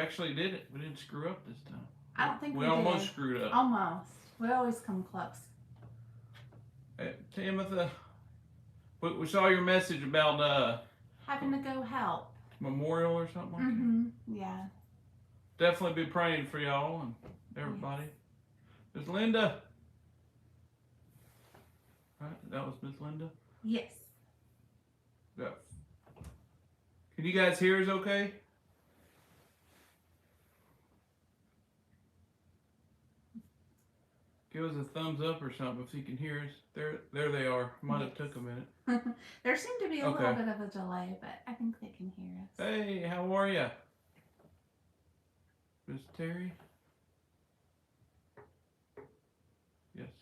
we actually did it. We didn't screw up this time. I don't think we almost did. screwed up. Almost. We always come close. Hey, Timothy, we saw your message about having to go help. Memorial or something like that. Yeah. Definitely be praying for y'all and everybody. Miss Linda. Right, that was Miss Linda? Yes. Yeah. Can you guys hear us okay? Give us a thumbs up or something if you can hear us. There they are. Might have took a minute. There seemed to be a little bit of a delay, but I think they can hear us. Hey, how are you? Miss Terry?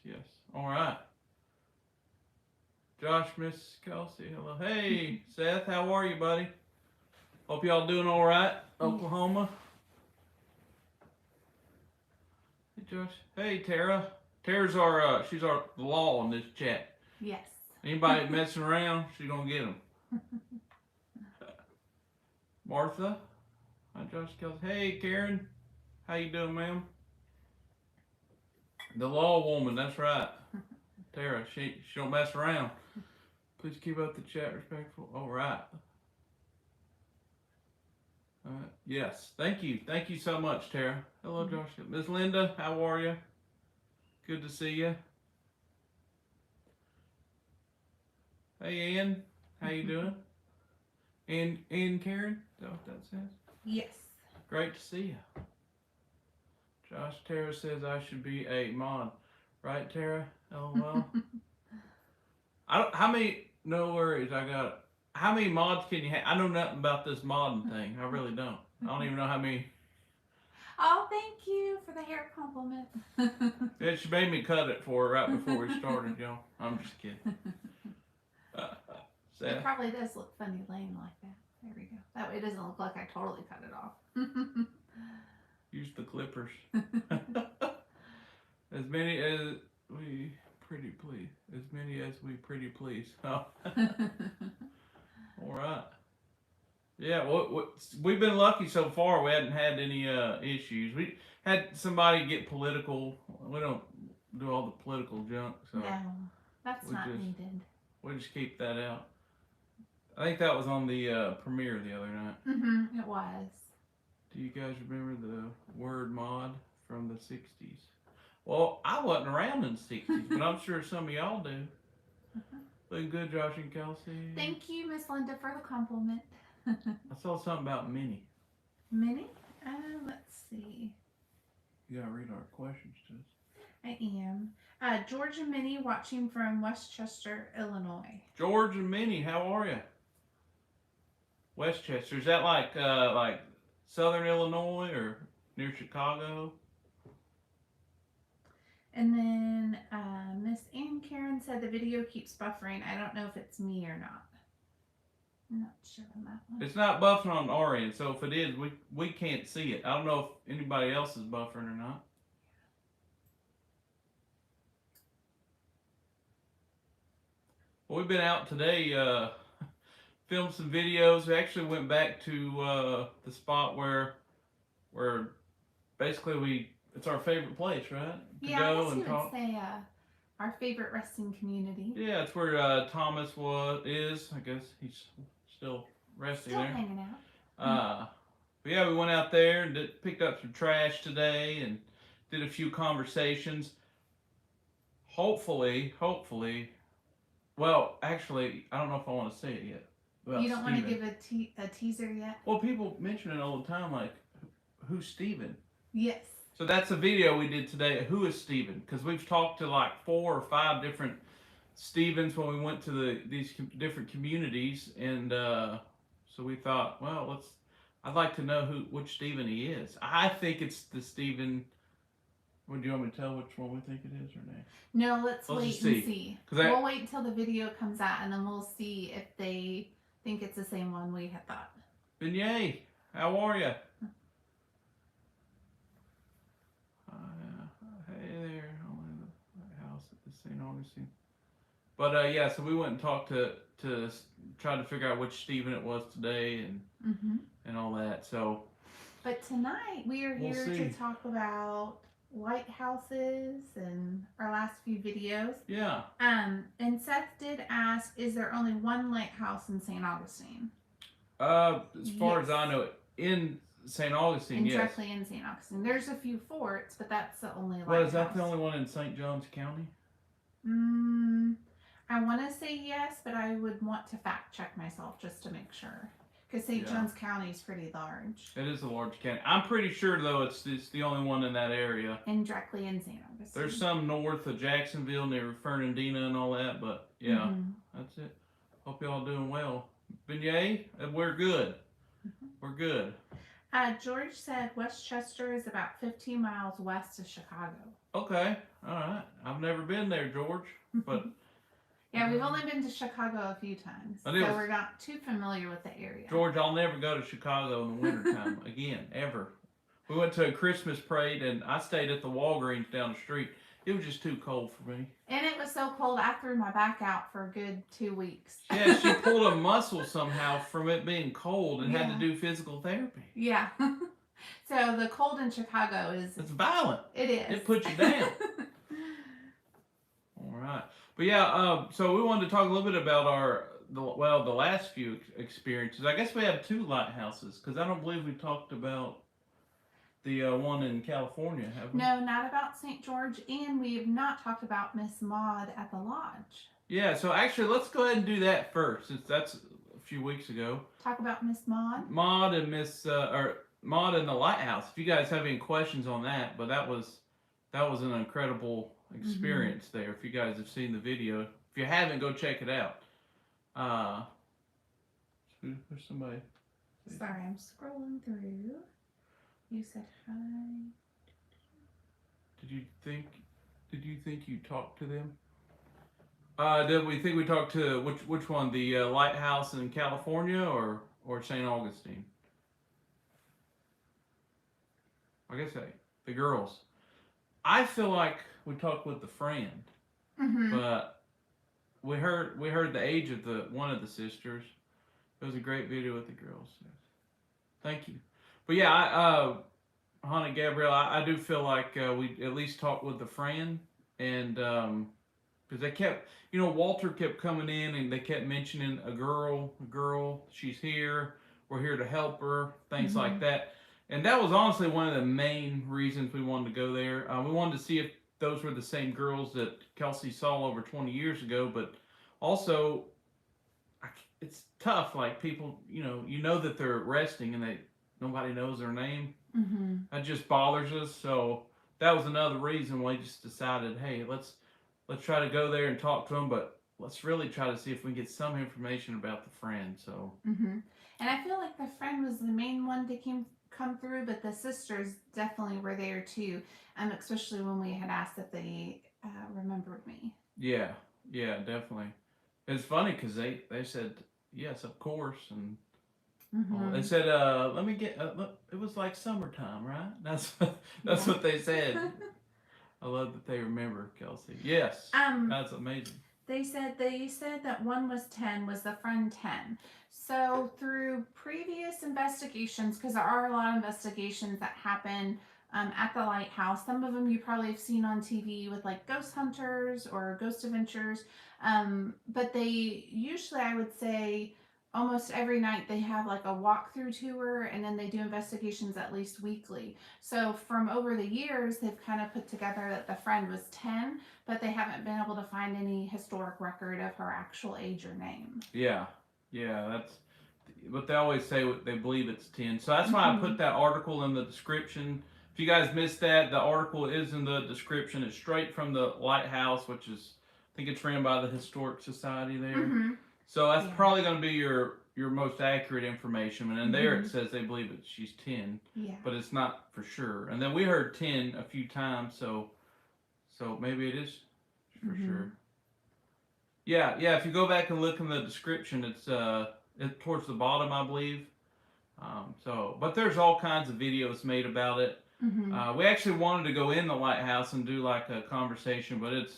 Yes. All right. Josh, Miss Kelsey, hello. Hey, Seth, how are you, buddy? Hope y'all doing all right, Oklahoma. Hey, Josh. Hey, Tara. Tara's she's the law in this chat. Yes. Anybody messing around, she's gonna get them. Martha. Hi, Josh, Kelsey. Hey, Karen. How you doing, ma'am? The law woman, that's right. Tara, she don't mess around. Please keep up the chat respectful. All right. Yes, thank you. Thank you so much, Tara. Hello, Josh. Miss Linda, how are you? Good to see you. Hey, Ann, how you doing? And Karen, is that what that says? Yes. Great to see you. Josh, Tara says I should be a mod. Right, Tara? LOL. How many, no worries, I got it. How many mods can you have? I know nothing about this modding thing. I really don't. I don't even know how many. Oh, thank you for the hair compliment. Yeah, she made me cut it for her right before we started, y'all. I'm just kidding. It probably does look funny laying like that. There we go. That way it doesn't look like I totally cut it off. Use the clippers. As many as we pretty please. As many as we pretty please. Oh. All right. Yeah, well, we've been lucky so far. We hadn't had any issues. We had somebody get political. We don't do all the political junk, so no, that's not needed. We just keep that out. I think that was on the premiere the other night. It was. Do you guys remember the word mod from the 60s? Well, I wasn't around in the 60s, but I'm sure some of y'all do. Looking good, Josh and Kelsey. Thank you, Miss Linda, for the compliment. I saw something about Minnie. Minnie? Let's see. You gotta read our questions to us. I am. George and Minnie watching from Westchester, Illinois. George and Minnie, how are you? Westchester, is that like Southern Illinois or near Chicago? And then Miss Ann Karen said the video keeps buffering. I don't know if it's me or not. I'm not sure on that one. It's not buffering on our end, so if it is, we can't see it. I don't know if anybody else is buffering or not. Well, we've been out today, filmed some videos. We actually went back to the spot where basically it's our favorite place, right? To go and talk. Would say our favorite resting community. Yeah, it's where Thomas is. I guess he's still resting there. Still hanging out. But yeah, we went out there and picked up some trash today and did a few conversations. Hopefully. Well, actually, I don't know if I want to say it yet. You don't want to give a teaser yet? Well, people mention it all the time, like, who's Steven? Yes. So that's a video we did today. Who is Steven? Because we've talked to like 4 or 5 different Stevens when we went to these different communities, and so we thought, well, I'd like to know which Steven he is. I think it's the Steven. Well, do you want me to tell which one we think it is or not? No, let's wait and see. We'll wait until the video comes out, and then we'll see if they think it's the same one we had thought. Beignet, how are you? Hey there, house at the St. Augustine. But yeah, so we went and talked to try to figure out which Steven it was today and all that. So But tonight we are We'll here see. to talk about lighthouses and our last few videos. Yeah. And Seth did ask, is there only one lighthouse in St. Augustine? As far as Yes. I know, in St. Augustine, And yes. directly in St. Augustine. There's a few forts, but that's the only lighthouse. Well, is that the only one in St. Johns County? I want to say yes, but I would want to fact check myself just to make sure. Because St. Johns County is pretty large. It is a large county. I'm pretty sure, though, it's the only one in that area. And directly in St. Augustine. There's some north of Jacksonville near Fernandina and all that, but yeah, that's it. Hope y'all doing well. Beignet, we're good. We're good. George said Westchester is about 15 miles west of Chicago. Okay, all right. I've never been there, George, but yeah, we've only been to Chicago a few times, so we're not too familiar with the area. George, I'll never go to Chicago in the wintertime again, ever. We went to a Christmas parade, and I stayed at the Walgreens down the street. It was just too cold for me. And it was so cold, I threw my back out for a good 2 weeks. Yeah, she pulled a muscle somehow from it being cold and had to do physical therapy. Yeah. So the cold in Chicago it's violent. It is. It puts you down. All right. But yeah, so we wanted to talk a little bit about the last few experiences. I guess we have 2 lighthouses, because I don't believe we talked about the one in California, have we? No, not about St. George, and we have not talked about Miss Maud at the lodge. Yeah, so actually, let's go ahead and do that first, since that's a few weeks ago. Talk about Miss Maud? Maud and Maud and the Lighthouse. If you guys have any questions on that, but that was an incredible experience there. If you guys have seen the video, if you haven't, go check it out. There's somebody. Sorry, I'm scrolling through. You said hi. Did you think you talked to them? Did we think we talked to which one? The lighthouse in California or St. Augustine? I guess the girls. I feel like we talked with the friend, but we heard the age of one of the sisters. It was a great video with the girls. Thank you. But yeah, Hannah, Gabrielle, I do feel like we at least talked with the friend, and because they kept, Walter kept coming in and they kept mentioning a girl, she's here, we're here to help her, things like that. And that was honestly one of the main reasons we wanted to go there. We wanted to see if those were the same girls that Kelsey saw over 20 years ago, but also it's tough. Like people, you know that they're resting and nobody knows their name. That just bothers us. So that was another reason why we just decided, hey, let's try to go there and talk to them, but let's really try to see if we can get some information about the friend. So. And I feel like the friend was the main one to come through, but the sisters definitely were there too, especially when we had asked if they remembered me. Yeah, definitely. It's funny because they said yes, of course, and they said let me get look, it was like summertime, right? That's what they said. I love that they remember, Kelsey. Yes, that's amazing. They said that one was 10, was the friend 10. So through previous investigations, because there are a lot of investigations that happen at the lighthouse, some of them you probably have seen on TV with like ghost hunters or ghost adventures, but they usually, I would say, almost every night they have like a walkthrough tour, and then they do investigations at least weekly. So from over the years, they've kind of put together that the friend was 10, but they haven't been able to find any historic record of her actual age or name. Yeah, but they always say they believe it's 10. So that's why I put that article in the description. If you guys missed that, the article is in the description. It's straight from the Lighthouse, which is, I think it's ran by the Historic Society there. So that's probably going to be your most accurate information. And then there it says they believe she's 10, but it's not for sure. And then we heard 10 a few times, so maybe it is for sure. Yeah. If you go back and look in the description, it's towards the bottom, I believe. But there's all kinds of videos made about it. We actually wanted to go in the lighthouse and do like a conversation, but it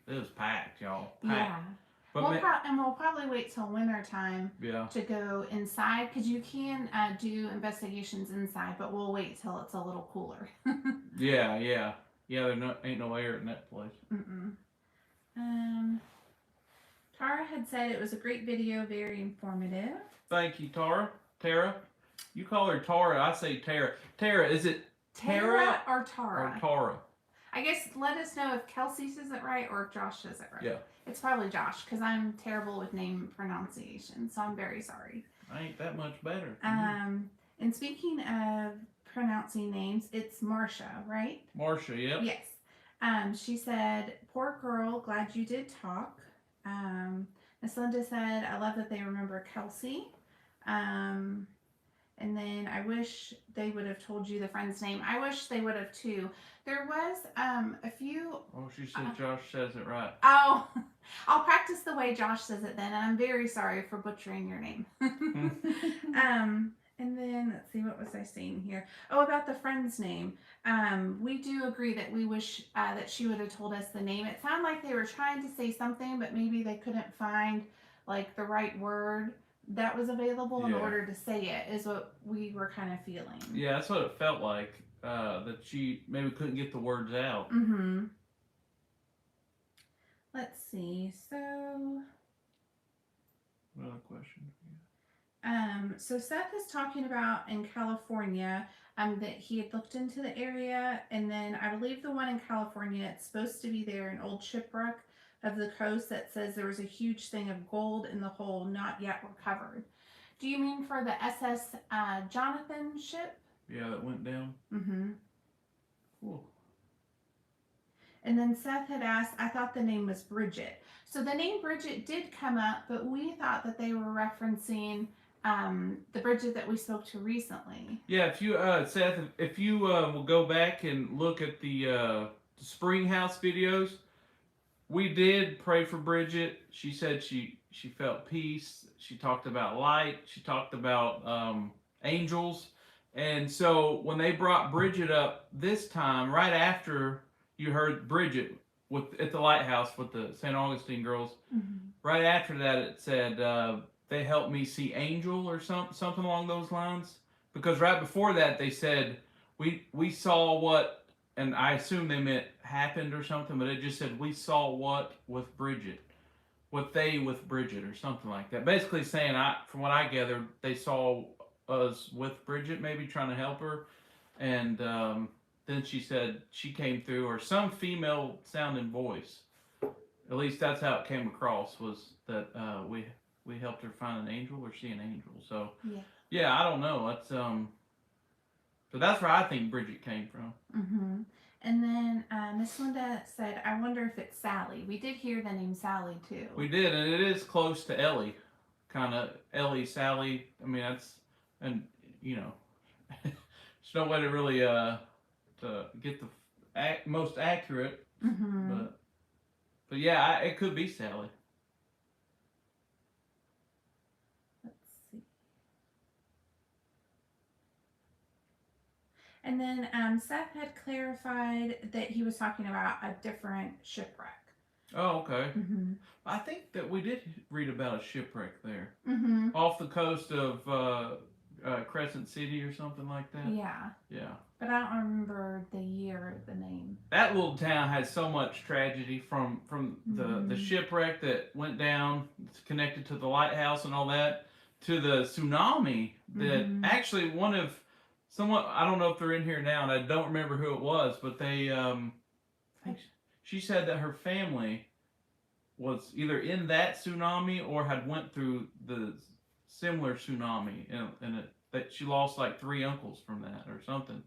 was packed, y'all. Packed. But We'll probably wait till winter time yeah, to go inside because you can do investigations inside, but we'll wait till it's a little cooler. yeah. There ain't no air in that place. Mm-mm. Um, Tara had said it was a great video, very informative. Thank you, Tara. You call her Tara. I say Tara. Tara, is it Tara or Tara? Or Tara. I guess let us know if Kelsey says it right or if Josh says it right. Yeah. It's probably Josh because I'm terrible with name pronunciation, so I'm very sorry. I ain't that much better. And speaking of pronouncing names, it's Marcia, right? Marcia, yep. Yes. She said, "Poor girl, glad you did talk." Miss Linda said, "I love that they remember Kelsey." And then I wish they would have told you the friend's name. I wish they would have too. There was a few. Oh, she said Josh says it right. Oh, I'll practice the way Josh says it then. And I'm very sorry for butchering your name. And then let's see, what was I saying here? Oh, about the friend's name. We do agree that we wish that she would have told us the name. It sounded like they were trying to say something, but maybe they couldn't find like the right word that was available in order to say it, is what we were kind of feeling. Yeah, that's what it felt like. That she maybe couldn't get the words out. Mm-hmm. Let's see. So Another question. So Seth is talking about in California, that he had looked into the area, and then I believe the one in California, it's supposed to be there, an old shipwreck of the coast that says there was a huge thing of gold in the hole not yet recovered. Do you mean for the SS Jonathan ship? Yeah, that went down. Mm-hmm. Cool. And then Seth had asked, I thought the name was Bridget. So the name Bridget did come up, but we thought that they were referencing the Bridget that we spoke to recently. Yeah, if you Seth, if you will go back and look at the Spring House videos, we did pray for Bridget. She said she felt peace. She talked about light. She talked about angels. And so when they brought Bridget up this time, right after you heard Bridget at the lighthouse with the St. Augustine girls, right after that it said they helped me see angel or something along those lines. Because right before that they said we saw what, and I assume they meant happened or something, but it just said we saw what with Bridget, what they with Bridget or something like that. Basically saying, from what I gathered, they saw us with Bridget, maybe trying to help her, and then she said she came through, or some female sounding voice. At least that's how it came across, was that we helped her find an angel or see an angel. So yeah, I don't know. That's so that's where I think Bridget came from. Mm-hmm. And then Miss Linda said, I wonder if it's Sally. We did hear the name Sally too. We did, and it is close to Ellie. Kind of Ellie, Sally. I mean, that's, and you know, there's no way to really to get the most accurate. Mm-hmm. But yeah, it could be Sally. Let's see. And then Seth had clarified that he was talking about a different shipwreck. Oh, okay. Mm-hmm. I think that we did read about a shipwreck there. Mm-hmm. Off the coast of Crescent City or something like that. Yeah. Yeah. But I don't remember the year or the name. That little town has so much tragedy from the shipwreck that went down, it's connected to the lighthouse and all that, to the tsunami that actually someone, I don't know if they're in here now, and I don't remember who it was, but they, she said that her family was either in that tsunami or had went through the similar tsunami, and that she lost like 3 uncles from that or something.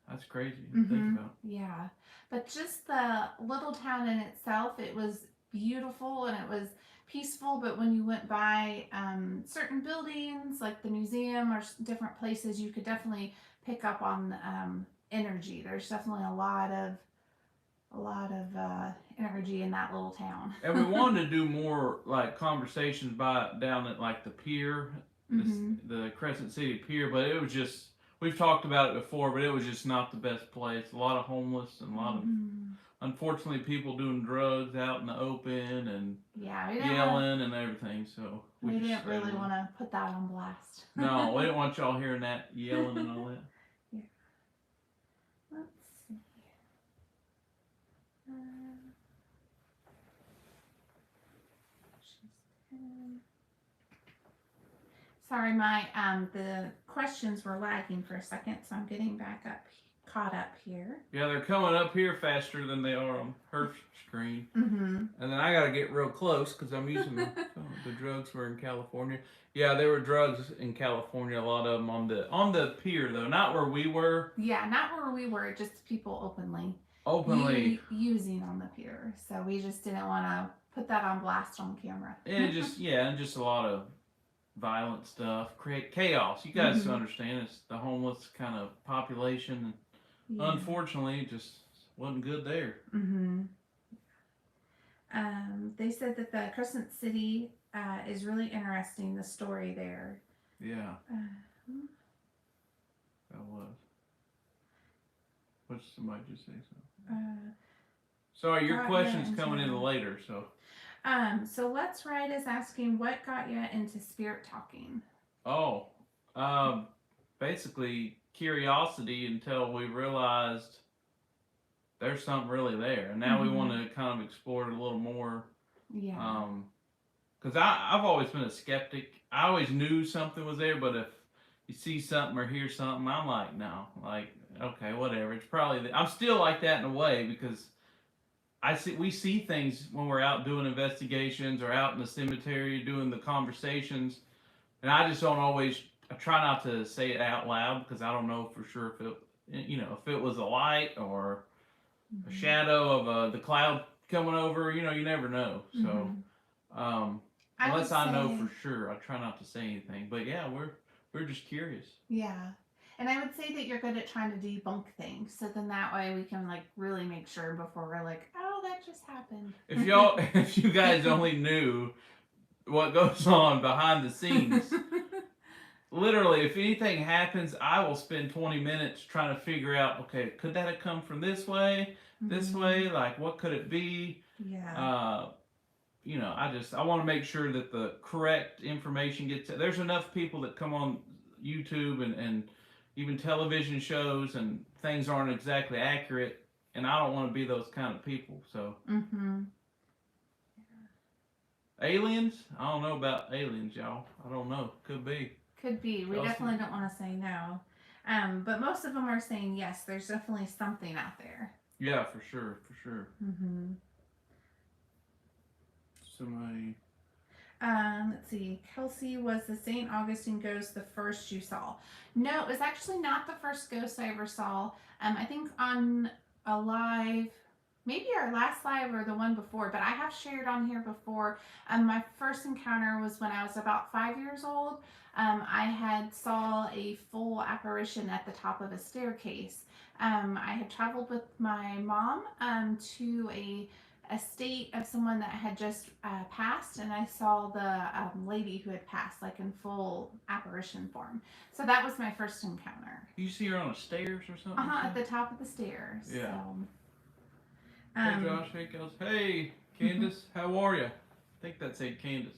That's crazy to think about. Yeah, but just the little town in itself, it was beautiful and it was peaceful. But when you went by certain buildings, like the museum or different places, you could definitely pick up on energy. There's definitely a lot of energy in that little town. And we wanted to do more like conversations down at like the pier, the Crescent City Pier, but it was just, we've talked about it before, but it was just not the best place. A lot of homeless and a unfortunately people doing drugs out in the open and Yeah, we didn't yelling and everything. So we just didn't stayed really away. want to put that on blast. No, we didn't want y'all hearing that yelling and all that. Yeah. Let's see. Uh, Sorry, my the questions were lagging for a second, so I'm getting back up, caught up here. Yeah, they're coming up here faster than they are on her screen. Mm-hmm. And then I gotta get real close because I'm using the drugs were in California. Yeah, there were drugs in California. A lot of them on the pier though, not where we were. Yeah, not where we were, just people Openly, using on the pier. So we just didn't want to put that on blast on camera. and just a lot of violent stuff, create chaos. You guys understand it's the homeless kind of population. Yeah. Unfortunately, it just wasn't good there. Mm-hmm. They said that the Crescent City is really interesting, the story there. Yeah. That was. What somebody just say something? Sorry, your question's coming in later, so. So Let's Ride is asking, what got you into spirit talking? Oh, basically curiosity until we realized there's something really there, and now we want to kind of explore it a little more. Yeah. Because I've always been a skeptic. I always knew something was there, but if you see something or hear something, I'm like, no, like, okay, whatever. It's probably I'm still like that in a way because we see things when we're out doing investigations or out in the cemetery doing the conversations, and I just don't always. I try not to say it out loud because I don't know for sure if if it was a light or a shadow of the cloud coming over. You never know. So unless I know for sure, I try not to say anything. But yeah, we're just curious. Yeah. And I would say that you're good at trying to debunk things, so then that way we can like really make sure before we're like, oh, that just happened. If you guys only knew what goes on behind the scenes, literally, if anything happens, I will spend 20 minutes trying to figure out, okay, could that have come from this way, like what could it be? Yeah. I want to make sure that the correct information gets. There's enough people that come on YouTube and even television shows and things aren't exactly accurate, and I don't want to be those kind of people. So, aliens? I don't know about aliens, y'all. I don't know. Could be. Could be. We definitely don't want to say no. But most of them are saying yes. There's definitely something out there. Yeah, for sure. Somebody. Let's see. Kelsey, was the St. Augustine ghost the first you saw? No, it was actually not the first ghost I ever saw. I think on a live, maybe our last live or the one before, but I have shared on here before. My first encounter was when I was about 5 years old. I had saw a full apparition at the top of a staircase. I had traveled with my mom to a estate of someone that had just passed, and I saw the lady who had passed, like in full apparition form. So that was my first encounter. You see her on the stairs or something? At the top of the stairs. Yeah. So, hey Josh, hey Kels. Hey Candace, how are you? I think that said Candace.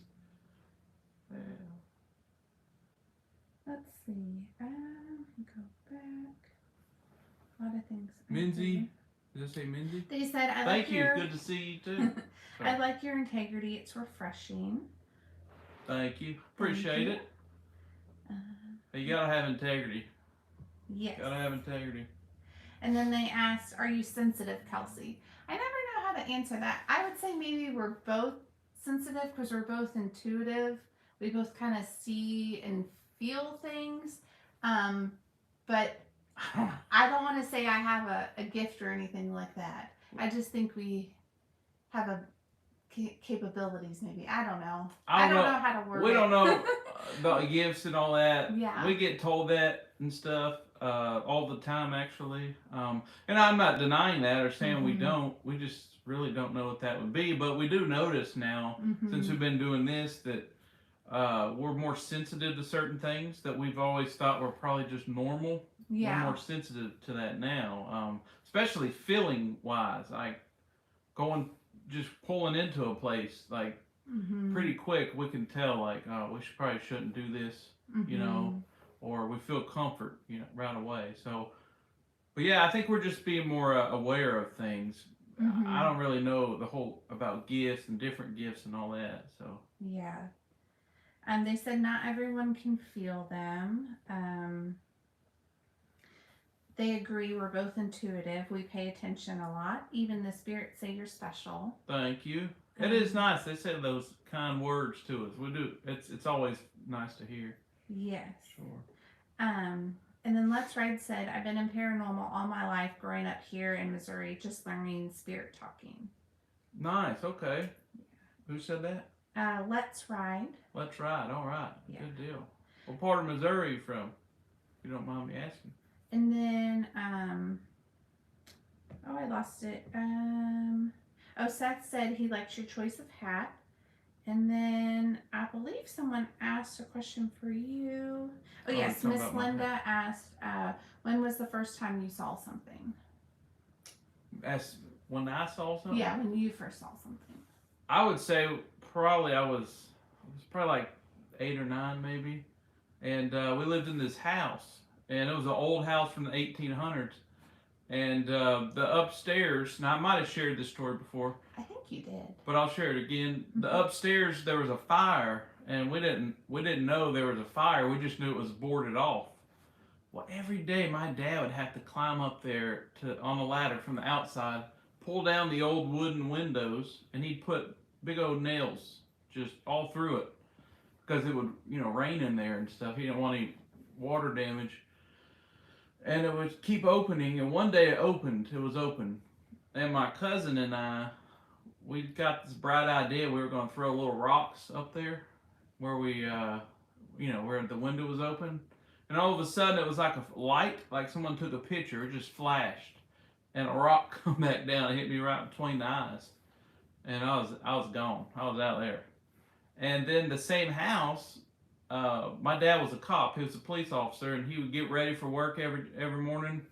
Yeah. Let's see. Go back. A lot of things. Minzy. Did I say Mindy? They said, Thank you. Good to see you too. I like your integrity. It's refreshing. Thank you. Appreciate it. You gotta have integrity. Yes. Gotta have integrity. And then they asked, are you sensitive, Kelsey? I never know how to answer that. I would say maybe we're both sensitive because we're both intuitive. We both kind of see and feel things. But I don't want to say I have a gift or anything like that. I just think we have capabilities, maybe. I don't know. I don't know how to word it. We don't know the gifts and all that. Yeah. We get told that and stuff all the time, actually. And I'm not denying that or saying we don't. We just really don't know what that would be. But we do notice now, since we've been doing this, that we're more sensitive to certain things that we've always thought were probably just normal. Yeah. We're more sensitive to that now, especially feeling wise. going, just pulling into a place like pretty quick. We can tell like, oh, we probably shouldn't do this, you know, or we feel comfort, you know, right away. So, but yeah, I think we're just being more aware of things. I don't really know the whole about gifts and different gifts and all that. So Yeah. And they said not everyone can feel them. They agree we're both intuitive. We pay attention a lot. Even the spirits say you're special. thank you. It is nice. They say those kind words to us. We do. It's always nice to hear. Yes. Sure. And then Let's Ride said, I've been in paranormal all my life growing up here in Missouri, just learning spirit talking. Nice. Okay. Who said that? Let's Ride. Let's Ride. All right. Yeah. Good deal. What part of Missouri are you from? If you don't mind me asking. And then, I lost it. Seth said he likes your choice of hat. And then I believe someone asked a question for you. Oh, yes. Miss Linda asked, when was the first time you saw something? As when I saw something? Yeah, when you first saw something. I would say probably I was probably like 8 or 9 maybe. And we lived in this house. And it was an old house from the 1800s. And the upstairs, now I might have shared this story before. I think you did. But I'll share it again. The upstairs, there was a fire, and we didn't know there was a fire. We just knew it was boarded off. Well, every day my dad would have to climb up there on the ladder from the outside, pull down the old wooden windows, and he'd put big old nails just all through it because it would, rain in there and stuff. He didn't want any water damage. And it would keep opening, and one day it was open. And my cousin and I, we got this bright idea. We were going to throw little rocks up there where where the window was open. And all of a sudden it was like a light, like someone took a picture. It just flashed. And a rock come back down and hit me right between the eyes. And I was gone. I was out there. And then the same house, my dad was a cop. He was a police officer, and he would get ready for work every morning,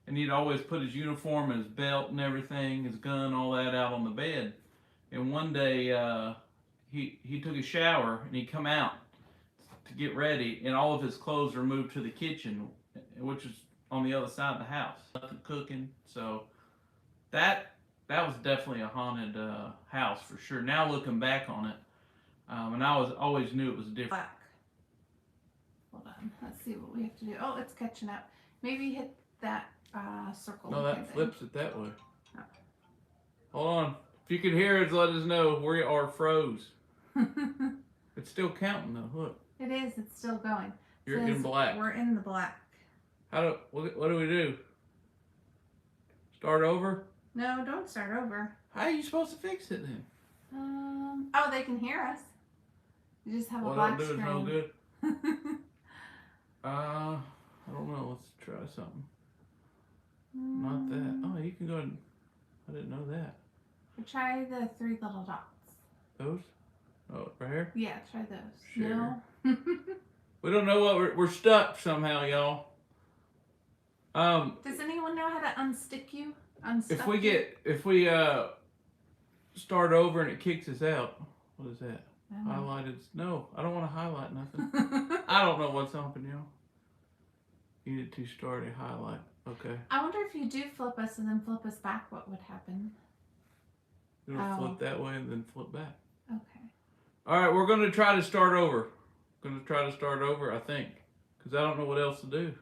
and he'd always put his uniform and his belt and everything, his gun, all that out on the bed. And one day he took a shower, and he'd come out to get ready, and all of his clothes were moved to the kitchen, which is on the other side of the house. Nothing cooking. So that was definitely a haunted house for sure. Now looking back on it, and I always knew it was different. Black. Hold on. Let's see what we have to do. Oh, it's catching up. Maybe hit that circle. No, that flips it that way. Oh. Hold on. If you can hear us, let us know. We are froze. It's still counting though. Look. It is. It's still going. You're in black. We're in the black. What do we do? Start over? No, don't start over. How are you supposed to fix it then? Oh, they can hear us. You just have a black screen. What I'll do is no good. I don't know. Let's try something. Not that. Oh, you can go ahead. I didn't know that. Try the 3 little dots. Those? Oh, right here? Yeah, try those. Sure. No. We don't know what we're stuck somehow, y'all. Does anyone know how to unstick you? If we start over and it kicks us out, what is that? Highlighted? No, I don't want to highlight nothing. I don't know what's happening, y'all. You need to start a highlight. Okay. I wonder if you do flip us and then flip us back, what would happen? You're gonna flip that way and then flip back. Okay. All right, we're gonna try to start over. I think, because I don't know what else to do.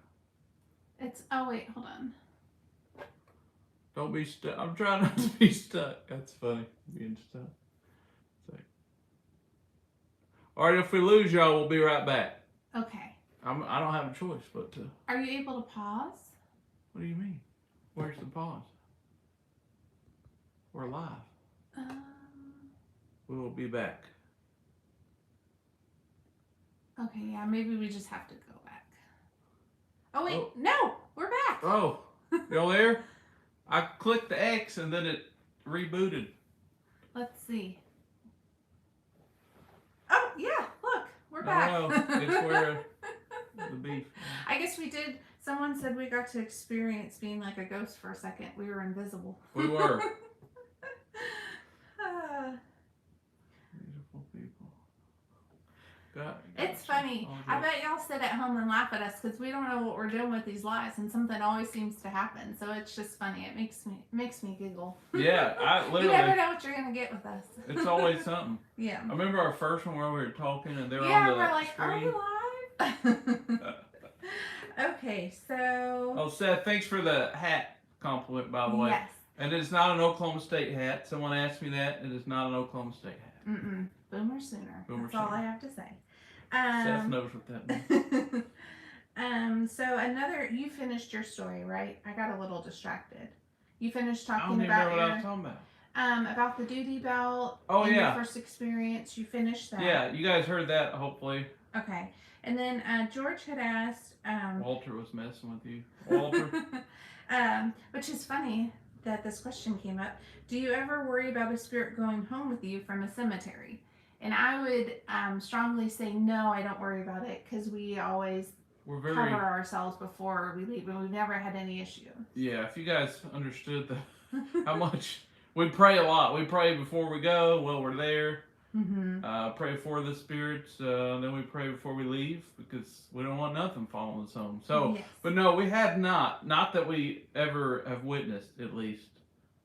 Oh wait, hold on. Don't be stuck. I'm trying not to be stuck. That's funny, being stuck. All right, if we lose y'all, we'll be right back. Okay. I don't have a choice but to. Are you able to pause? What do you mean? Where's the pause? We're live. We will be back. Okay, yeah, maybe we just have to go back. Oh wait, Oh. No, we're back. Oh, y'all there? I clicked the X and then it rebooted. Let's see. Oh yeah, look, we're back. Oh, it's where the beef. I guess we did. Someone said we got to experience being like a ghost for a second. We were invisible. We were. funny. All I good. bet y'all sit at home and laugh at us because we don't know what we're doing with these lives, and something always seems to happen. So it's just funny. It makes me giggle. Yeah, I You literally. never know what you're gonna get with us. It's always something. Yeah. I remember our first one where we were talking and they were on Yeah, the we're like, screen. are we live? Okay, so. Oh, Seth, thanks for the hat compliment, by the way. Yes. And it's not an Oklahoma State hat. Someone asked me that. It is not an Oklahoma State hat. Mm-mm. Boomer sooner. Boomer That's all sooner. I have to say. Seth knows what that means. So you finished your story, right? I got a little distracted. You finished I don't talking even about remember what I was talking about. about the duty belt. Oh, and yeah. Your first experience. You finished that. Yeah, you guys heard that, hopefully. Okay. And then George had asked. Walter was messing with you. Walter. Which is funny that this question came up. Do you ever worry about a spirit going home with you from a cemetery? And I would strongly say no, I don't worry about it because we always cover ourselves before we leave, and we've never had any issue. Yeah, if you guys understood how much we pray a lot. We pray before we go, while we're there. Mm-hmm. Pray for the spirits, then we pray before we leave because we don't want nothing following us home. So, yes. But no, we have not that we ever have witnessed, at least.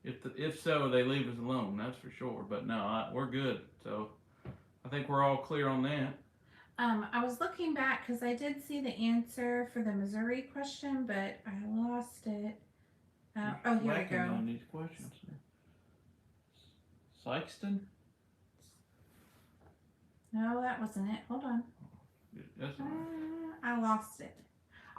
If so, they leave us alone, that's for sure. But no, we're good. So I think we're all clear on that. I was looking back because I did see the answer for the Missouri question, but I lost it. Here we go. On these questions. Sykeston? No, that wasn't it. Hold on. That's I lost it.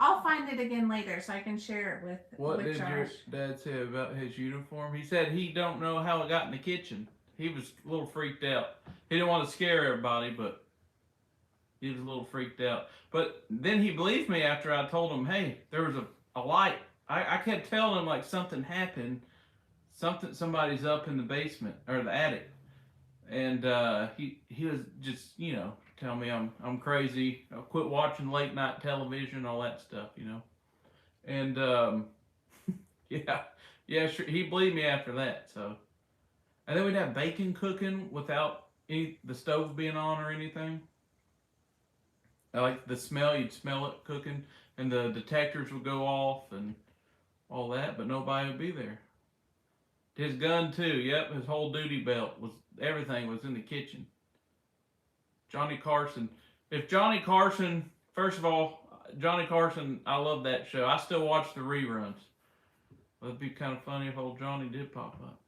I'll find it again later so I can share it with What did Josh. your dad say about his uniform? He said he don't know how it got in the kitchen. He was a little freaked out. He didn't want to scare everybody, but he was a little freaked out. But then he believed me after I told him, hey, there was a light. I kept telling him like something happened. Somebody's up in the basement or the attic. And he was just, telling me I'm crazy. I'll quit watching late night television, all that stuff, And sure, he believed me after that. So, and then we'd have bacon cooking without the stove being on or anything. Like the smell, you'd smell it cooking, and the detectors would go off and all that, but nobody would be there. His gun too. Yep, his whole duty belt everything was in the kitchen. Johnny Carson. First of all, Johnny Carson, I love that show. I still watch the reruns. Well, it'd be kind of funny if old Johnny did pop up.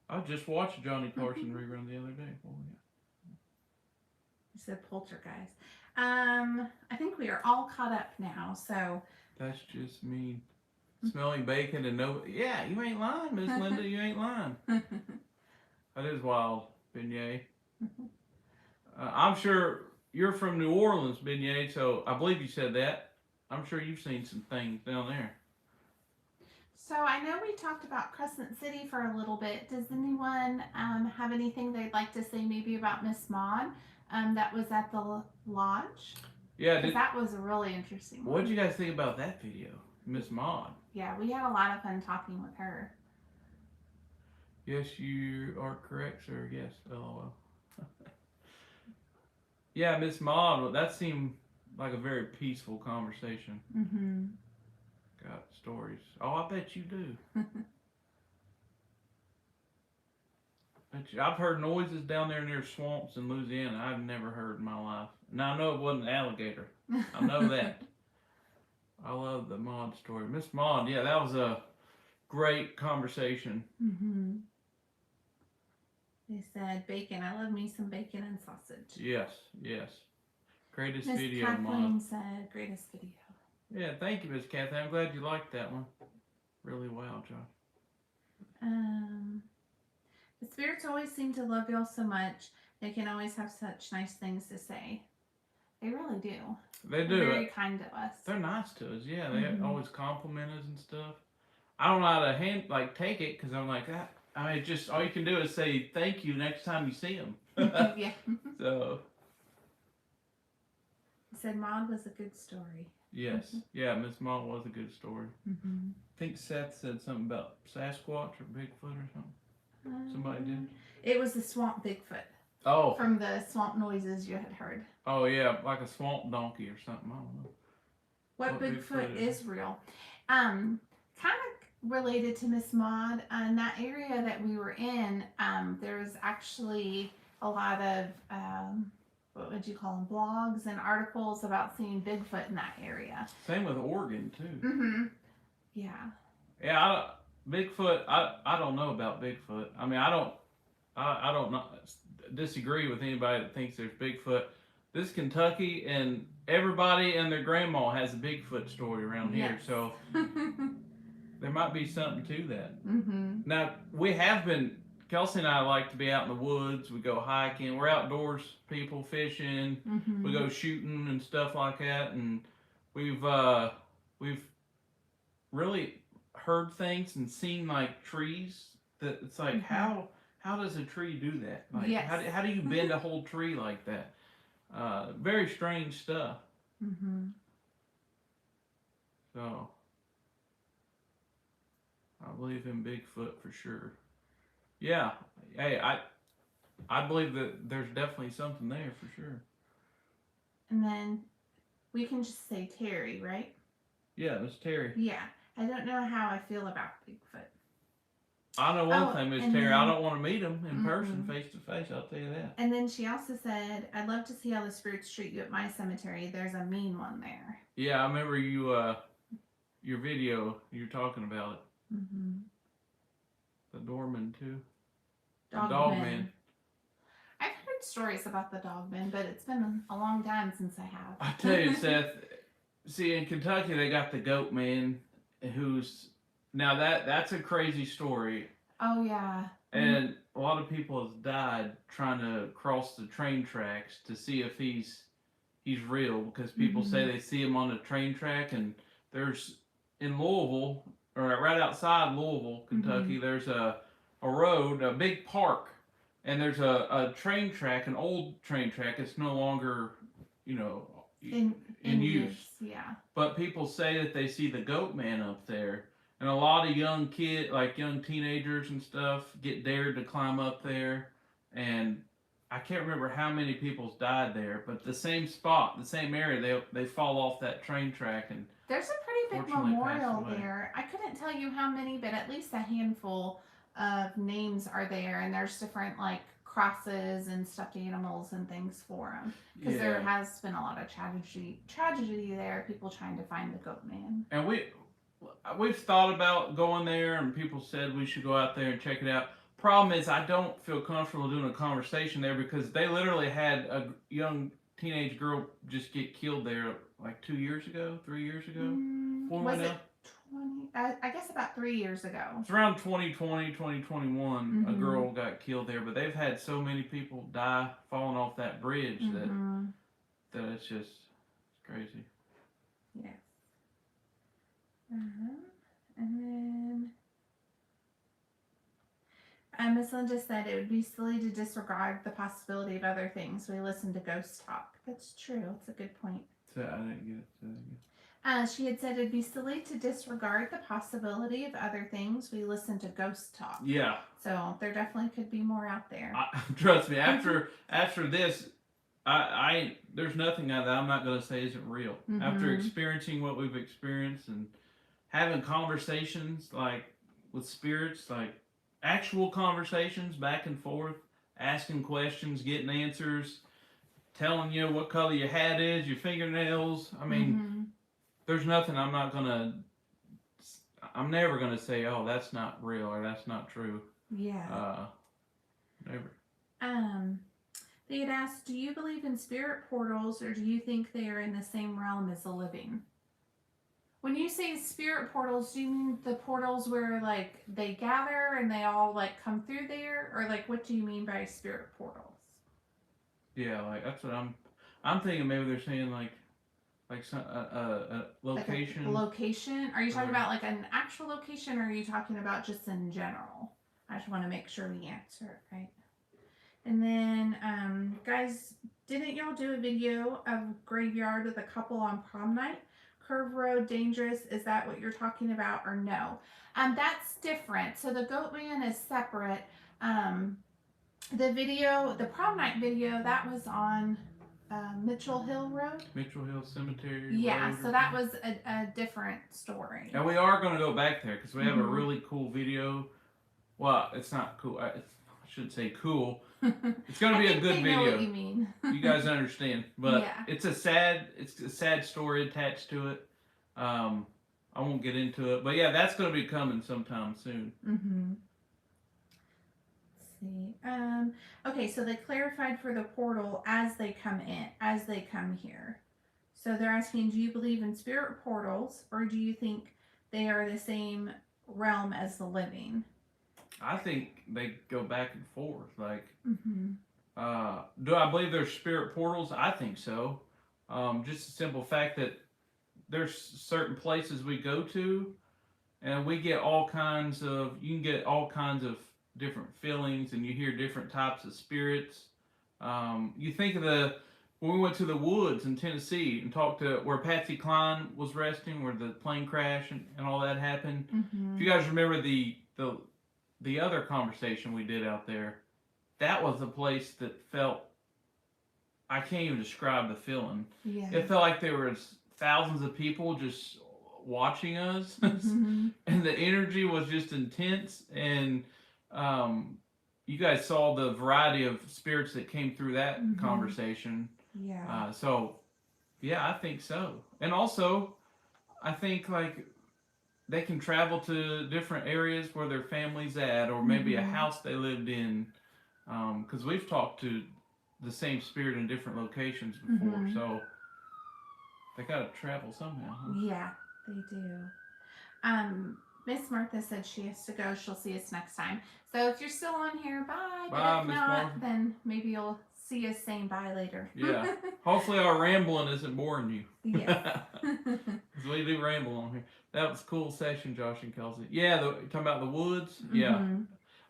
I just watched Johnny Carson rerun the other day. Oh, yeah. You said poltergeist. I think we are all caught up now, so. That's just mean. Smelling bacon and no. Yeah, you ain't lying, Miss Linda. You ain't lying. That is wild, Beignet. I'm sure you're from New Orleans, Beignet, so I believe you said that. I'm sure you've seen some things down there. So I know we talked about Crescent City for a little bit. Does anyone have anything they'd like to say maybe about Miss Maud that was at the lodge? Yeah. That was a really interesting one. What did you guys think about that video, Miss Maud? Yeah, we had a lot of fun talking with her. Yes, you are correct, sir. Yes, LOL. Yeah, Miss Maud, that seemed like a very peaceful conversation. Mm-hmm. Got stories. Oh, I bet you do. I've heard noises down there near swamps in Louisiana I've never heard in my life. Now, I know it wasn't an alligator. I know that. I love the Maud story. Miss Maud, yeah, that was a great conversation. Mm-hmm. They said bacon. I love me some bacon and sausage. Yes. Greatest Miss video, Kathleen Maud. said greatest video. Yeah, thank you, Miss Kathleen. I'm glad you liked that one. Really well, Josh. The spirits always seem to love y'all so much. They can always have such nice things to say. They really do. They do. They're very kind to us. They're nice to us. Yeah, they always compliment us and stuff. I don't know how to take it because I'm like that. I mean, just all you can do is say thank you next time you see them. Yeah. So. He said Maud was a good story. Yes. Yeah, Miss Maud was a good story. Mm-hmm. I think Seth said something about Sasquatch or Bigfoot or something. Somebody did. It was the swamp Bigfoot. Oh, from the swamp noises you had heard. oh yeah, like a swamp donkey or something. I don't know What what Bigfoot Bigfoot is. is real. Kind of related to Miss Maud, in that area that we were in, there's actually a lot of, what would you call them, blogs and articles about seeing Bigfoot in that area. Same with Oregon too. Mm-hmm. Yeah. Yeah, Bigfoot. I don't know about Bigfoot. I mean, I don't know, disagree with anybody that thinks there's Bigfoot. This is Kentucky, and everybody and their grandma has a Bigfoot story around here. Yes. So there might be something to that. Mm-hmm. Now we have been. Kelsey and I like to be out in the woods. We go hiking. We're outdoors people, fishing. Mm-hmm. We go shooting and stuff like that. And we've we've really heard things and seen like trees that it's like Mm-hmm. how does a tree do that? Like Yes. how do you bend a whole tree like that? Very strange stuff. Mm-hmm. So I believe in Bigfoot for sure. Yeah. Hey, I believe that there's definitely something there for sure. And then we can just say Terry, right? Yeah, Miss Terry. Yeah. I don't know how I feel about Bigfoot. I know one thing, Miss and Terry. then- I don't want to meet him in Mhm. person, face to face. I'll tell you that. And then she also said, I'd love to see how the spirits treat you at my cemetery. There's a mean one there. Yeah, I remember you. Your video. You're talking about it. Mm-hmm. The doorman too. Dogman. I've heard stories about the dogman, but it's been a long time since I have. I tell you, Seth. See, in Kentucky, they got the goat man, who's now that's a crazy story, Oh yeah. and a lot of people has died trying to cross the train tracks to see if he's real because people say they see him on the train track, and there's in Louisville or right outside Louisville, Kentucky, there's a road, a big park, and there's a train track, an old train track. It's no longer, you know, in use. Yeah. But people say that they see the goat man up there. And a lot of young young teenagers and stuff, get dared to climb up there. And I can't remember how many people's died there, but the same spot, the same area, they fall off that train track. And there's a pretty big fortunately memorial passed away. there. I couldn't tell you how many, but at least a handful of names are there, and there's different like crosses and stuffed animals and things for them because there has been a lot of tragedy there. People trying to find the goat man. And we've thought about going there, and people said we should go out there and check it out. Problem is, I don't feel comfortable doing a conversation there because they literally had a young teenage girl just get killed there like 2 years ago, 3 years ago. Was it 20? I guess about 3 years ago. It's around 2020, 2021. A girl got killed there, but they've had so many people die falling off that bridge that it's just crazy. Yes. And then Miss Linda said it would be silly to disregard the possibility of other things. We listen to ghost talk. That's true. That's a good point. So I didn't get it. She had said it'd be silly to disregard the possibility of other things. We listen to ghost talk. Yeah. So there definitely could be more out there. Trust me. After this, I there's nothing that I'm not going to say isn't real. After experiencing what we've experienced and having conversations like with spirits, like actual conversations back and forth, asking questions, getting answers, telling you what color your hat is, your fingernails. I mean, there's nothing I'm never gonna say, oh, that's not real or that's not true. Yeah. Never. They had asked, do you believe in spirit portals or do you think they are in the same realm as the living? When you say spirit portals, do you mean the portals where like they gather and they all like come through there, or like what do you mean by spirit portals? Yeah, like that's what I'm thinking. Maybe they're saying like some a location. Like a location? Are you talking about like an actual location, or are you talking about just in general? I just want to make sure we answer it right. And then, guys, didn't y'all do a video of graveyard with a couple on prom night? Curve road, dangerous. Is that what you're talking about, or no? That's different. So the goat man is separate. The video, the prom night video, that was on Mitchell Hill Road. Mitchell Hill Cemetery Yeah, Road. so that was a different story. And we are going to go back there because we have a Mhm. really cool video. Well, it's not cool. I shouldn't say cool. It's going to be I a think good they video. know what you mean. You guys understand, but Yeah. it's a sad story attached to it. I won't get into it, but yeah, that's going to be coming sometime soon. Mm-hmm. Let's see. Okay, so they clarified for the portal as they come here. So they're asking, do you believe in spirit portals, or do you think they are the same realm as the living? I think they go back and forth. Like, Mm-hmm. do I believe there's spirit portals? I think so. Just the simple fact that there's certain places we go to, and we get all kinds of. You can get all kinds of different feelings, and you hear different types of spirits. You think of when we went to the woods in Tennessee and talked to where Patsy Cline was resting, where the plane crash and all that happened. Mm-hmm. If you guys remember the other conversation we did out there, that was a place that felt, I can't even describe the feeling. Yeah. It felt like there was thousands of people just watching us, Mm-hmm. and the energy was just intense. And you guys saw the variety of spirits that came through that conversation. Yeah. So yeah, I think so. And also, I think like they can travel to different areas where their family's at, or maybe a house they lived in. Because we've talked to the same spirit in different locations before, so they gotta travel somehow. Huh? Yeah, they do. Miss Martha said she has to go. She'll see us next time. So if you're still on here, bye. Bye, But if Miss not, Martha. then maybe you'll see us saying bye later. Yeah. Hopefully our rambling isn't boring you. Yes. Because we do ramble on here. That was a cool session, Josh and Kelsey. Yeah, talking about the woods. Yeah. Mm-hmm.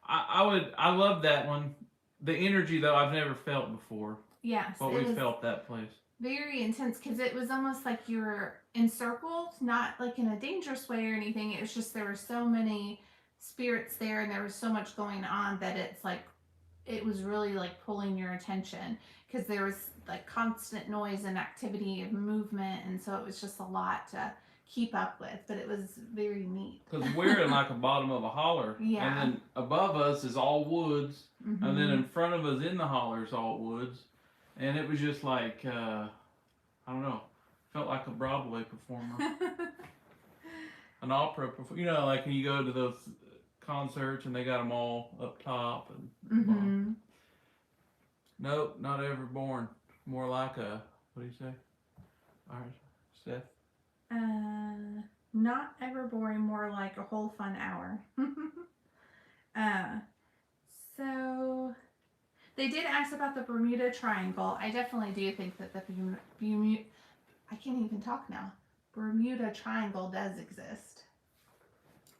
I love that one. The energy though I've never felt before. Yes. But we felt that place. Very intense because it was almost like you were encircled, not like in a dangerous way or anything. It was just there were so many spirits there and there was so much going on that it's like it was really like pulling your attention because there was like constant noise and activity and movement, and so it was just a lot to keep up with, but it was very neat. Because we're in like a bottom of a holler, Yeah. and then above us is all woods, and then in front of us in the holler is all woods, and it was just like I don't know, felt like a Broadway performer, an opera performer. You know, like when you go to those concerts and they got them all up top and. Nope, not ever born. More like a, what do you say? All right, Steph. Not ever boring, more like a whole fun hour. So they did ask about the Bermuda Triangle. I definitely do think that the Bermuda, I can't even talk now. Bermuda Triangle does exist.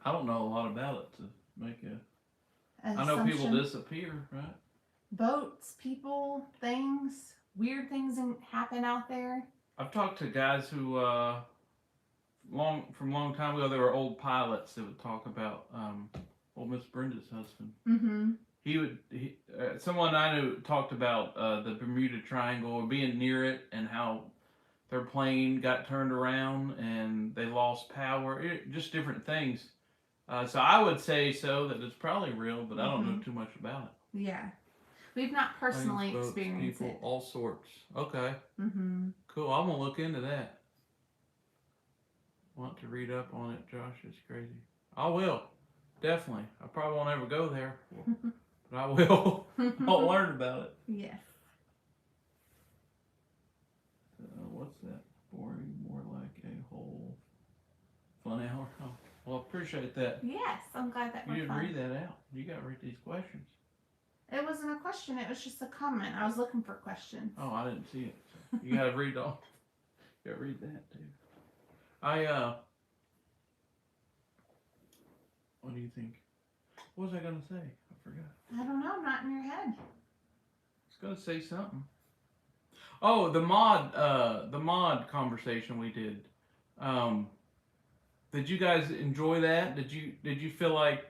I don't know a lot about it to make I know people disappear, right? Boats, people, things, weird things happen out there. I've talked to guys who from a long time ago. They were old pilots that would talk about old Miss Brenda's husband. Mm-hmm. Someone I knew talked about the Bermuda Triangle or being near it and how their plane got turned around and they lost power. Just different things. So I would say that it's probably real, but I don't know too much about it. Yeah. We've not personally Boats, experienced people, it. all sorts. Okay. Mm-hmm. Cool. I'm going to look into that. Want to read up on it, Josh? It's crazy. I will. Definitely. I probably won't ever go there. But I will. I'll learn about it. Yes. What's that? Boring, more like a whole fun hour. Oh, well, appreciate that. Yes, I'm glad that You we're didn't fun. read that out. You got to read these questions. It wasn't a question. It was just a comment. I was looking for questions. Oh, I didn't see it. So you got to read all. You got to read that too. What do you think? What was I gonna say? I forgot. I don't know. Not in your head. I was gonna say something. Oh, the mod conversation we did. Did you guys enjoy that? Did you feel like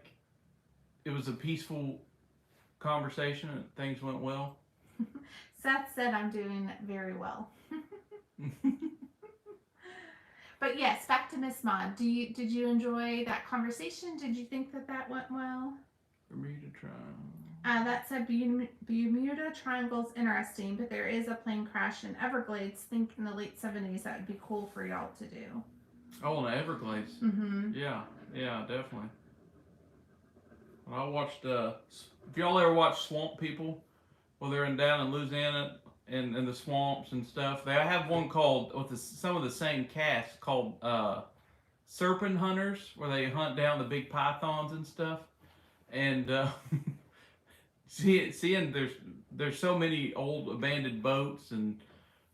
it was a peaceful conversation and things went well? Seth said I'm doing very well. But yes, back to Miss Maud. Did you enjoy that conversation? Did you think that that went well? Bermuda Triangle. That said Bermuda Triangle's interesting, but there is a plane crash in Everglades. Think in the late 70s that would be cool for y'all to do. Oh, in the Everglades. Mm-hmm. Yeah, definitely. When I watched, if y'all ever watch Swamp People, well, they're down in Louisiana and in the swamps and stuff. They have one called with some of the same cast called Serpent Hunters, where they hunt down the big pythons and stuff. And seeing there's so many old abandoned boats and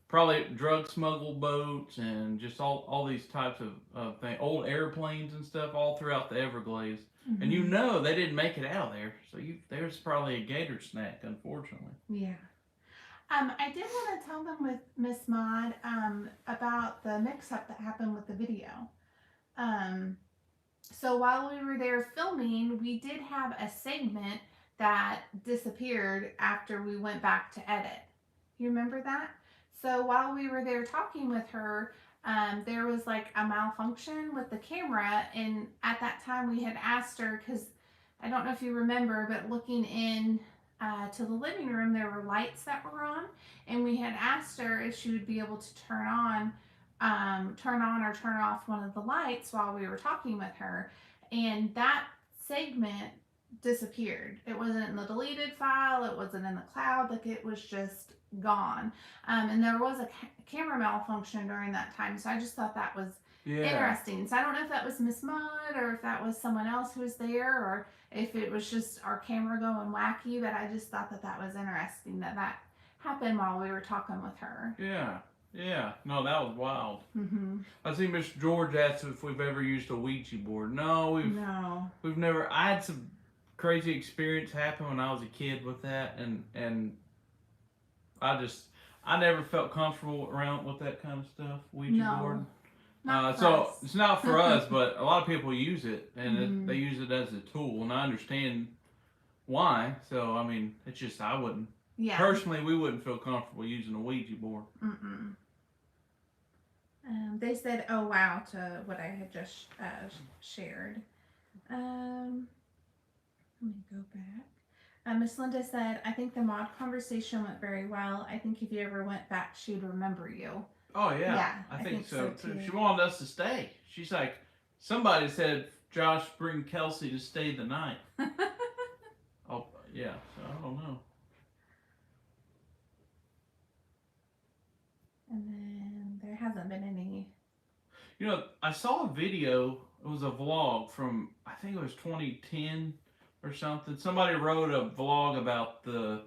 probably drug smuggled boats and just all these types of things, old airplanes and stuff all throughout the Everglades. Mm-hmm. And you know they didn't make it out of there, so there's probably a gator snack, unfortunately. Yeah. I did want to tell them with Miss Maud about the mix-up that happened with the video. So while we were there filming, we did have a segment that disappeared after we went back to edit. You remember that? So while we were there talking with her, there was like a malfunction with the camera, and at that time we had asked her, because I don't know if you remember, but looking in to the living room, there were lights that were on, and we had asked her if she would be able to turn on or turn off one of the lights while we were talking with her, and that segment disappeared. It wasn't in the deleted file, it wasn't in the cloud, like it was just gone. And there was a camera malfunction during that time, so I just thought that was interesting. So I don't know if that was Miss Mudd or if that was someone else who was there, or if it was just our camera going wacky, but I just thought that that was interesting that happened while we were talking with her. Yeah, no, that was wild. Mm-hmm. I see Mr. George asked if we've ever used a Ouija board. No, we've never. I had some crazy experience happen when I was a kid with that, and I never felt comfortable around with that kind of stuff. Ouija board. So it's not for us, but a lot of people use it, and they use it as a tool, and I understand why. So I mean, it's just I wouldn't. Yeah. Personally, we wouldn't feel comfortable using a Ouija board. Mm-mm. They said, "Oh wow," to what I had just shared. Let me go back. Miss Linda said, "I think the mod conversation went very well. I think if you ever went back, she'd remember you." Oh yeah, I think so too. She wanted us to stay. She's like, somebody said, "Josh, bring Kelsey to stay the night." Oh yeah, so I don't know. And then there hasn't been any. You know, I saw a video. It was a vlog from, I think it was 2010 or something. Somebody wrote a vlog about the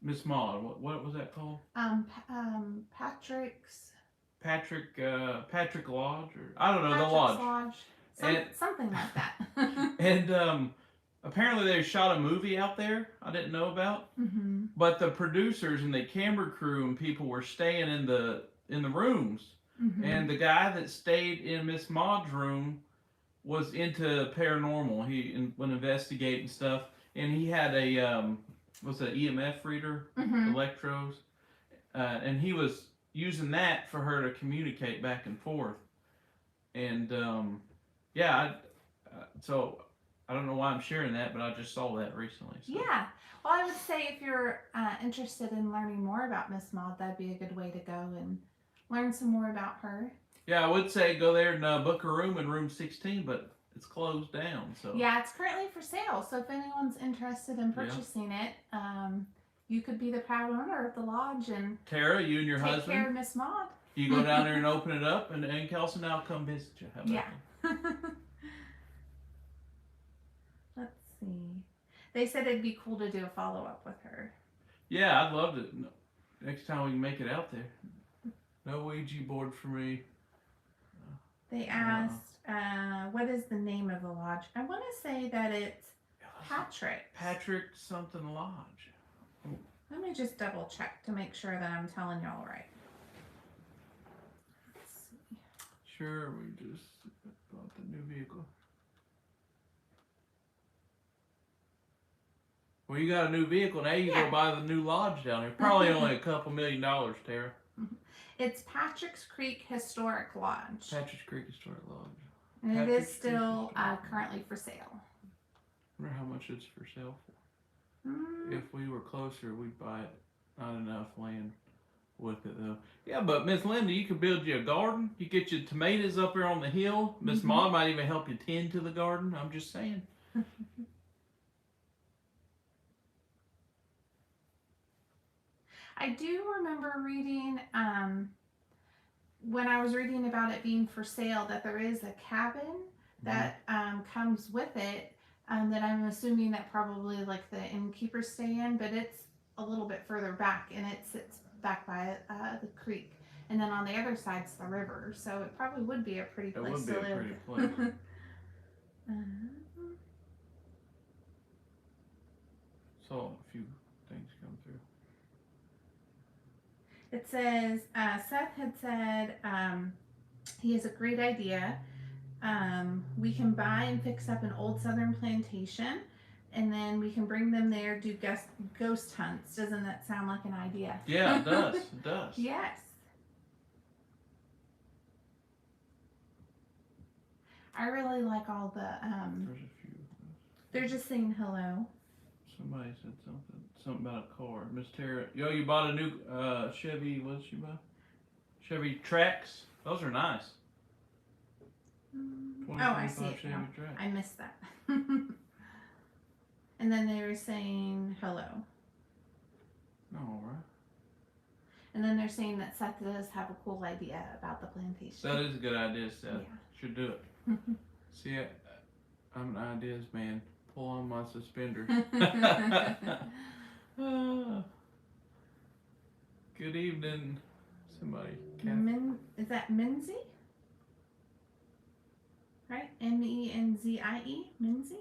Miss Maud. What was that called? Patrick Lodge, or I don't know, the lodge. Something like that. And apparently they shot a movie out there I didn't know about. Mm-hmm. But the producers and the camera crew and people were staying in the rooms. Mm-hmm. And the guy that stayed in Miss Maud's room was into paranormal. He went investigating stuff, and he had a what's that, EMF reader, electrodes, and he was using that for her to communicate back and forth. And so I don't know why I'm sharing that, but I just saw that recently. So. Yeah. Well, I would say if you're interested in learning more about Miss Maud, that'd be a good way to go and learn some more about her. Yeah, I would say go there and book a room in room 16, but it's closed down. So yeah, it's currently for sale. So if anyone's interested in purchasing it, you could be the proud owner of the lodge and Tara, you and your husband take care of Miss Maud. You go down there and open it up, and Kelsey and I'll come visit you. How about that? Let's see. They said it'd be cool to do a follow-up with her. Yeah, I'd love to. Next time we can make it out there. No Ouija board for me. They asked, what is the name of the lodge? I want to say that it's Patrick. Patrick something Lodge. Let me just double check to make sure that I'm telling y'all right. Let's see. Sure, we just bought the new vehicle. Well, you got a new vehicle now. You Yeah. go buy the new lodge down there. Probably only a couple $1,000,000, Tara. It's Patrick's Creek Historic Lodge. Patrick's Creek Historic Lodge. And it Patrick's is Creek still Historic currently for sale. I wonder how much it's for sale for. Mm. If we were closer, we'd buy it. Not enough land with it though. Yeah, but Miss Linda, you could build you a garden. You get your tomatoes up there on the hill. Miss Mom might even help you tend to the garden. I'm just saying. I do remember reading, when I was reading about it being for sale, that there is a cabin that comes with it, that I'm assuming that probably like the innkeepers stay in, but it's a little bit further back, and it sits back by the creek, and then on the other side's the river, so it probably would be a pretty place to live. It would be a pretty place. Saw a few things come through. It says, Seth had said he has a great idea. We can buy and fix up an old southern plantation, and then we can bring them there, do ghost hunts. Doesn't that sound like an idea? Yeah, it does. It does. Yes. I really like all the, There's a few. they're just saying hello. Somebody said something about a car. Miss Tara, yo, you bought a new Chevy. What did you buy? Chevy Trax. Those are nice. Oh, I see it Chevy now. Trax. I missed that. And then they were saying hello. All right. And then they're saying that Seth does have a cool idea about the plantation. That is a good idea, Seth. Yeah. Should do it. See, I'm an ideas man. Pull on my suspender. Good evening, somebody. Is that Minzy? Right? Menzie? Minzy?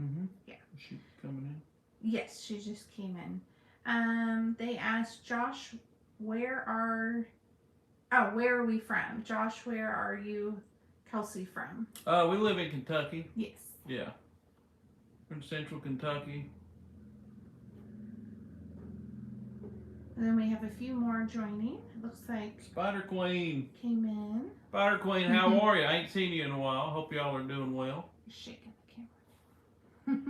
Mm-hmm. Yeah. Is she coming in? Yes, she just came in. They asked Josh, where are we from? Josh, where are you, Kelsey, from? We live in Kentucky. Yes. Yeah. We're in central Kentucky. And then we have a few more joining. It looks like Spider Queen. came in. Spider Queen, how are you? I ain't seen you in a while. Hope y'all are doing well. You're shaking the camera.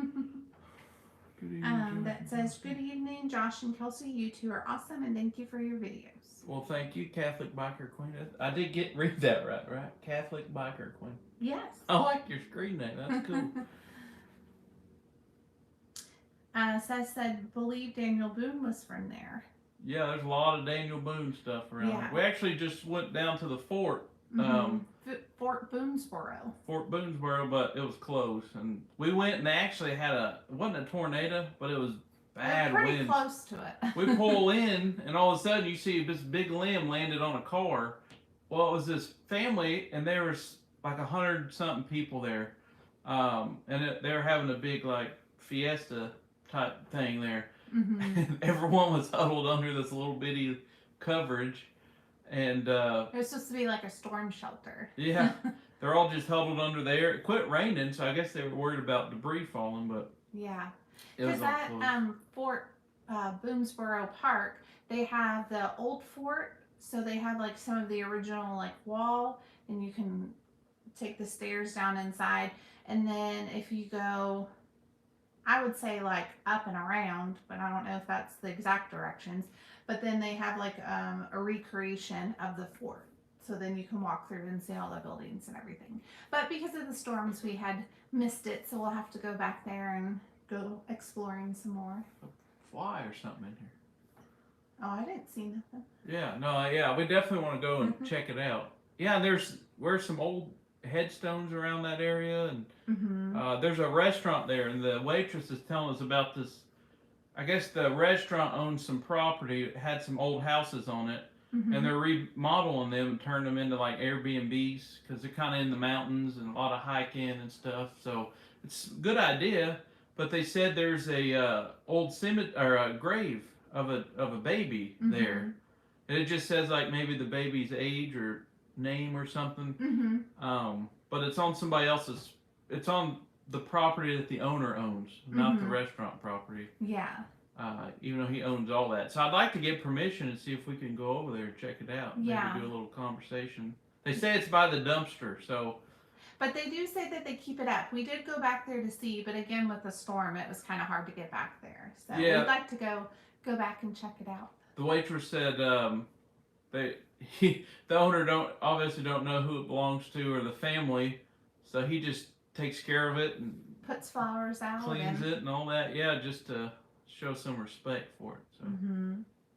Good evening. That says, good evening, Josh and Kelsey. You two are awesome, and thank you for your videos. Well, thank you, Catholic Biker Queen. I did read that right? Catholic Biker Queen. Yes. I like your screen name. That's cool. Seth said, believe Daniel Boone was from there. Yeah, there's a lot of Daniel Boone stuff around. Yeah. We actually just went down to the fort. Fort Boonesboro. Fort Boonesboro, but it was close. And we went and they actually had it wasn't a tornado, but it was bad We're pretty winds. close to it. We pull in, and all of a sudden you see this big limb landed on a car. Well, it was this family, and there was like 100-something people there. And they were having a big, like, fiesta type thing there. And everyone was huddled under this little bitty coverage. And it was supposed to be like a storm shelter. Yeah, they're all just huddled under there. It quit raining, so I guess they were worried about debris falling, but Yeah. it was Because all at close. Fort Boonesboro Park, they have the old fort, so they have like some of the original like wall, and you can take the stairs down inside. And then if you go, I would say like up and around, but I don't know if that's the exact directions. But then they have like a recreation of the fort. So then you can walk through and see all the buildings and everything. But because of the storms, we had missed it. So we'll have to go back there and go exploring some more. A fly or something in here. Oh, I didn't see nothing. Yeah, we definitely want to go and check it out. Yeah, there's some old headstones around that area, and there's a restaurant there, and the waitress is telling us about this. I guess the restaurant owns some property, it had some old houses on it, and they're remodeling them and turning them into like Airbnbs because they're kind of in the mountains and a lot of hiking and stuff. So it's a good idea. But they said there's a old cemetery or a grave of a baby there, and it just says like maybe the baby's age or name or something. But it's on somebody else's. It's on the property that the owner owns, not the Mhm. restaurant property. Yeah. Even though he owns all that. So I'd like to get permission and see if we can go over there and check it out. Maybe Yeah. do a little conversation. They say it's by the dumpster, so But they do say that they keep it up. We did go back there to see, but again with the storm, it was kind of hard to get back there. So yeah. we'd like to go back and check it out. The waitress said they the owner obviously don't know who it belongs to or the family, so he just takes care of it and Puts flowers out. cleans it and all that. Yeah, just to show some respect for it. So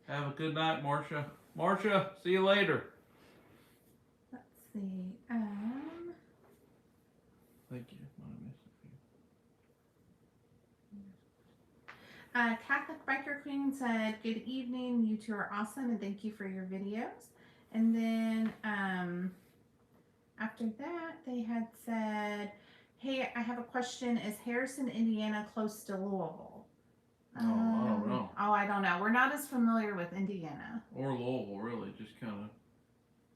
have a good night, Marcia. Marcia, see you later. Let's see. Thank you. Catholic Biker Queen said, "Good evening. You two are awesome, and thank you for your videos." And then after that, they had said, "Hey, I have a question. Is Harrison, Indiana, close to Louisville?" Oh, I don't know. Oh, I don't know. We're not as familiar with Indiana Or Louisville, really. Just kind of.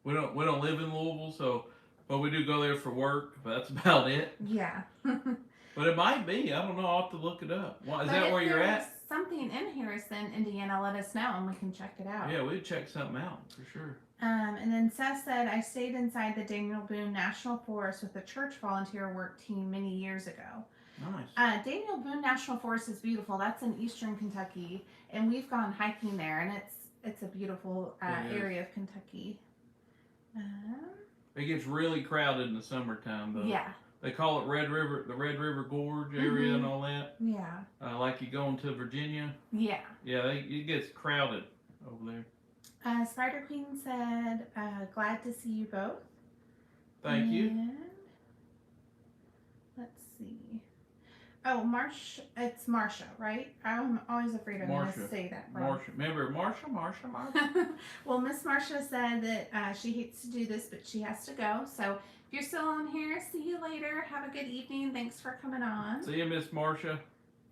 We don't live in Louisville, so but we do go there for work. But that's about it. Yeah. But it might be. I don't know. I'll have to look it up. Is But that if where you're there's at? something in Harrison, Indiana, let us know and we can check it out. Yeah, we'd check something out for sure. And then Seth said, "I stayed inside the Daniel Boone National Forest with a church volunteer work team many years ago." Nice. Daniel Boone National Forest is beautiful. That's in eastern Kentucky, and we've gone hiking there, and it's a beautiful area of Kentucky. It gets really crowded in the summertime, though. Yeah. They call it the Red River Gorge area and all that. Yeah. Like you going to Virginia. Yeah. Yeah, it gets crowded over there. Spider Queen said, "Glad to see you both." Thank you. Let's see. Oh, it's Marsha, right? I'm always afraid I'm going to say that wrong. Marsha. Remember, Marsha. Well, Miss Marsha said that she hates to do this, but she has to go. So if you're still on here, see you later. Have a good evening. Thanks for coming on. See you, Miss Marsha.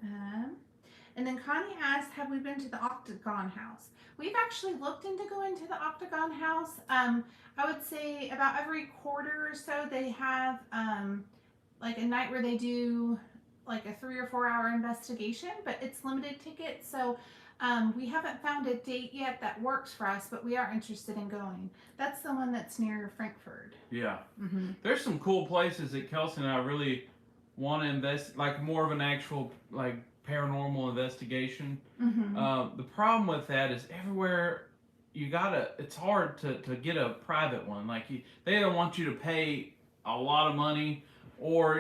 And then Connie asked, "Have we been to the Octagon House?" We've actually looked into going to the Octagon House. I would say about every quarter or so they have like a night where they do like a 3 or 4 hour investigation, but it's limited tickets, so we haven't found a date yet that works for us, but we are interested in going. That's the one that's near Frankfurt. Yeah. There's some cool places that Kelsey and I really want to invest, like more of an actual like paranormal investigation. The problem with that is everywhere it's hard to get a private one. Like they don't want you to pay a lot of money, or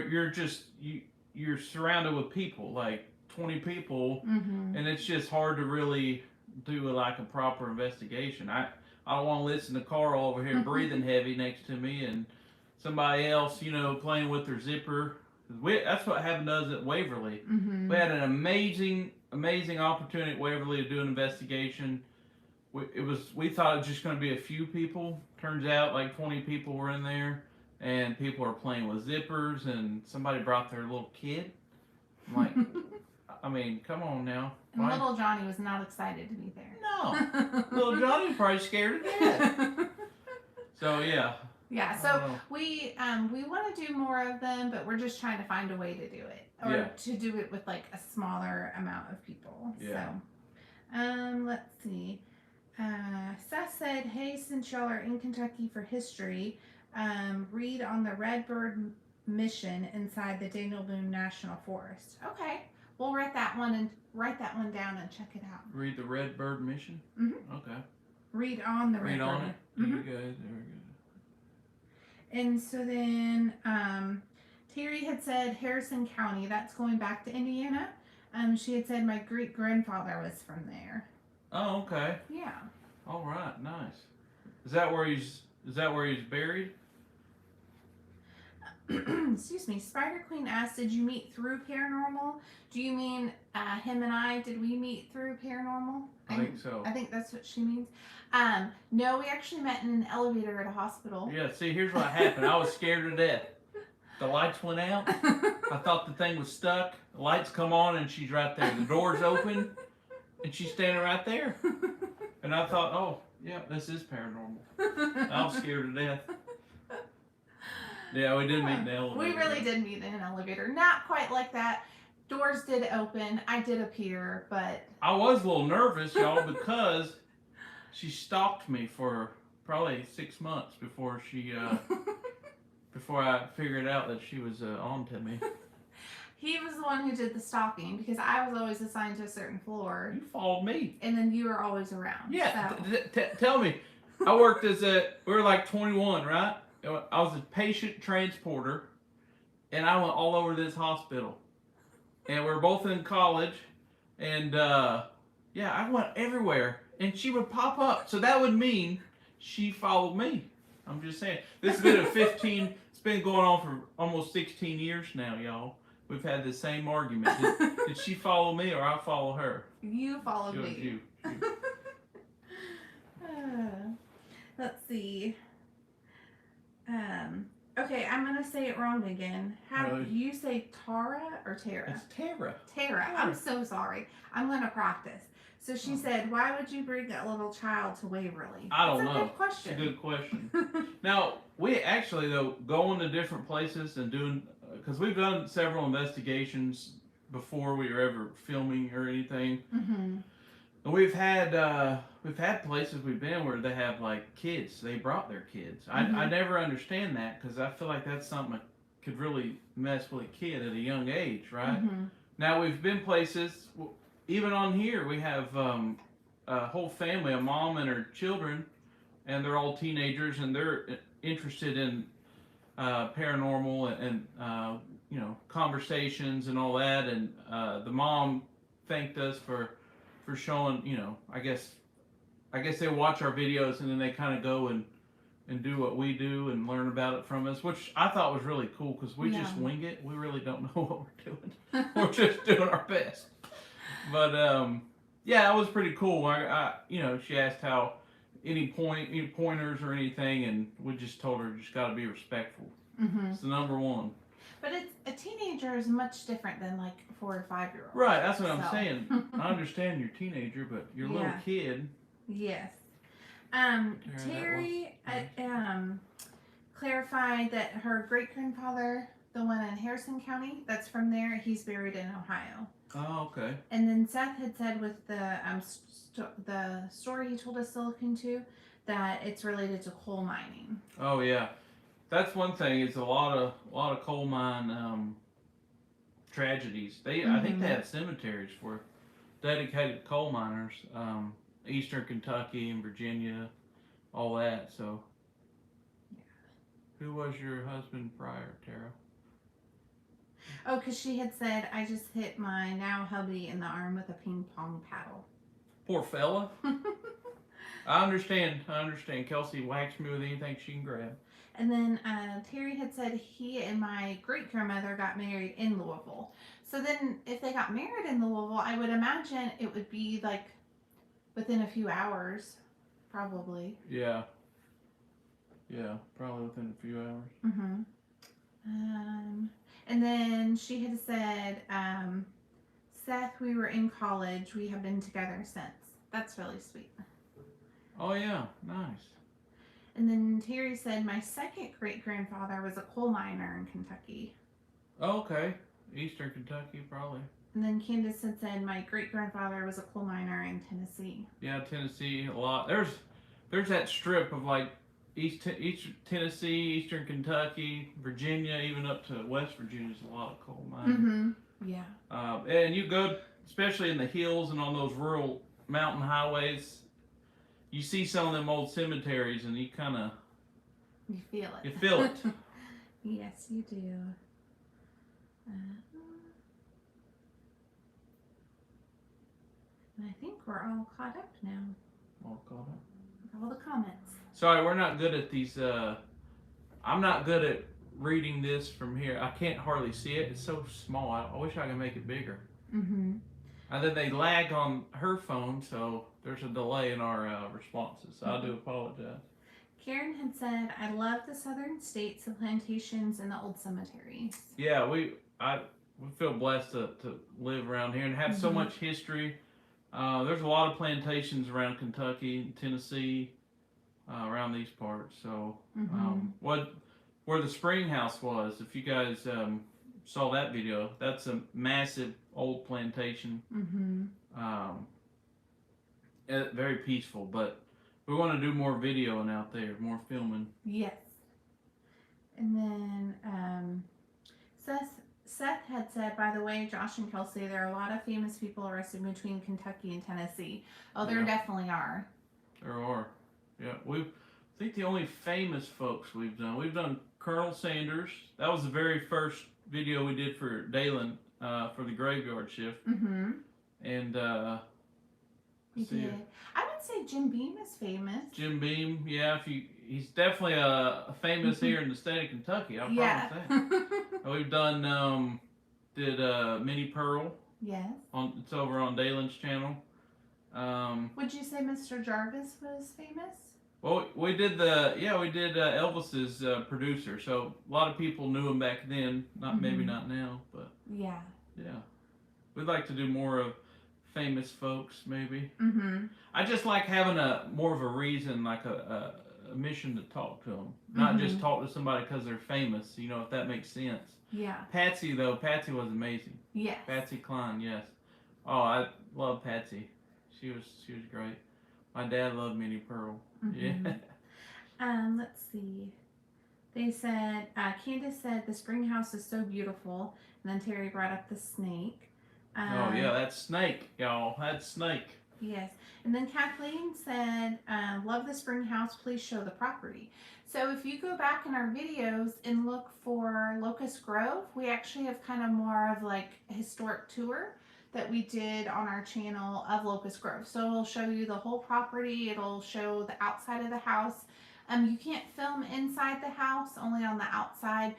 you're surrounded with people, like 20 people, and it's just hard to really do like a proper investigation. I don't want to listen to Carl over here breathing heavy next to me and somebody else, playing with their zipper. That's what happened to us at Waverly. We had an amazing opportunity at Waverly to do an investigation. We thought it was just going to be a few people. Turns out like 20 people were in there, and people are playing with zippers, and somebody brought their little kid. I'm like, I mean, come on now. And little Johnny was not excited to be there. No, little Johnny was probably scared to death. So yeah. Yeah, so we want to do more of them, but we're just trying to find a way to do it, or to do it with like a smaller amount of people. Yeah. So, let's see. Seth said, "Hey, since y'all are in Kentucky for history, read on the Redbird Mission inside the Daniel Boone National Forest." Okay, we'll write that one down and check it out. Read the Redbird Mission. Okay. Read on the Read Redbird. on it. You guys, there we go. And so then Terry had said Harrison County. That's going back to Indiana. She had said my great grandfather was from there. Oh, okay. Yeah. All right, nice. Is that where he's buried? Excuse me. Spider Queen asked, "Did you meet through paranormal?" Do you mean him and I? Did we meet through paranormal? I think so. I think that's what she means. No, we actually met in an elevator at a hospital. Yeah. See, here's what happened. I was scared to death. The lights went out. I thought the thing was stuck. The lights come on, and she's right there. The door's open, and she's standing right there. And I thought, oh, yeah, this is paranormal. I was scared to death. Yeah, we did meet in the elevator. We really did meet in an elevator. Not quite like that. Doors did open. I did appear, but I was a little nervous, y'all, because she stalked me for probably 6 months before before I figured out that she was on to me. he was the one who did the stalking because I was always assigned to a certain floor, You followed me. and then you were always around. Yeah, So. tell me. I worked we were like 21, right? I was a patient transporter, and I went all over this hospital. And we were both in college, and yeah, I went everywhere, and she would pop up. So that would mean she followed me. I'm just saying. This has been it's been going on for almost 16 years now, y'all. We've had the same argument. Did she follow me or I follow her? You followed me. You. Let's see. Okay, I'm gonna say it wrong again. How you say Tara or Tara? It's Tara. Tara. I'm so sorry. I'm gonna practice. So she said, "Why would you bring that little child to Waverly?" I don't know. Good question. It's a good question. Now we actually though going to different places and doing because we've done several investigations before we were ever filming or anything. Mm-hmm. And we've had places we've been where they have like kids. They brought their kids. Mm-hmm. I never understand that because I feel like that's something that could really mess with a kid at a young age, right? Mm-hmm. Now we've been places, even on here we have a whole family, a mom and her children, and they're all teenagers and they're interested in paranormal and you know, conversations and all that. And the mom thanked us for showing, you know, I guess they watch our videos and then they kind of go and do what we do and learn about it from us, which I thought was really cool because we just wing it. We really don't know what we're doing. We're just doing our best. But yeah, it was pretty cool. I you know, she asked how any pointers or anything, and we just told her just got to be respectful. Mm-hmm. It's the number one. But a teenager is much different than like a 4 or 5 year old. Right, that's what I'm saying. I understand you're a teenager, but you're a little kid. Yes. Terry clarified that her great grandfather, the one in Harrison County, that's from there, he's buried in Ohio. Oh, okay. And then Seth had said with the story he told us to look into that it's related to coal mining. Oh yeah. That's one thing. It's a lot of coal mine tragedies. I think they have cemeteries for dedicated coal miners. Eastern Kentucky and Virginia, all that. So, who was your husband prior, Tara? Oh, because she had said I just hit my now hubby in the arm with a ping pong paddle. Poor fella. I understand. Kelsey whacks me with anything she can grab. And then Terry had said he and my great-grandmother got married in Louisville. So then if they got married in Louisville, I would imagine it would be like within a few hours, probably. Yeah. Yeah, probably within a few hours. Mm-hmm. And then she had said, Seth, we were in college. We have been together since. That's really sweet. Oh, yeah. Nice. And then Terry said, my second great-grandfather was a coal miner in Kentucky. Oh, okay. Eastern Kentucky, probably. And then Candace had said, my great-grandfather was a coal miner in Tennessee. Yeah, Tennessee, a lot. There's that strip of like East Tennessee, Eastern Kentucky, Virginia, even up to West Virginia is a lot of coal mining. Mm-hmm. Yeah. And you go, especially in the hills and on those rural mountain highways, you see some of them old cemeteries and you kind of... You feel it. You feel it. Yes, you do. And I think we're all caught up now. All caught up. All the comments. Sorry, we're not good at these. I'm not good at reading this from here. I can't hardly see it. It's so small. I wish I could make it bigger. Mm-hmm. And then they lag on her phone, so there's a delay in our responses. So I do apologize. Karen had said, I love the southern states, the plantations, and the old cemeteries. Yeah, we feel blessed to live around here and have so much history. There's a lot of plantations around Kentucky and Tennessee, around these parts. So, where the spring house was. If you guys saw that video, that's a massive old plantation. Mm-hmm. Um, very peaceful, but we want to do more videoing out there, more filming. Yes. And then Seth had said, by the way, Josh and Kelsey, there are a lot of famous people arrested between Kentucky and Tennessee. Oh, there definitely are. There are. Yeah, I think the only famous folks we've done Colonel Sanders. That was the very first video we did for Dalen for the graveyard shift. Mm-hmm. And we did. I would say Jim Beam is famous. Jim Beam, yeah, he's definitely famous here in the state of Kentucky. I promise that. We've done did Minnie Pearl. Yes. It's over on Dalen's channel. Would you say Mr. Jarvis was famous? Well, we did Elvis's producer, so a lot of people knew him back then. Maybe not now, but yeah. We'd like to do more of famous folks, maybe. Mm-hmm. I just like having more of a reason, like a mission to talk to them, not just talk to somebody because they're famous. If that makes sense. Yeah. Patsy was amazing. Yes. Patsy Cline, yes. Oh, I love Patsy. She was great. My dad loved Minnie Pearl. Mm-hmm. Yeah. Let's see. They said Candace said the spring house is so beautiful, and then Terry brought up the snake. Oh yeah, that's Snake, y'all. That's Snake. Yes, and then Kathleen said, "Love the spring house. Please show the property." So if you go back in our videos and look for Locust Grove, we actually have kind of more of like a historic tour that we did on our channel of Locust Grove. So it'll show you the whole property. It'll show the outside of the house. You can't film inside the house, only on the outside.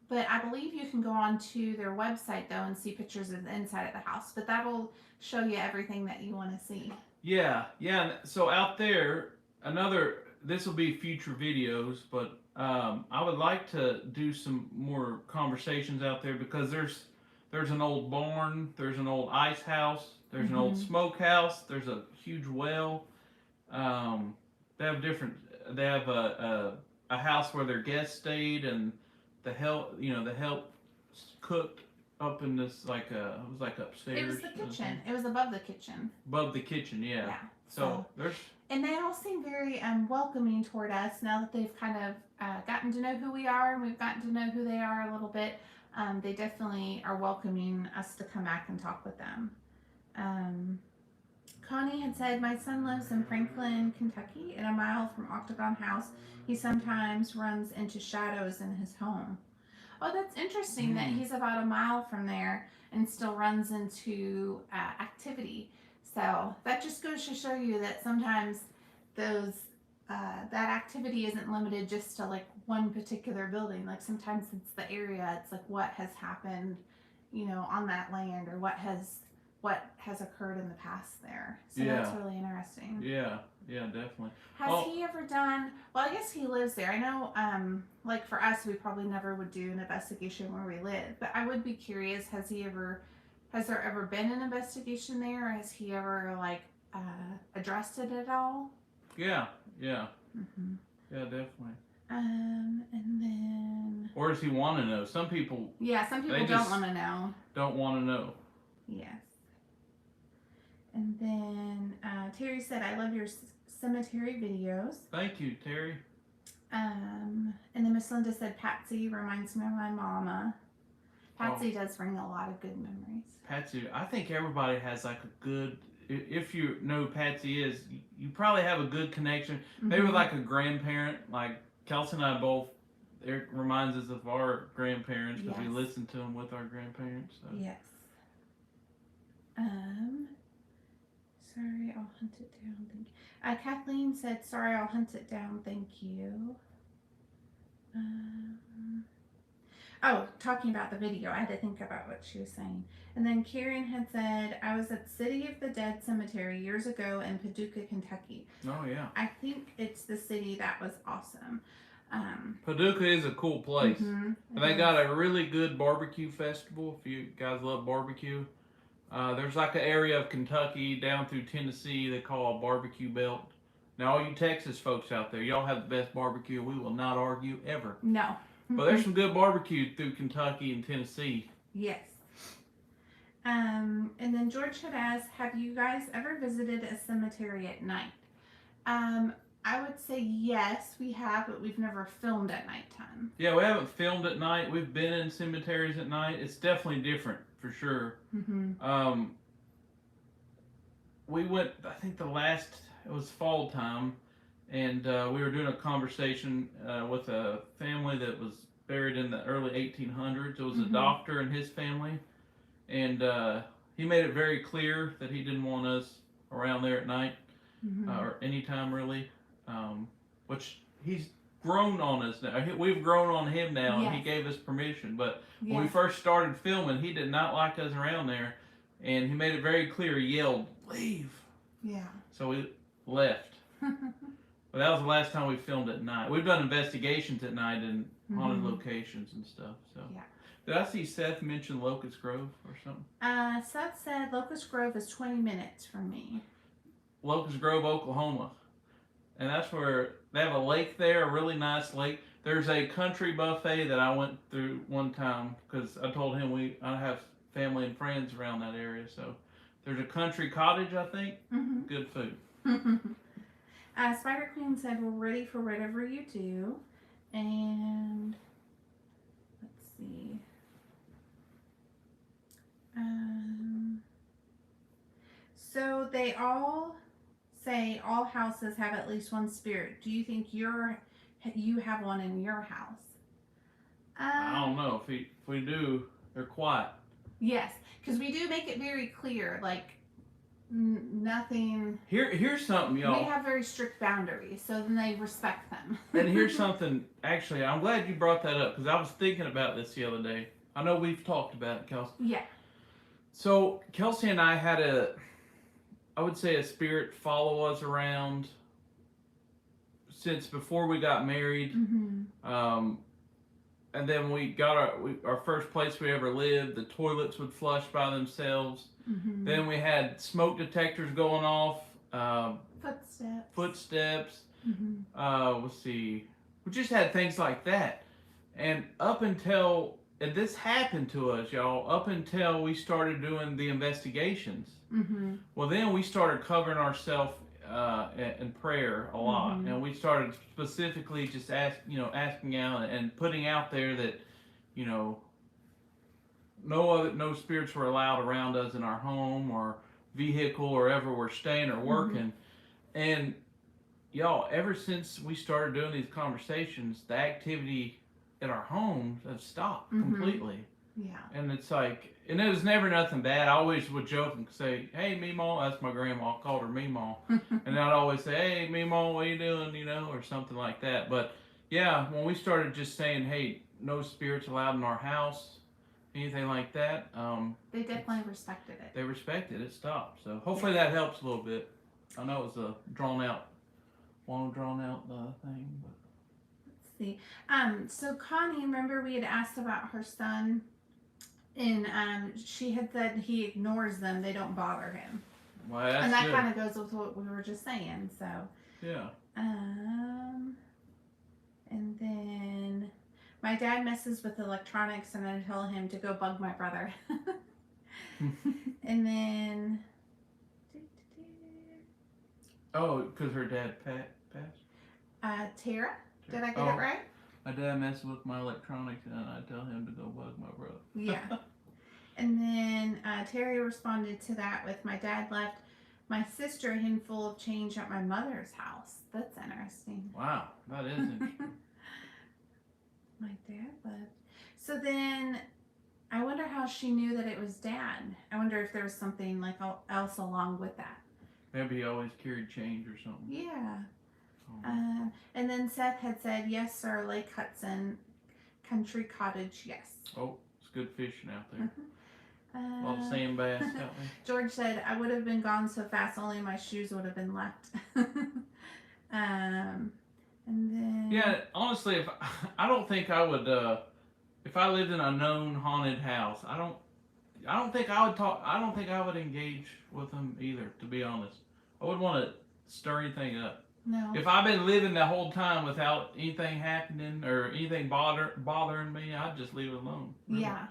But I believe you can go on to their website though and see pictures of the inside of the house. But that'll show you everything that you want to see. Yeah. So out there, this will be future videos, but I would like to do some more conversations out there because there's an old barn, there's an old ice house, there's an old smokehouse, there's a huge well. They have a house where their guests stayed, and the help cooked up in this it was like upstairs. It was the kitchen. It was above the kitchen. Above the kitchen, yeah. Yeah. So there's. And they all seem very welcoming toward us now that they've kind of gotten to know who we are, and we've gotten to know who they are a little bit. They definitely are welcoming us to come back and talk with them. Connie had said, my son lives in Franklin, Kentucky, and a mile from Octagon House. He sometimes runs into shadows in his home. Oh, that's interesting that he's about a mile from there and still runs into activity. So that just goes to show you that sometimes that activity isn't limited just to like one particular building. Like sometimes it's the area. It's like what has happened, on that land, or what has occurred in the past there. So that's really interesting. Yeah, definitely. Has he ever done? Well, I guess he lives there. I know. Like for us, we probably never would do an investigation where we live. But I would be curious. Has there ever been an investigation there, or has he ever addressed it at all? Yeah. Mm-hmm. Yeah, definitely. And then. Or does he want to know? Some people. Yeah, some people don't want to know. Don't want to know. Yes. And then Terry said, "I love your cemetery videos." Thank you, Terry. And then Miss Linda said, "Patsy reminds me of my mama." Patsy does bring a lot of good memories. Patsy, I think everybody has like a good. If you know who Patsy is, you probably have a good connection. Maybe with like a grandparent, like Kelsey and I both. It reminds us of our grandparents because we listen to them with our grandparents. So. Yes. Sorry, I'll hunt it down. Thank you. Kathleen said, "Sorry, I'll hunt it down. Thank you." Talking about the video, I had to think about what she was saying. And then Karen had said, "I was at City of the Dead Cemetery years ago in Paducah, Kentucky." Oh yeah. I think it's the city that was awesome. Paducah is a cool place. They got a really good barbecue festival. If you guys love barbecue. There's like an area of Kentucky down through Tennessee they call a barbecue belt. Now, all you Texas folks out there, y'all have the best barbecue. We will not argue ever. No. But there's some good barbecue through Kentucky and Tennessee. Yes. And then George had asked, have you guys ever visited a cemetery at night? I would say yes, we have, but we've never filmed at nighttime. Yeah, we haven't filmed at night. We've been in cemeteries at night. It's definitely different, for sure. Mm-hmm. We went, I think it was fall time, and we were doing a conversation with a family that was buried in the early 1800s. It was a doctor and his family, and he made it very clear that he didn't want us around there at night, or anytime really, which he's grown on us now. We've grown on him now, and he gave us permission, but when we first started filming, he did not like us around there, and he made it very clear. He yelled, "Leave!" Yeah. So we left. But that was the last time we filmed at night. We've done investigations at night in haunted locations and stuff. So yeah. Did I see Seth mention Locust Grove or something? Seth said Locust Grove is 20 minutes from me. Locust Grove, Oklahoma. And that's where they have a lake there, a really nice lake. There's a country buffet that I went through one time because I told him I have family and friends around that area. So there's a country cottage, I think. Good food. Spider Queen said, we're ready for whatever you do. And let's see. So they all say all houses have at least one spirit. Do you think you have one in your house? I don't know. If we do, they're quiet. Yes, because we do make it very clear, like nothing. Here's something, y'all. We have very strict boundaries, so then they respect them. And here's something. Actually, I'm glad you brought that up because I was thinking about this the other day. I know we've talked about it, Kelsey. Yeah. So Kelsey and I had I would say a spirit follow us around since before we got married. And then we got our first place we ever lived. The toilets would flush by themselves. Then we had smoke detectors going off. Footsteps. Let's see. We just had things like that. And and this happened to us, y'all, up until we started doing the investigations. Well, then we started covering ourselves in prayer a lot, and we started specifically just asking out and putting out there that, no spirits were allowed around us in our home or vehicle or ever we're staying or working. And y'all, ever since we started doing these conversations, the activity at our homes have stopped completely. Yeah. And it's like, and it was never nothing bad. I always would joke and say, "Hey, Meemaw," that's my grandma. I called her Meemaw. And I'd always say, "Hey, Meemaw, what you doing?" Or something like that. But yeah, when we started just saying, "Hey, no spirits allowed in our house," anything like that, they definitely respected it. They respected it. Stopped. So hopefully that helps a little bit. I know it was a drawn out thing, but. Let's see. So Connie, remember we had asked about her son, and she had said he ignores them; they don't bother him. Well, that's and that good. kind of goes with what we were just saying. So. Yeah. And then my dad messes with electronics, and I tell him to go bug my brother. And then. Oh, because her dad passed? Tara? Did I get it right? My dad messes with my electronics and I tell him to go bug my brother. Yeah. And then Terry responded to that with, my dad left my sister a handful of change at my mother's house. That's interesting. Wow, that is interesting. My dad left. So then I wonder how she knew that it was Dad. I wonder if there was something like else along with that. Maybe he always carried change or something. Yeah. And then Seth had said, yes, sir, Lake Hudson, country cottage, yes. Oh, it's good fishing out there. A lot of sand bass out there. George said, I would have been gone so fast, only my shoes would have been left. And then... Yeah, honestly, I don't think I would, if I lived in a known haunted house, I don't think I would engage with them either, to be honest. I wouldn't want to stir anything up. No. If I've been living the whole time without anything happening or anything bothering me, I'd just leave it alone. Really. Yeah.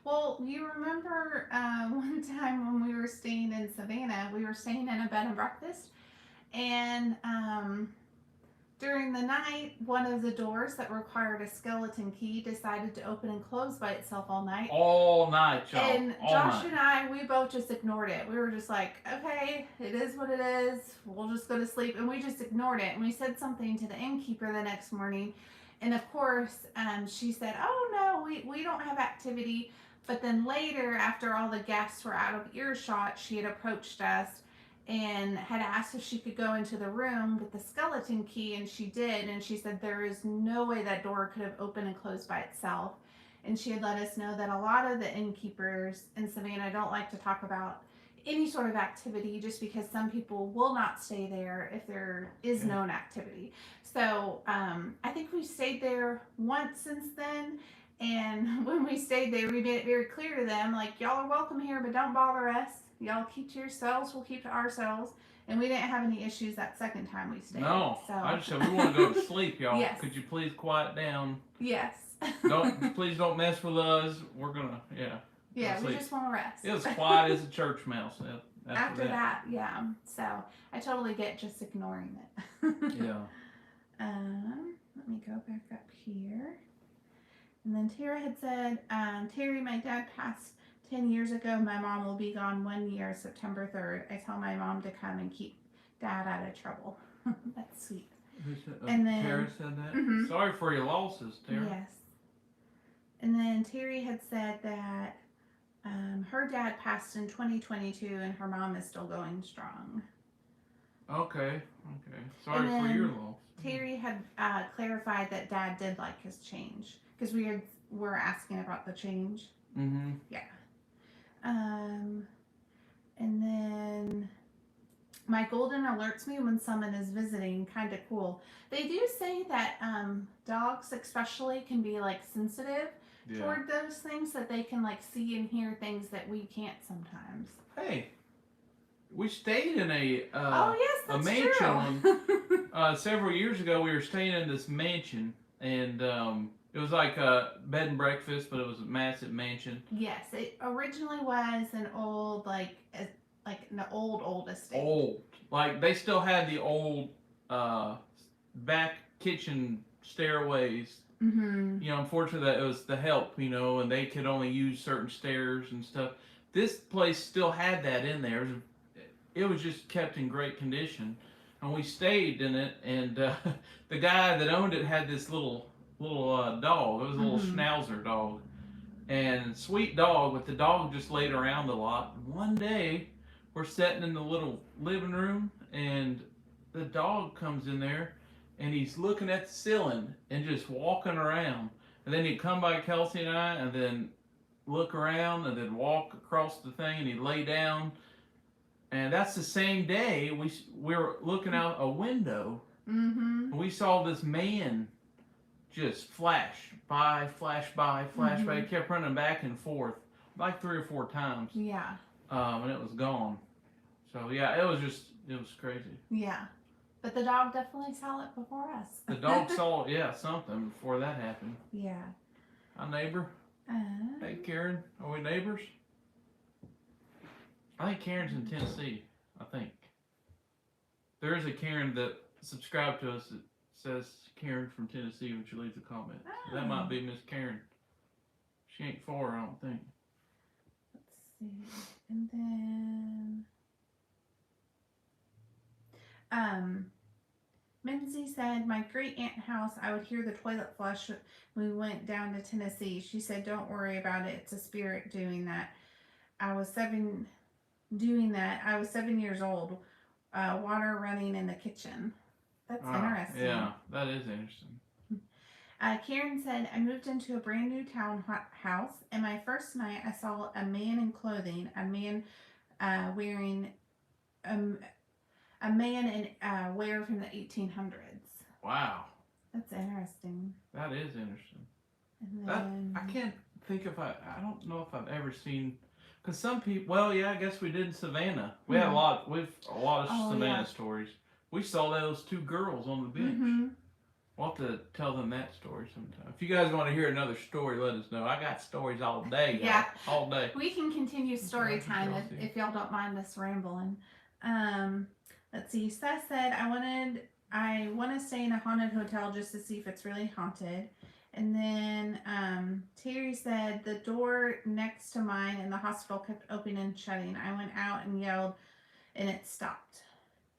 Well, you remember one time when we were staying in Savannah, we were staying in a bed and breakfast, and during the night, one of the doors that required a skeleton key decided to open and close by itself all night. All night, y'all. And all Josh night. and I, we both just ignored it. We were just like, okay, it is what it is. We'll just go to sleep. And we just ignored it. And we said something to the innkeeper the next morning. And of course, she said, oh, no, we don't have activity. But then later, after all the guests were out of earshot, she had approached us and had asked if she could go into the room with the skeleton key. And she did. And she said there is no way that door could have opened and closed by itself. And she had let us know that a lot of the innkeepers in Savannah don't like to talk about any sort of activity just because some people will not stay there if there is known activity. So I think we stayed there once since then. And when we stayed there, we made it very clear to them, like, y'all are welcome here, but don't bother us. Y'all keep to yourselves, we'll keep to ourselves. And we didn't have any issues that second time we stayed. No, So. I just said we want to go to sleep, y'all. Yes. Could you please quiet down? Yes. Please don't mess with us. We're gonna, Yeah, we sleep. just want to rest. It was quiet as a church mouse After that, yeah. So I totally get just ignoring it. Yeah. Let me go back up here. And then Tara had said, Terry, my dad passed 10 years ago. My mom will be gone 1 year, September 3rd. I tell my mom to come and keep dad out of trouble. That's sweet. Who said, And then Tara said that? Mhm. Sorry for your losses, Tara. Yes. And then Terry had said that her dad passed in 2022 and her mom is still going strong. Okay. Sorry And for your then loss. Terry had clarified that dad did like his change because we were asking about the change. Mm-hmm. Yeah. And then my golden alerts me when someone is visiting. Kind of cool. They do say that dogs especially can be like sensitive toward those things, that they can like see and hear things that we can't sometimes. Hey, we stayed in a oh yes, that's mansion true. several years ago. We were staying in this mansion, and it was like a bed and breakfast, but it was a massive mansion. Yes, it originally was an old like an old estate. Old, like they still had the old back kitchen stairways. Mm-hmm. You know, unfortunately, that it was the help, and they could only use certain stairs and stuff. This place still had that in there. It was just kept in great condition, and we stayed in it. And the guy that owned it had this little dog. It was a little schnauzer dog, and sweet dog. But the dog just laid around a lot. One day, we're sitting in the little living room, and the dog comes in there. And he's looking at the ceiling and just walking around. And then he'd come by Kelsey and I and then look around and then walk across the thing and he'd lay down. And that's the same day we were looking out a window. Mm-hmm. And we saw this man just flash by. He kept running back and forth like 3 or 4 times. Yeah. And it was gone. So yeah, it was crazy. Yeah. But the dog definitely saw it before us. The dog saw, something before that happened. Yeah. Hi, neighbor. Hey, Karen. Are we neighbors? I think Karen's in Tennessee. I think. There is a Karen that subscribed to us that says Karen from Tennessee when she leaves a comment. So that might be Miss Karen. She ain't far, I don't think. Let's see. And then... Minzy said, my great aunt house, I would hear the toilet flush when we went down to Tennessee. She said, don't worry about it. It's a spirit doing that. I was 7 years old. Water running in the kitchen. That's interesting. Yeah, that is interesting. Karen said, I moved into a brand new townhouse, and my first night I saw a man in clothing, a man wearing a man in wear from the 1800s. Wow. That's interesting. That is interesting. And then, I can't think if I don't know if I've ever seen, because some people, well, yeah, I guess we did in Savannah. We had a lot of Savannah stories. We saw those two girls on the bench. Mm-hmm. We'll have to tell them that story sometime. If you guys want to hear another story, let us know. I got stories all day, y'all. Yeah. All day. We can continue story time if y'all don't mind us rambling. Let's see. Seth said, I want to stay in a haunted hotel just to see if it's really haunted. And then Terry said, the door next to mine in the hospital kept opening and shutting. I went out and yelled, and it stopped.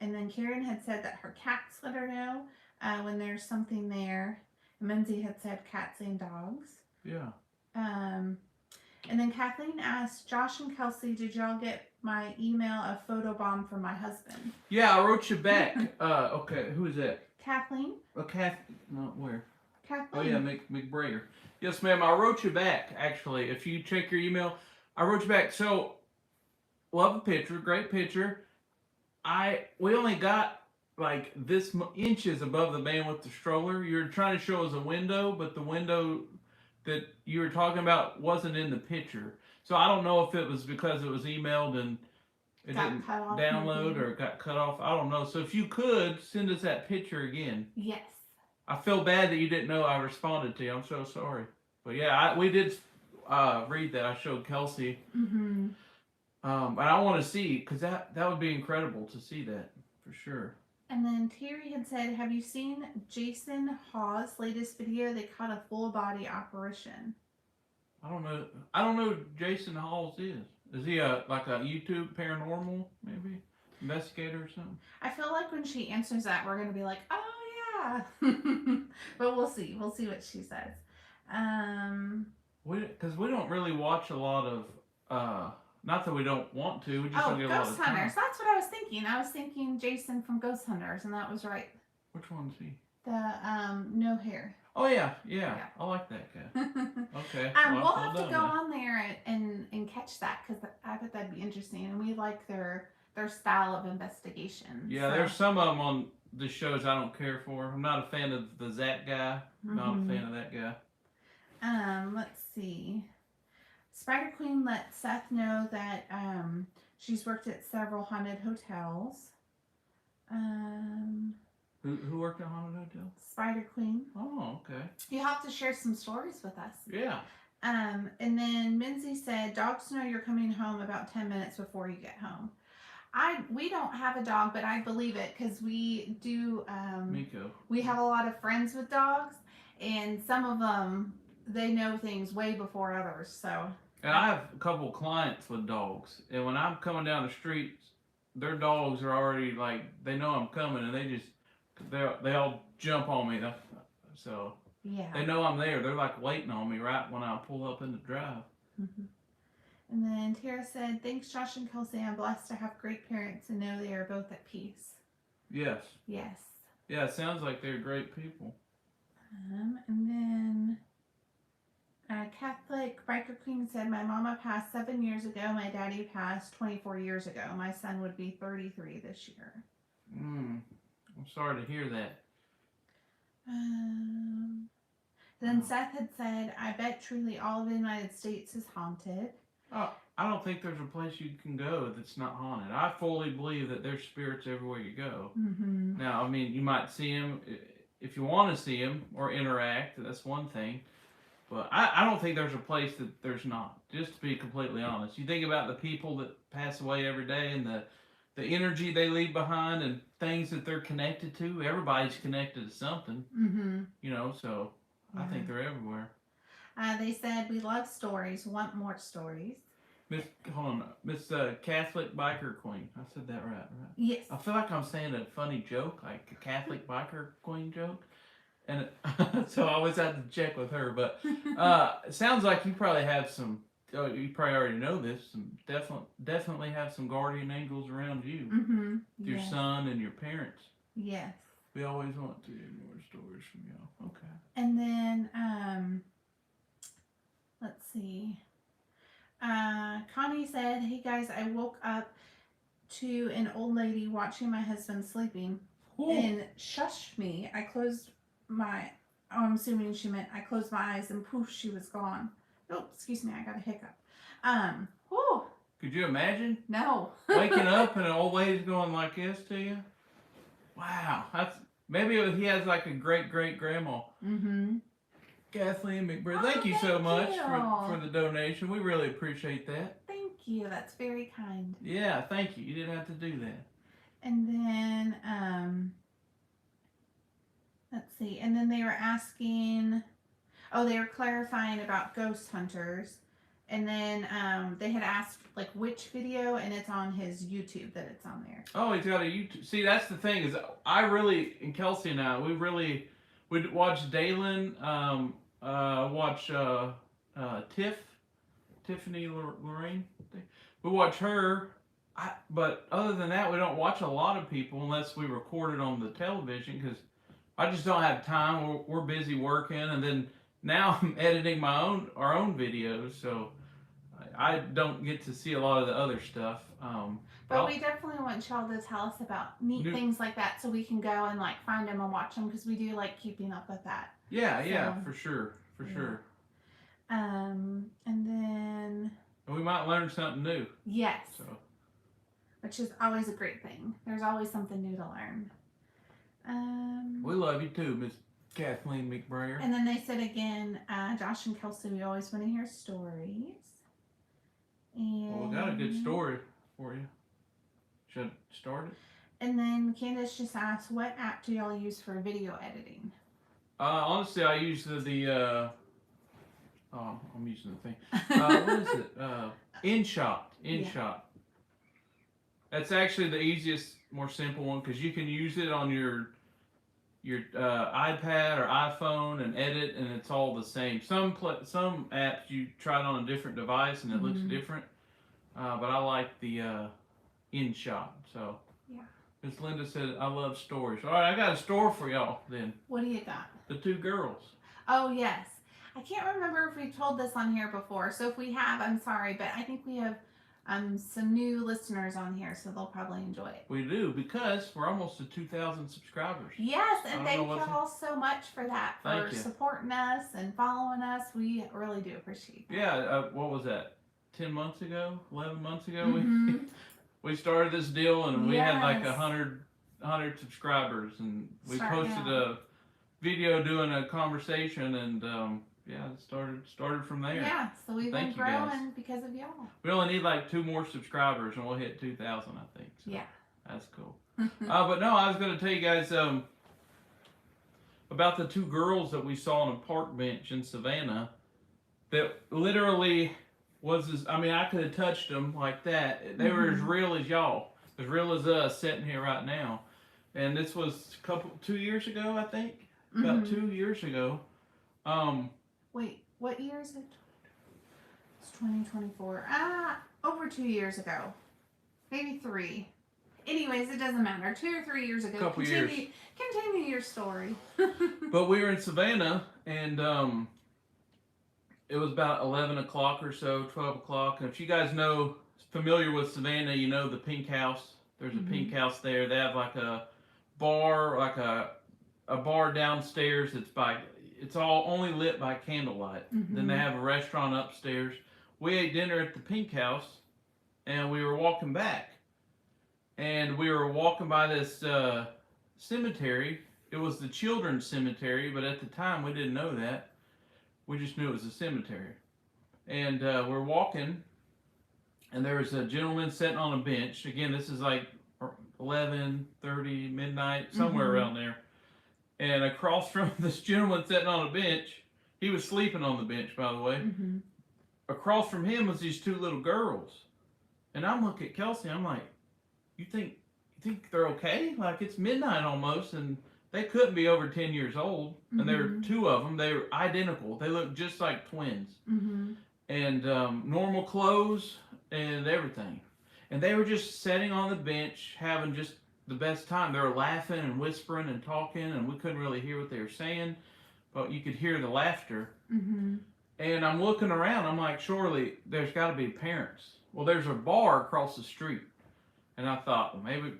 And then Karen had said that her cats let her know when there's something there. And Lindsay had said cats and dogs. Yeah. And then Kathleen asked, Josh and Kelsey, did y'all get my email of photobomb from my husband? Yeah, I wrote you back. Okay, who is that? Kathleen? No, where? Kathleen. Oh yeah, McBrayer. Yes, ma'am. I wrote you back. Actually, if you check your email, I wrote you back. So, love the picture. Great picture. We only got like this inches above the man with the stroller. You're trying to show us a window, but the window that you were talking about wasn't in the picture. So I don't know if it was because it was emailed and it didn't download or it got cut off. I don't know. So if you could send us that picture again. Yes. I feel bad that you didn't know I responded to you. I'm so sorry. But yeah, we did read that. I showed Kelsey. Mm-hmm. And I want to see, because that would be incredible to see that, for sure. And then Terry had said, have you seen Jason Hawes' latest video? They caught a full body apparition. I don't know who Jason Hawes is. Is he like a YouTube paranormal, maybe? Investigator or something? I feel like when she answers that, we're going to be like, oh, yeah. But we'll see. We'll see what she says. Because we don't really watch a lot of... Not that we don't want to, we just don't get a lot of Ghost time. Hunters. That's what I was thinking. I was thinking Jason from Ghost Hunters, and that was right. Which one's he? The no hair. Oh yeah. I like that guy. Okay. We'll have to go on there and catch that, because I bet that'd be interesting, and we like their style of investigation. Yeah, there's some of them on the shows I don't care for. I'm not a fan of the Zach guy. Not a fan of that guy. Let's see. Spider Queen let Seth know that she's worked at several haunted hotels. Who worked at haunted hotels? Spider Queen. Oh, okay. You have to share some stories with us. Yeah. And then Minzy said, dogs know you're coming home about 10 minutes before you get home. We don't have a dog, but I believe it, because we do. Miko. We have a lot of friends with dogs, and some of them, they know things way before others. So. And I have a couple of clients with dogs, and when I'm coming down the street, their dogs are already like, they know I'm coming, and they all jump on me. So yeah, they know I'm there. They're like waiting on me right when I pull up in the drive. Mm-hmm. And then Tara said, thanks, Josh and Kelsey. I'm blessed to have great parents and know they are both at peace. Yes. Yes. Yeah, it sounds like they're great people. And then Catholic Biker Queen said, my mama passed 7 years ago. My daddy passed 24 years ago. My son would be 33 this year. I'm sorry to hear that. Then Seth had said, I bet truly all of the United States is haunted. Oh, I don't think there's a place you can go that's not haunted. I fully believe that there's spirits everywhere you go. Mm-hmm. Now, I mean, you might see them if you want to see them or interact. That's one thing. But I don't think there's a place that there's not, just to be completely honest. You think about the people that pass away every day and the energy they leave behind and things that they're connected to. Everybody's connected to something, so yeah. I think they're everywhere. They said, we love stories, want more stories. Miss Catholic Biker Queen. I said that right? Yes. I feel like I'm saying a funny joke, like a Catholic Biker Queen joke. And so I always have to check with her, but it sounds like you probably have some. You probably already know this. Some definitely have some guardian angels around you. Mm-hmm. Your son and your parents. Yes. We always want to hear more stories from y'all. Okay. And then let's see. Connie said, "Hey guys, I woke up to an old lady watching my husband sleeping, and shushed me. I closed my, I'm assuming she meant I closed my eyes, and poof, she was gone. Oh, excuse me, I got a hiccup. Whew. Could you imagine? No. Waking up and an old lady's going like this to you? Wow, that's maybe he has like a great great grandma. Mm-hmm. Kathleen McBride. Oh, Thank you so thank much for you. the donation. We really appreciate that. Thank you. That's very kind. Yeah, thank you. You didn't have to do that. And then, let's see. And then they were asking, oh, they were clarifying about ghost hunters. And then they had asked like which video, and it's on his YouTube that it's on there. Oh, he's got a YouTube. See, that's the thing is, I really and Kelsey and I, we'd watch Dalen, watch Tiffany Lorraine. We watch her. But other than that, we don't watch a lot of people unless we record it on the television because I just don't have time. We're busy working, and then now I'm editing our own videos, so I don't get to see a lot of the other stuff. But we definitely want y'all to tell us about neat things like that so we can go and like find them and watch them because we do like keeping up with that. Yeah, for sure. And then we might learn something new. Yes. So. Which is always a great thing. There's always something new to learn. We love you too, Miss Kathleen McBrayer. And then they said again, Josh and Kelsey, we always want to hear stories. And Well, we got a good story for you. Should I start it? And then Candace just asked, what app do y'all use for video editing? Honestly, I use the I'm using the thing. What is it? InShot. Yeah. That's actually the easiest, more simple one because you can use it on your iPad or iPhone and edit, and it's all the same. Some apps you try it on a different device and it looks different, but I like the InShot. So yeah. Miss Linda said, "I love stories." All right, I got a story for y'all then. What do you got? The two girls. Oh yes, I can't remember if we've told this on here before. So if we have, I'm sorry, but I think we have. Some new listeners on here, so they'll probably enjoy it. We do, because we're almost to 2,000 subscribers. Yes, and thank you all so much for that, for supporting us and following us. We really do appreciate that. Yeah, what was that? 10 months ago? 11 months ago? We started this deal, and we had like 100 subscribers, and we posted a video doing a conversation, and yeah, it started from there. Yeah, so we've been growing because of y'all. We only need like 2 more subscribers and we'll hit 2,000, I think. So yeah. That's cool. But no, I was going to tell you guys about the 2 girls that we saw on a park bench in Savannah that literally I could have touched them like that. They were as real as y'all, as real as us sitting here right now. And this was 2 years ago, I think. About 2 years ago. Wait, what year is it? It's 2024. Over 2 years ago. Maybe 3. Anyways, it doesn't matter. 2 or 3 years ago. Continue your story. But we were in Savannah, and it was about 11 o'clock or so, 12 o'clock. And if you guys familiar with Savannah, you know the Pink House. There's a Pink House there. They have like a bar, like a bar downstairs it's all only lit by candlelight. Then they have a restaurant upstairs. We ate dinner at the Pink House, and we were walking back. And we were walking by this cemetery. It was the children's cemetery, but at the time we didn't know that. We just knew it was a cemetery. And we're walking, and there was a gentleman sitting on a bench. Again, this is like 11:30, midnight, somewhere around there. And across from this gentleman sitting on a bench, he was sleeping on the bench, by the way. Across from him was these 2 little girls. And I'm looking at Kelsey, I'm like, you think they're okay? Like, it's midnight almost, and they couldn't be over 10 years old. And there were 2 of them. They were identical. They looked just like twins. And normal clothes and everything. And they were just sitting on the bench, having just the best time. They were laughing and whispering and talking, and we couldn't really hear what they were saying, but you could hear the laughter. And I'm looking around, I'm like, surely there's got to be parents. Well, there's a bar across the street, and I thought, well, maybe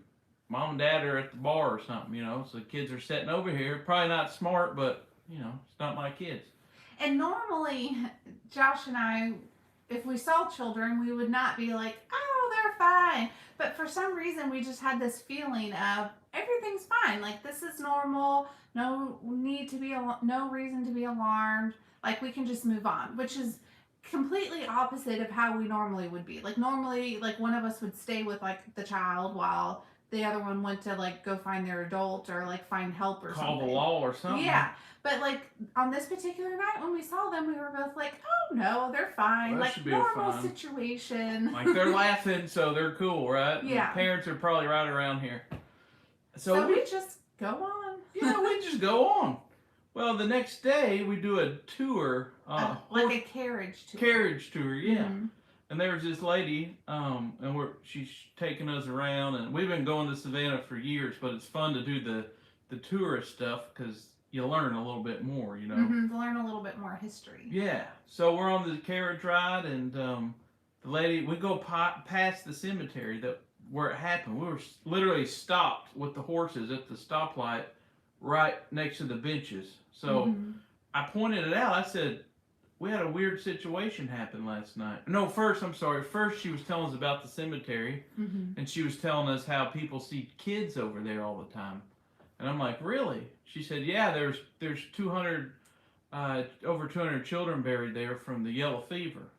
mom and dad are at the bar or something, so the kids are sitting over here. Probably not smart, but it's not my kids. And normally Josh and I, if we saw children, we would not be like, oh, they're fine. But for some reason, we just had this feeling of everything's fine. Like, this is normal. No need to be, no reason to be alarmed. Like, we can just move on, which is completely opposite of how we normally would be. Like, normally, like, one of us would stay with, like, the child while the other one went to, like, go find their adult or, like, find help or Call something. the law or something. Yeah. But, like, on this particular night, when we saw them, we were both like, oh, no, they're fine. Well, that like, should be normal fine situation. Like, they're laughing, so they're cool, right? Yeah. And the parents are probably right around here. So we just go on. Yeah, we just go on. Well, the next day, we do a tour. Like a carriage tour. Carriage tour, yeah. Mm-hmm. And there was this lady, and she's taking us around, and we've been going to Savannah for years, but it's fun to do the tourist stuff because you learn a little bit more, you know. Mm-hmm. To learn a little bit more history. Yeah. So we're on the carriage ride, and the lady, we go past the cemetery where it happened. We were literally stopped with the horses at the stoplight right next to the benches. So I pointed it out. I said, we had a weird situation happen last night. No, I'm sorry. First, she was telling us about the cemetery, and she was telling us how people see kids over there all the time. And I'm like, really? She said, yeah, there's 200, over 200 children buried there from the yellow fever.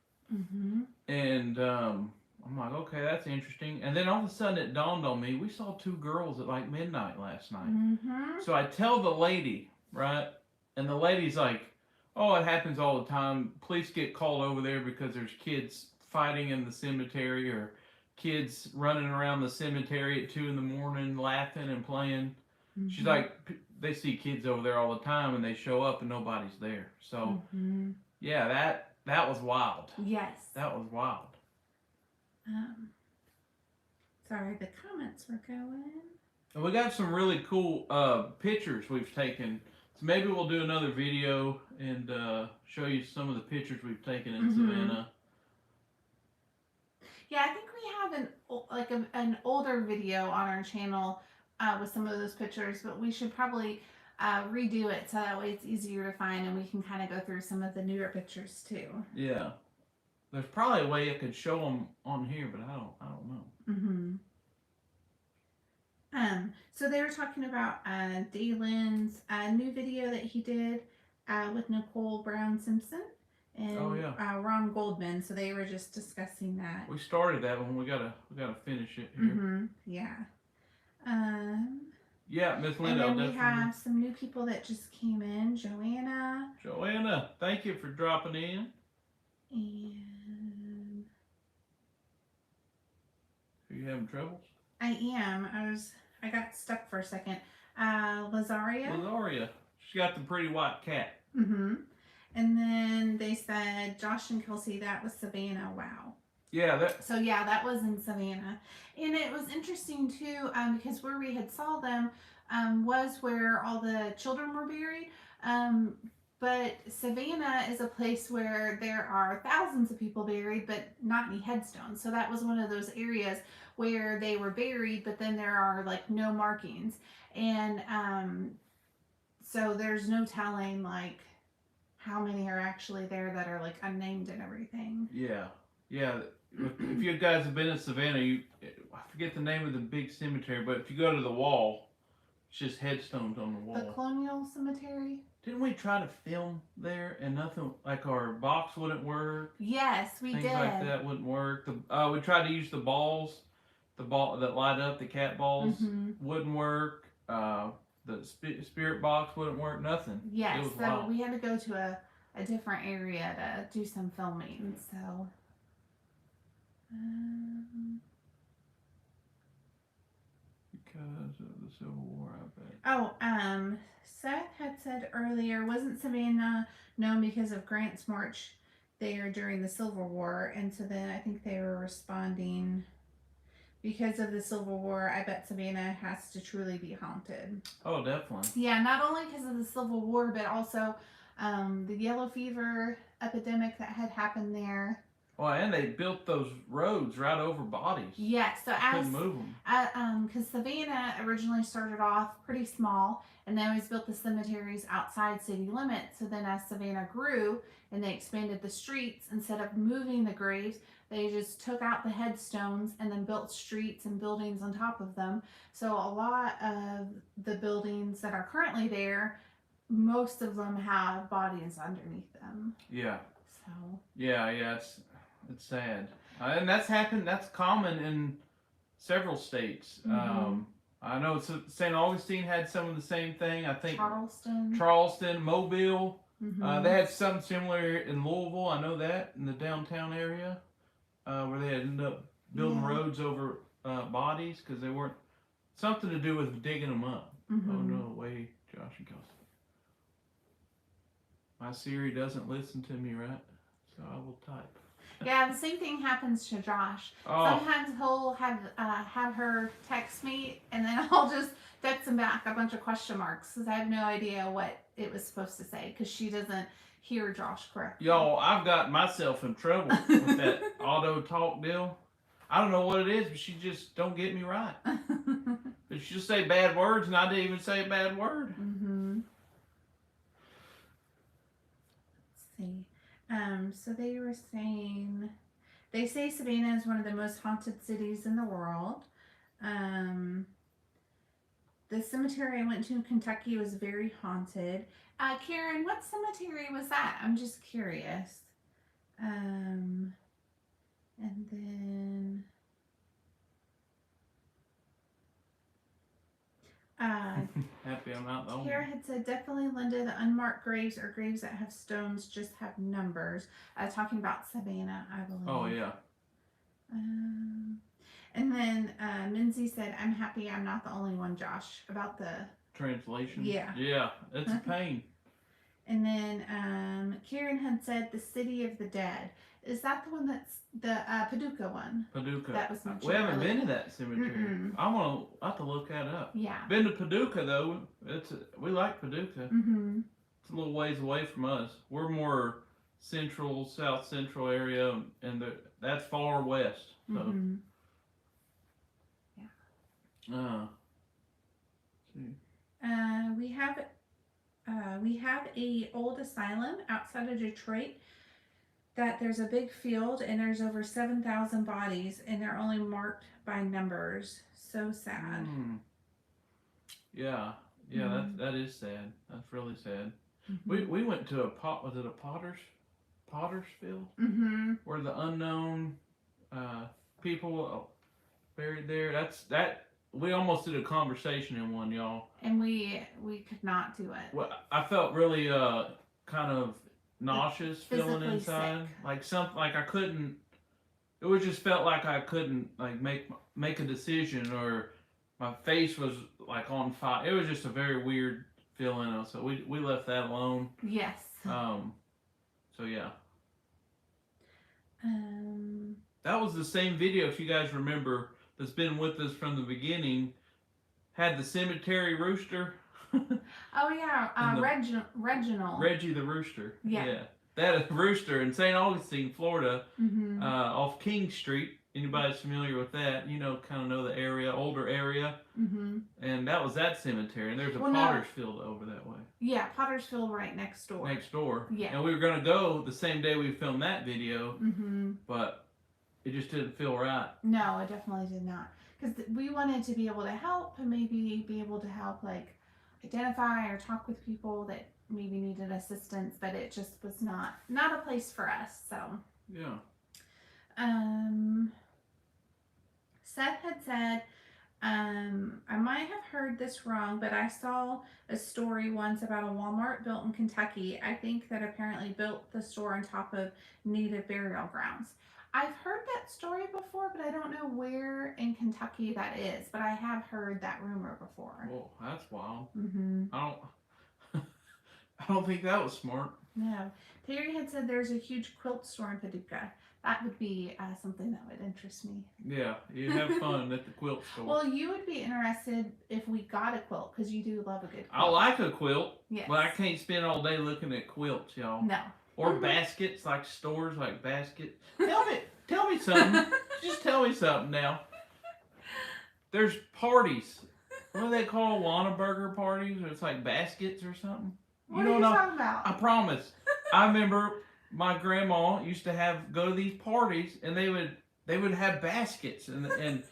And I'm like, okay, that's interesting. And then all of a sudden it dawned on me, we saw 2 girls at like midnight last night. So I tell the lady, right? And the lady's like, oh, it happens all the time. Police get called over there because there's kids fighting in the cemetery or kids running around the cemetery at 2 in the morning laughing and playing. She's like, they see kids over there all the time and they show up and nobody's there. So, yeah, that was wild. Yes. That was wild. Sorry, the comments were going. And we got some really cool pictures we've taken. So maybe we'll do another video and show you some of the pictures we've taken in Savannah. Yeah, I think we have an older video on our channel with some of those pictures, but we should probably redo it so that way it's easier to find and we can kind of go through some of the newer pictures too. Yeah. There's probably a way I could show them on here, but I don't know. So they were talking about Dalen's new video that he did with Nicole Brown Simpson and Ron Goldman. So they were just discussing that. We started that one. We gotta finish it here. Yeah. Yeah, Miss Linda. And then we have some new people that just came in. Joanna, thank you for dropping in. And Are you having troubles? I am. I got stuck for a second. Lazaria. She got the pretty white cat. And then they said Josh and Kelsey, that was Savannah. Wow. Yeah, So yeah, that was in Savannah. And it was interesting too, because where we had saw them was where all the children were buried. But Savannah is a place where there are thousands of people buried, but not any headstones. So that was one of those areas where they were buried, but then there are like no markings. And so there's no telling like how many are actually there that are like unnamed and everything. Yeah. If you guys have been in Savannah, I forget the name of the big cemetery, but if you go to the wall, it's just headstones on the wall. The Colonial Cemetery? Didn't we try to film there and nothing, like our box wouldn't work? Yes, we did. Things like that wouldn't work. We tried to use the balls, the ball that light up, the cat balls, wouldn't work. The spirit box wouldn't work, nothing. Yes, so wild. We had to go to a different area to do some filming, so... Because of the Civil War, I bet. Oh, Seth had said earlier, wasn't Savannah known because of Grant's march there during the Civil War? And so then I think they were responding, because of the Civil War, I bet Savannah has to truly be haunted. Oh, definitely. Yeah, not only because of the Civil War, but also the yellow fever epidemic that had happened there. Well, and they built those roads right over bodies. Yes. So Couldn't move them. because Savannah originally started off pretty small, and they always built the cemeteries outside city limits. So then, as Savannah grew and they expanded the streets, instead of moving the graves, they just took out the headstones and then built streets and buildings on top of them. So a lot of the buildings that are currently there, most of them have bodies underneath them. Yeah. So. Yeah, it's sad, and that's happened. That's common in several states. Mm-hmm. I know St. Augustine had some of the same thing. I think Charleston, Mobile. Mm-hmm. They had something similar in Louisville. I know that in the downtown area, where they had ended up building roads over bodies because they weren't something to do with digging them up. Mm-hmm. Oh no, wait, Josh and Kelsey. My Siri doesn't listen to me, right? So I will type. Yeah, the same thing happens to Josh. Oh. Sometimes he'll have her text me, and then I'll just text him back a bunch of question marks because I have no idea what it was supposed to say because she doesn't hear Josh correctly. Y'all, I've got myself in trouble with that auto talk deal. I don't know what it is, but she just don't get me right. But she'll say bad words, and I didn't even say a bad word. Mm-hmm. Let's see. So they say Savannah is one of the most haunted cities in the world. The cemetery I went to in Kentucky was very haunted. Karen, what cemetery was that? I'm just curious. And then Happy I'm not the only. Kara had said definitely, Linda, the unmarked graves or graves that have stones just have numbers. Talking about Savannah, I believe. Oh yeah. And then Minzy said, "I'm happy I'm not the only one, Josh." About the translation. Yeah. Yeah, it's a pain. And then Karen had said the City of the Dead. Is that the one that's the Paducah one? Paducah. That was mentioned We haven't earlier. been to that cemetery. I have to look that up. Yeah. Been to Paducah though. We like Paducah. Mm-hmm. It's a little ways away from us. We're more central, south central area, and that's far west. So. Mm-hmm. Yeah. We have a old asylum outside of Detroit that there's a big field and there's over 7,000 bodies and they're only marked by numbers. So sad. Yeah, that is sad. That's really sad. Mm-hmm. We went to was it a Pottersfield? Mm-hmm. Where the unknown people buried there. We almost did a conversation in one, y'all. And we could not do it. Well, I felt really kind of nauseous feeling inside. Sick. Like I couldn't. It was just felt like I couldn't like make a decision, or my face was like on fire. It was just a very weird feeling. So we left that alone. Yes. So yeah. That was the same video, if you guys remember, that's been with us from the beginning. Had the cemetery rooster. Oh yeah, Reginald. Reggie the rooster. Yeah. That rooster in St. Augustine, Florida, mm-hmm. Off King Street. Anybody's familiar with that? Kind of know the area, older area. Mm-hmm. And that was that cemetery. And there's a Pottersfield over that way. Yeah, Pottersfield right next door. Next door. Yeah. And we were going to go the same day we filmed that video, mm-hmm. but it just didn't feel right. No, it definitely did not. Because we wanted to be able to help and maybe be able to help, like, identify or talk with people that maybe needed assistance, but it just was not a place for us. So yeah. Seth had said, I might have heard this wrong, but I saw a story once about a Walmart built in Kentucky. I think that apparently built the store on top of native burial grounds. I've heard that story before, but I don't know where in Kentucky that is. But I have heard that rumor before. Oh, that's wild. Mm-hmm. I don't think that was smart. No. Terry had said there's a huge quilt store in Paducah. That would be something that would interest me. Yeah, you'd have fun at the quilt store. Well, you would be interested if we got a quilt, because you do love a good quilt. I like a quilt, yes. But I can't spend all day looking at quilts, y'all. No. or baskets, like stores like basket. Tell me something. Just tell me something now. There's parties. What do they call Whataburger parties? Or it's like baskets or something. What are you talking I about? promise. I remember my grandma used to go to these parties, and they would have baskets and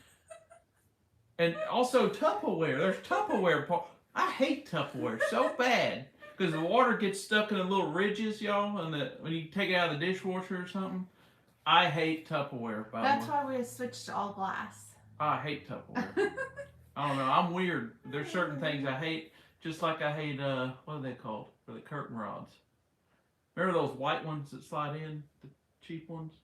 also Tupperware. There's Tupperware. I hate Tupperware so bad because the water gets stuck in the little ridges, y'all, and when you take it out of the dishwasher or something. I hate Tupperware, by the That's way. why we switched to all glass. I hate Tupperware. I don't know. I'm weird. There's certain things I hate, just like I hate what are they called for the curtain rods? Remember those white ones that slide in, the cheap ones?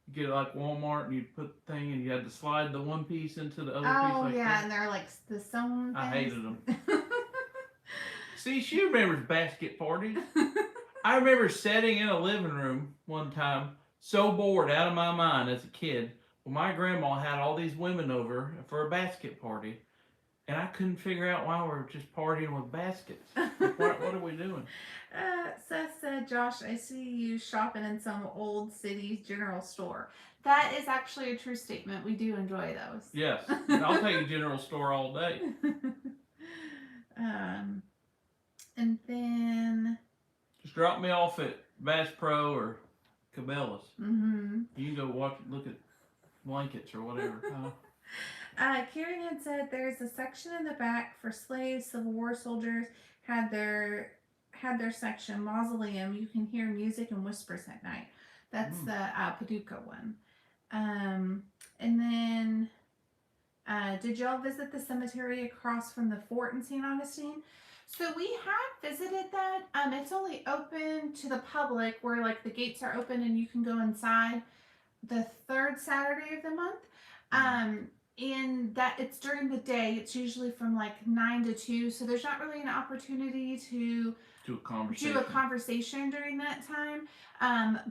You get it like Walmart, and you put the thing, and you had to slide the one piece into the other piece Oh like yeah, that. and they're like the sewn things. I hated them. See, she remembers basket parties. I remember sitting in a living room one time, so bored out of my mind as a kid. Well, my grandma had all these women over for a basket party, and I couldn't figure out why we were just partying with baskets. Like, what are we doing? Seth said, Josh, I see you shopping in some old city general store. That is actually a true statement. We do enjoy those. Yes, I'll take a general store all day. And then just drop me off at Bass Pro or Cabela's. Mm-hmm. You can go look at blankets or whatever. Karen had said there's a section in the back for slaves. Civil War soldiers had their section mausoleum. You can hear music and whispers at night. That's the Paducah one. And then did y'all visit the cemetery across from the fort in St. Augustine? So we have visited that. It's only open to the public, where like the gates are open and you can go inside the third Saturday of the month. And that it's during the day. It's usually from like 9 to 2. So there's not really an opportunity to do a conversation during that time.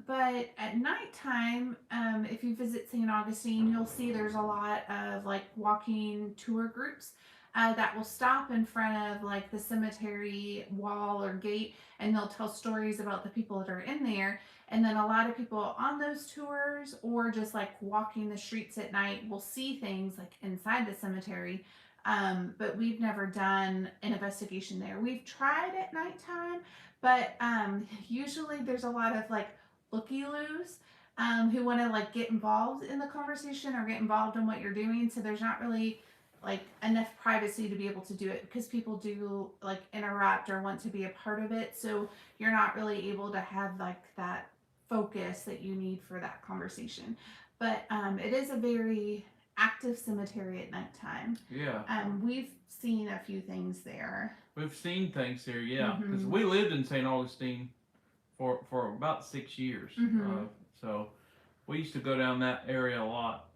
But at nighttime, if you visit St. Augustine, you'll see there's a lot of like walking tour groups that will stop in front of like the cemetery wall or gate, and they'll tell stories about the people that are in there. And then a lot of people on those tours, or just like walking the streets at night, will see things like inside the cemetery. But we've never done an investigation there. We've tried at nighttime, but usually there's a lot of like looky-loos who want to like get involved in the conversation or get involved in what you're doing. So there's not really like enough privacy to be able to do it, because people do like interrupt or want to be a part of it. So you're not really able to have like that focus that you need for that conversation. But it is a very active cemetery at nighttime. Yeah. We've seen a few things there. We've seen things there, yeah. Because we lived in St. Augustine for about 6 years. So we used to go down that area a lot.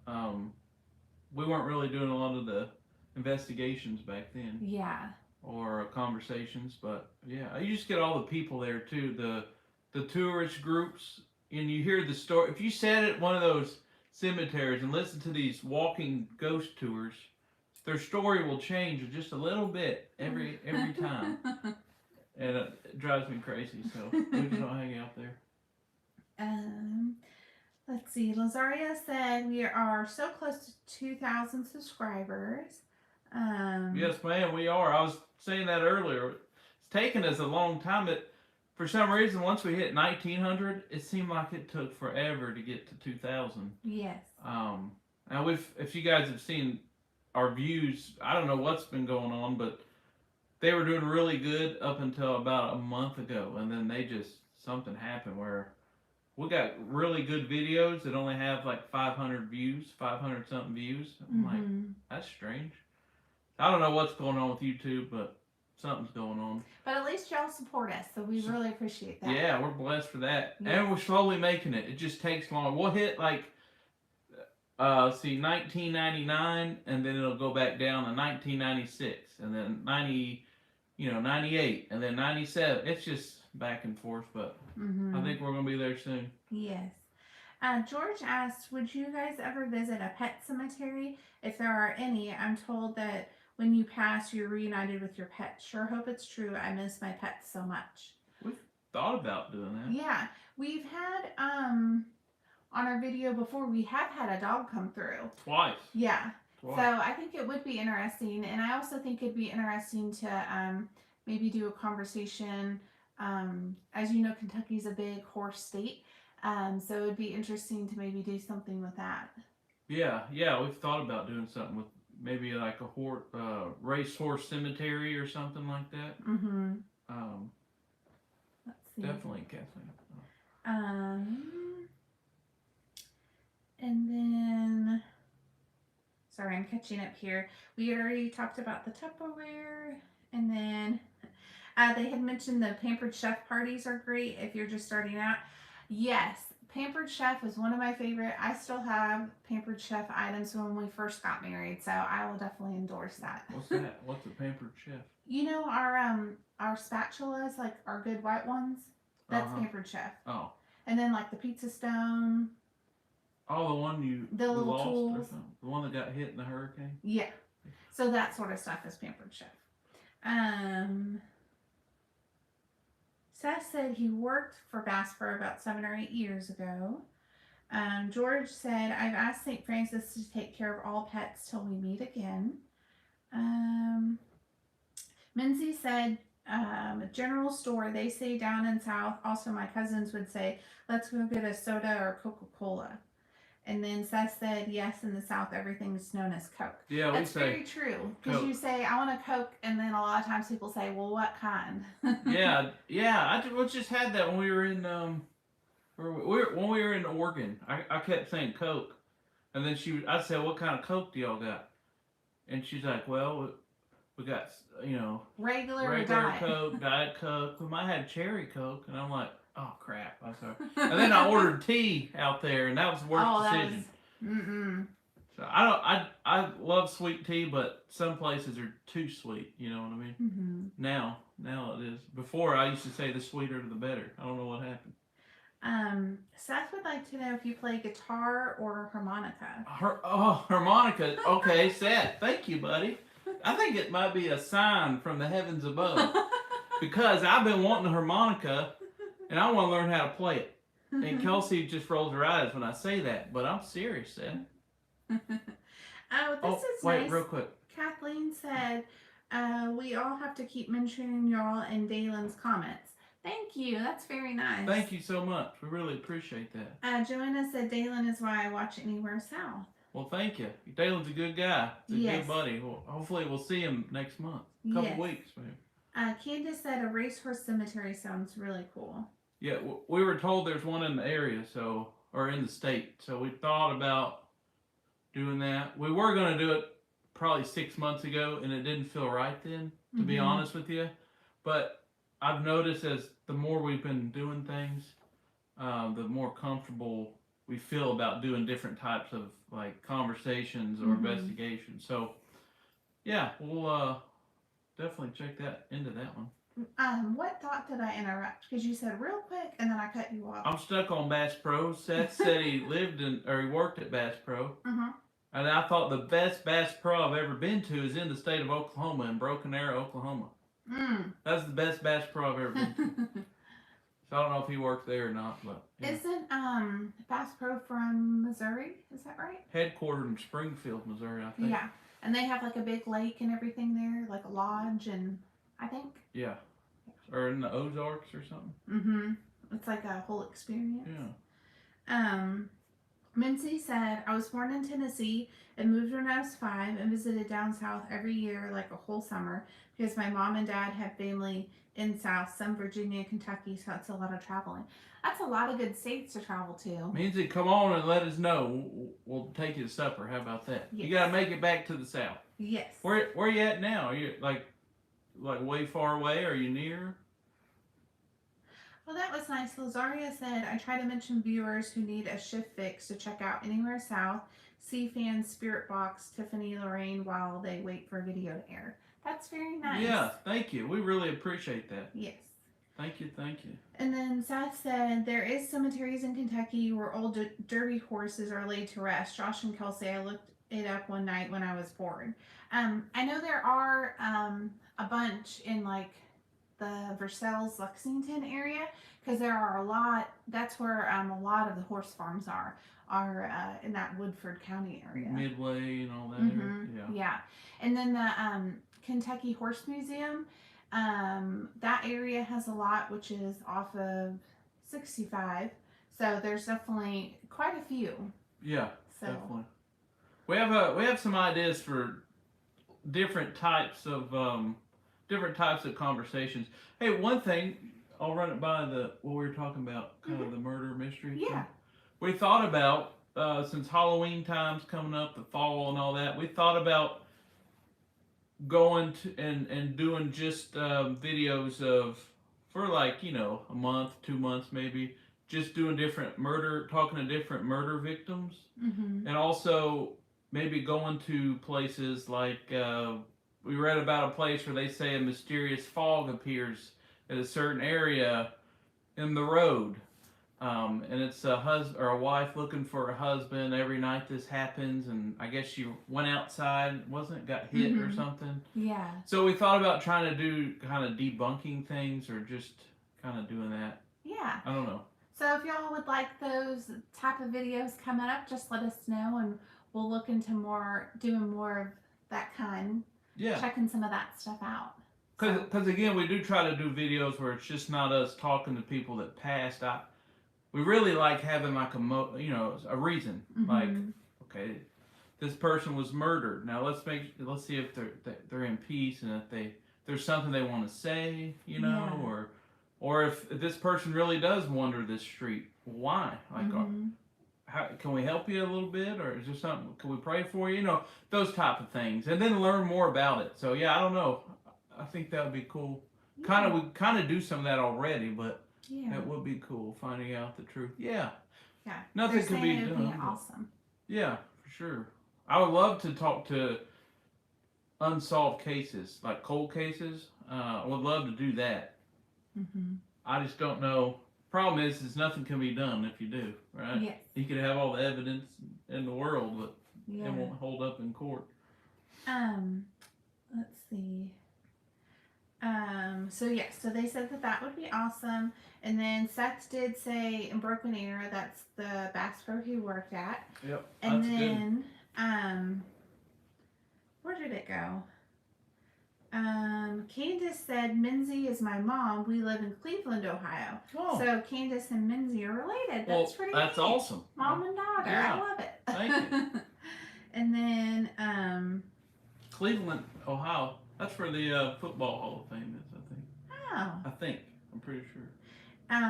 We weren't really doing a lot of the investigations back then. Yeah. Or conversations, but yeah, you just get all the people there too. The tourist groups, and you hear the story. If you sat at one of those cemeteries and listen to these walking ghost tours, their story will change just a little bit every time, and it drives me crazy. So we just don't hang out there. Let's see. Lazaria said we are so close to 2,000 subscribers. Yes, ma'am, we are. I was saying that earlier. It's taken us a long time. For some reason, once we hit 1,900, it seemed like it took forever to get to 2,000. Yes. Now, if you guys have seen our views, I don't know what's been going on, but they were doing really good up until about a month ago, and then something happened where we got really good videos that only have like 500 views, 500 something views. I'm like, that's strange. I don't know what's going on with YouTube, but something's going on. But at least y'all support us, so we really appreciate that. Yeah, we're blessed for that. Yes. And we're slowly making it. It just takes long. We'll hit like, 1999, and then it'll go back down to 1996, and then 98, and then 97. It's just back and forth, but I think we're going to be there soon. Yes. George asked, would you guys ever visit a pet cemetery? If there are any, I'm told that when you pass, you're reunited with your pet. Sure hope it's true. I miss my pets so much. We've thought about doing that. Yeah, we've had on our video before, we have had a dog come through. Twice. Yeah. Twice. So I think it would be interesting, and I also think it'd be interesting to maybe do a conversation. As you know, Kentucky's a big horse state, so it'd be interesting to maybe do something with that. Yeah, yeah, we've thought about doing something with maybe like a racehorse cemetery or something like that. Mm-hmm. Um, Let's see. definitely, Kathleen. And then, sorry, I'm catching up here. We had already talked about the Tupperware, and then they had mentioned the Pampered Chef parties are great if you're just starting out. Yes, Pampered Chef is one of my favorite. I still have Pampered Chef items from when we first got married, so I will definitely endorse that. What's that? What's a Pampered Chef? You know our spatulas, like our good white ones. That's Pampered Chef. Oh. And then like the pizza stone. Oh, the one the little lost tools. or something? The one that got hit in the hurricane? Yeah. So that sort of stuff is Pampered Chef. Seth said he worked for Bass Pro about 7 or 8 years ago. George said, I've asked St. Francis to take care of all pets till we meet again. Minzy said, general store, they say down in South. Also, my cousins would say, let's go get a soda or Coca-Cola. And then Seth said, yes, in the South, everything's known as Coke. Yeah, that's very true. Because you say, I want a Coke, and then a lot of times people say, well, what kind? yeah. I just had that when we were in when we were in Oregon. I kept saying Coke, and then I said, what kind of Coke do y'all got? And she's like, well, we got regular Coke, Diet Coke. We might have cherry Coke, and I'm like, oh crap! I'm sorry. And then I ordered tea out there, and that was the worst decision. So I love sweet tea, but some places are too sweet. You know what I mean? Now it is. Before I used to say the sweeter the better. I don't know what happened. Seth would like to know if you play guitar or harmonica. Harmonica. Okay, Seth. Thank you, buddy. I think it might be a sign from the heavens above because I've been wanting a harmonica and I want to learn how to play it. And Kelsey just rolls her eyes when I say that, but I'm serious, Seth. This is wait, nice. Real quick. Kathleen said, we all have to keep mentioning y'all in Dalen's comments. Thank you. That's very nice. Thank you so much. We really appreciate that. Joanna said, Dalen is why I watch Anywhere South. Well, thank you. Dalen's a good guy. He's a good buddy. Well, hopefully we'll see him next month. A couple weeks, maybe. Candace said a racehorse cemetery sounds really cool. Yeah, we were told there's one in the area, or in the state. So we thought about doing that. We were going to do it probably 6 months ago, and it didn't feel right then, to be honest with you. But I've noticed as the more we've been doing things, the more comfortable we feel about doing different types of like conversations or investigations. So, yeah, we'll definitely check into that one. What thought did I interrupt? Because you said real quick and then I cut you off. I'm stuck on Bass Pro. Seth said he he worked at Bass Pro. And I thought the best Bass Pro I've ever been to is in the state of Oklahoma, in Broken Arrow, Oklahoma. That's the best Bass Pro I've ever been to. So I don't know if he worked there or not, but yeah. Isn't Bass Pro from Missouri? Is that right? Headquartered in Springfield, Missouri, I think. Yeah, and they have like a big lake and everything there, like a lodge, and I think. Yeah, or in the Ozarks or something. It's like a whole experience. Yeah. Mincy said, I was born in Tennessee and moved when I was 5 and visited down south every year, like a whole summer, because my mom and dad have family in South, some Virginia, Kentucky, so it's a lot of traveling. That's a lot of good states to travel to. Mincy, come on and let us know. We'll take you to supper. How about that? Yes. You got to make it back to the South. Yes. Where you at now? Are you like way far away? Are you near? Well, that was nice. Lazaria said, I try to mention viewers who need a shift fix to check out Anywhere South, C-Fan, Spirit Box, Tiffany, Lorraine while they wait for video to air. That's very nice. Yeah, thank you. We really appreciate that. Yes. Thank you. And then Seth said, there is cemeteries in Kentucky where old derby horses are laid to rest. Josh and Kelsey, I looked it up one night when I was bored. I know there are a bunch in like the Versailles, Lexington area, because there are a lot. That's where a lot of the horse farms are in that Woodford County area. Midway and all that area. Yeah. Yeah, and then the Kentucky Horse Museum. That area has a lot, which is off of 65. So there's definitely quite a few. Yeah, So. definitely. We have some ideas for different types of conversations. Hey, one thing I'll run it by what we were talking about, kind of the murder mystery. Yeah. Thing. We thought about since Halloween time's coming up, the fall and all that. We thought about going to and doing just videos for like a month, 2 months maybe, just doing talking to different murder victims, and also maybe going to places like we read about a place where they say a mysterious fog appears at a certain area in the road. And it's a husband or a wife looking for a husband. Every night this happens, and I guess she went outside, got hit or something. Yeah. So we thought about trying to do kind of debunking things, or just kind of doing that. Yeah. I don't know. So if y'all would like those type of videos coming up, just let us know, and we'll look into doing more of that kind. Yeah. Checking some of that stuff out. Because again, we do try to do videos where it's just not us talking to people that passed. We really like having like a reason. Like, okay, this person was murdered. Now let's see if they're in peace, and if there's something they want to say, or if this person really does wander this street. Why? Like, how can we help you a little bit, or is there something? Can we pray for you? Those type of things, and then learn more about it. So yeah, I don't know. I think that would be cool. Yeah. We kind of do some of that already, but. Yeah. It would be cool finding out the truth. Yeah. Yeah. Nothing could be done. It would be awesome. Yeah, for sure. I would love to talk to unsolved cases, like cold cases. I would love to do that. I just don't know. Problem is nothing can be done if you do, right? Yes. You could have all the evidence in the world, but Yeah. it won't hold up in court. Let's see. So they said that would be awesome. And then Seth did say in Broken Arrow, that's the Bass Pro he worked at. Yep. And that's then, good. Where did it go? Candace said, Minzy is my mom. We live in Cleveland, Ohio. Oh. So Candace and Minzy are related. Well, That's pretty That's neat. awesome. Mom and daughter. Yeah. I love it. Thank you. And then, Cleveland, Ohio. That's where the Football Hall of Fame is, I think. oh. I think. I'm pretty sure.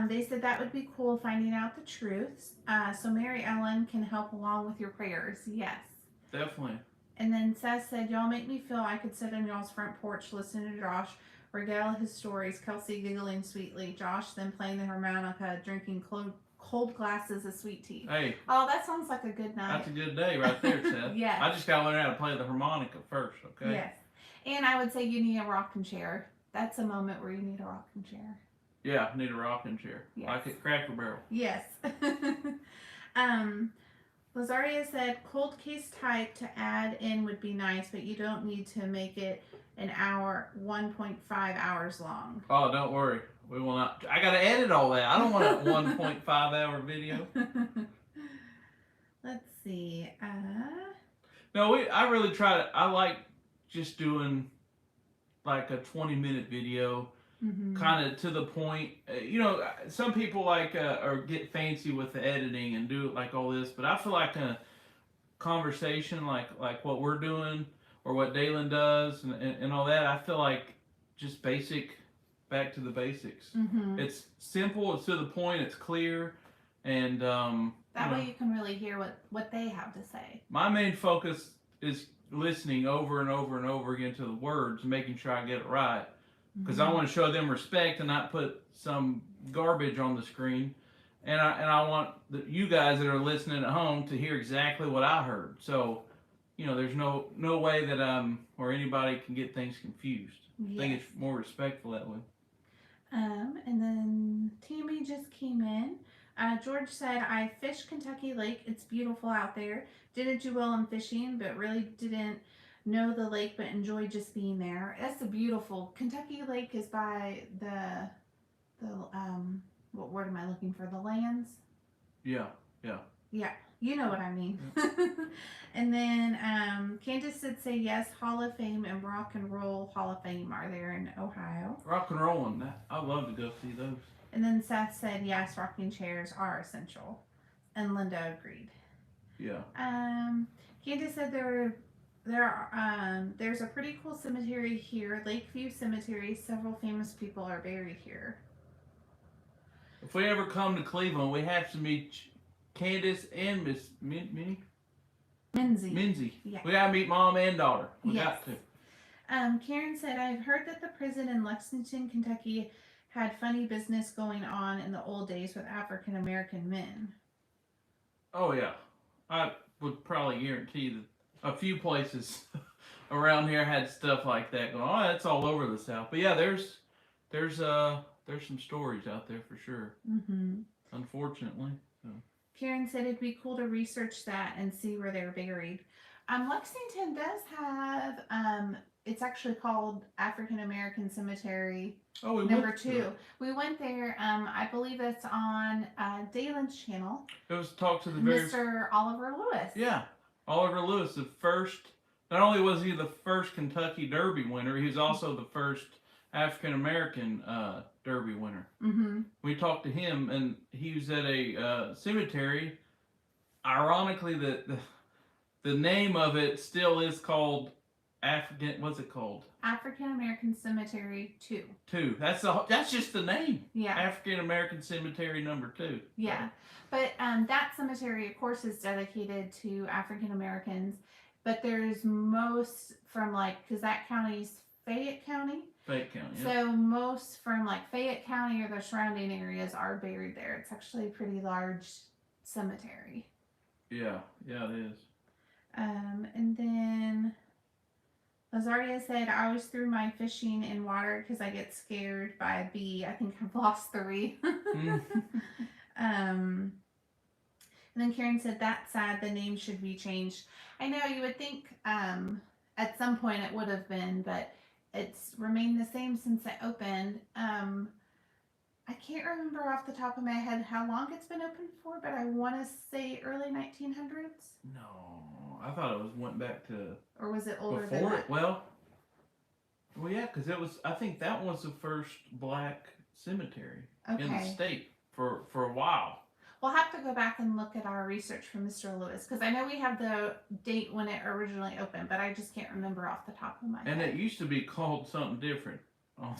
They said that would be cool, finding out the truths. So Mary Ellen can help along with your prayers. Yes. Definitely. And then Seth said, y'all make me feel I could sit on y'all's front porch listening to Josh regale his stories, Kelsey giggling sweetly, Josh then playing the harmonica, drinking cold glasses of sweet tea. Hey. Oh, that sounds like a good night. That's a good day right there, Seth. Yes. I just got to learn how to play the harmonica first, okay? Yes. And I would say you need a rocking chair. That's a moment where you need a rocking chair. Yeah, I need a rocking chair. Yes. Like at Cracker Barrel. Yes. Lazaria said cold case type to add in would be nice, but you don't need to make it an hour, 1.5 hours long. Oh, don't worry. We will not. I got to edit all that. I don't want a 1.5 hour video. Let's see. No, I really try to. I like just doing like a 20-minute video. Kind of to the point. Some people like or get fancy with the editing and do it like all this, but I feel like a conversation like what we're doing or what Dalen does and all that, I feel like just back to the basics. It's simple, it's to the point, it's clear, and that way you can really hear what they have to say. My main focus is listening over and over and over again to the words and making sure I get it right. Because I want to show them respect and not put some garbage on the screen, and I want you guys that are listening at home to hear exactly what I heard. So, there's no way that or anybody can get things confused. Yes. I think it's more respectful that way. And then Tammy just came in. George said, I fished Kentucky Lake. It's beautiful out there. Didn't do well in fishing, but really didn't know the lake but enjoy just being there. It's a beautiful Kentucky Lake is by the what word am I looking for? The lands. Yeah. Yeah, you know what I mean. And then Candace did say yes, Hall of Fame and Rock and Roll Hall of Fame are there in Ohio. Rock and roll and that. I'd love to go see those. And then Seth said yes, rocking chairs are essential. And Linda agreed. Yeah. Candace said there's a pretty cool cemetery here, Lakeview Cemetery. Several famous people are buried here. If we ever come to Cleveland, we have to meet Candace and Miss Minnie. Minzy. Yeah. We gotta meet mom and daughter. We Yes. got to. Karen said, I've heard that the prison in Lexington, Kentucky had funny business going on in the old days with African American men. Oh yeah, I would probably guarantee that a few places around here had stuff like that going on. Oh, that's all over the South. But yeah, there's some stories out there for sure. Mm-hmm. Unfortunately. So. Karen said it'd be cool to research that and see where they're buried. Lexington does have it's actually called African American Cemetery. Oh, we number went 2. We went there. I believe it's on Dalen's channel. It was talk to the Mr. Oliver Lewis. Yeah, Oliver Lewis, the first. Not only was he the first Kentucky Derby winner, he was also the first African American Derby winner. Mm-hmm. We talked to him, and he was at a cemetery. Ironically, the name of it still is called African. What's it called? African American Cemetery 2. 2. That's just the name. Yeah. African American Cemetery number 2. Yeah, but that cemetery, of course, is dedicated to African Americans. But there's most from because that county's Fayette County. Fayette County. Yeah. So most from Fayette County or the surrounding areas are buried there. It's actually a pretty large cemetery. Yeah, it is. And then Lazaria said, I always threw my fishing in water because I get scared by a bee. I think I've lost 3. And then Karen said, that's sad. The name should be changed. I know you would think at some point it would have been, but it's remained the same since it opened. I can't remember off the top of my head how long it's been open for, but I want to say early 1900s. No, I thought it went back to. Or was it older before than that? It? Well, yeah, because it was. I think that was the first black cemetery in the state for a while. We'll have to go back and look at our research from Mr. Lewis, because I know we have the date when it originally opened, but I just can't remember off the top of my head. And it used to be called something different. I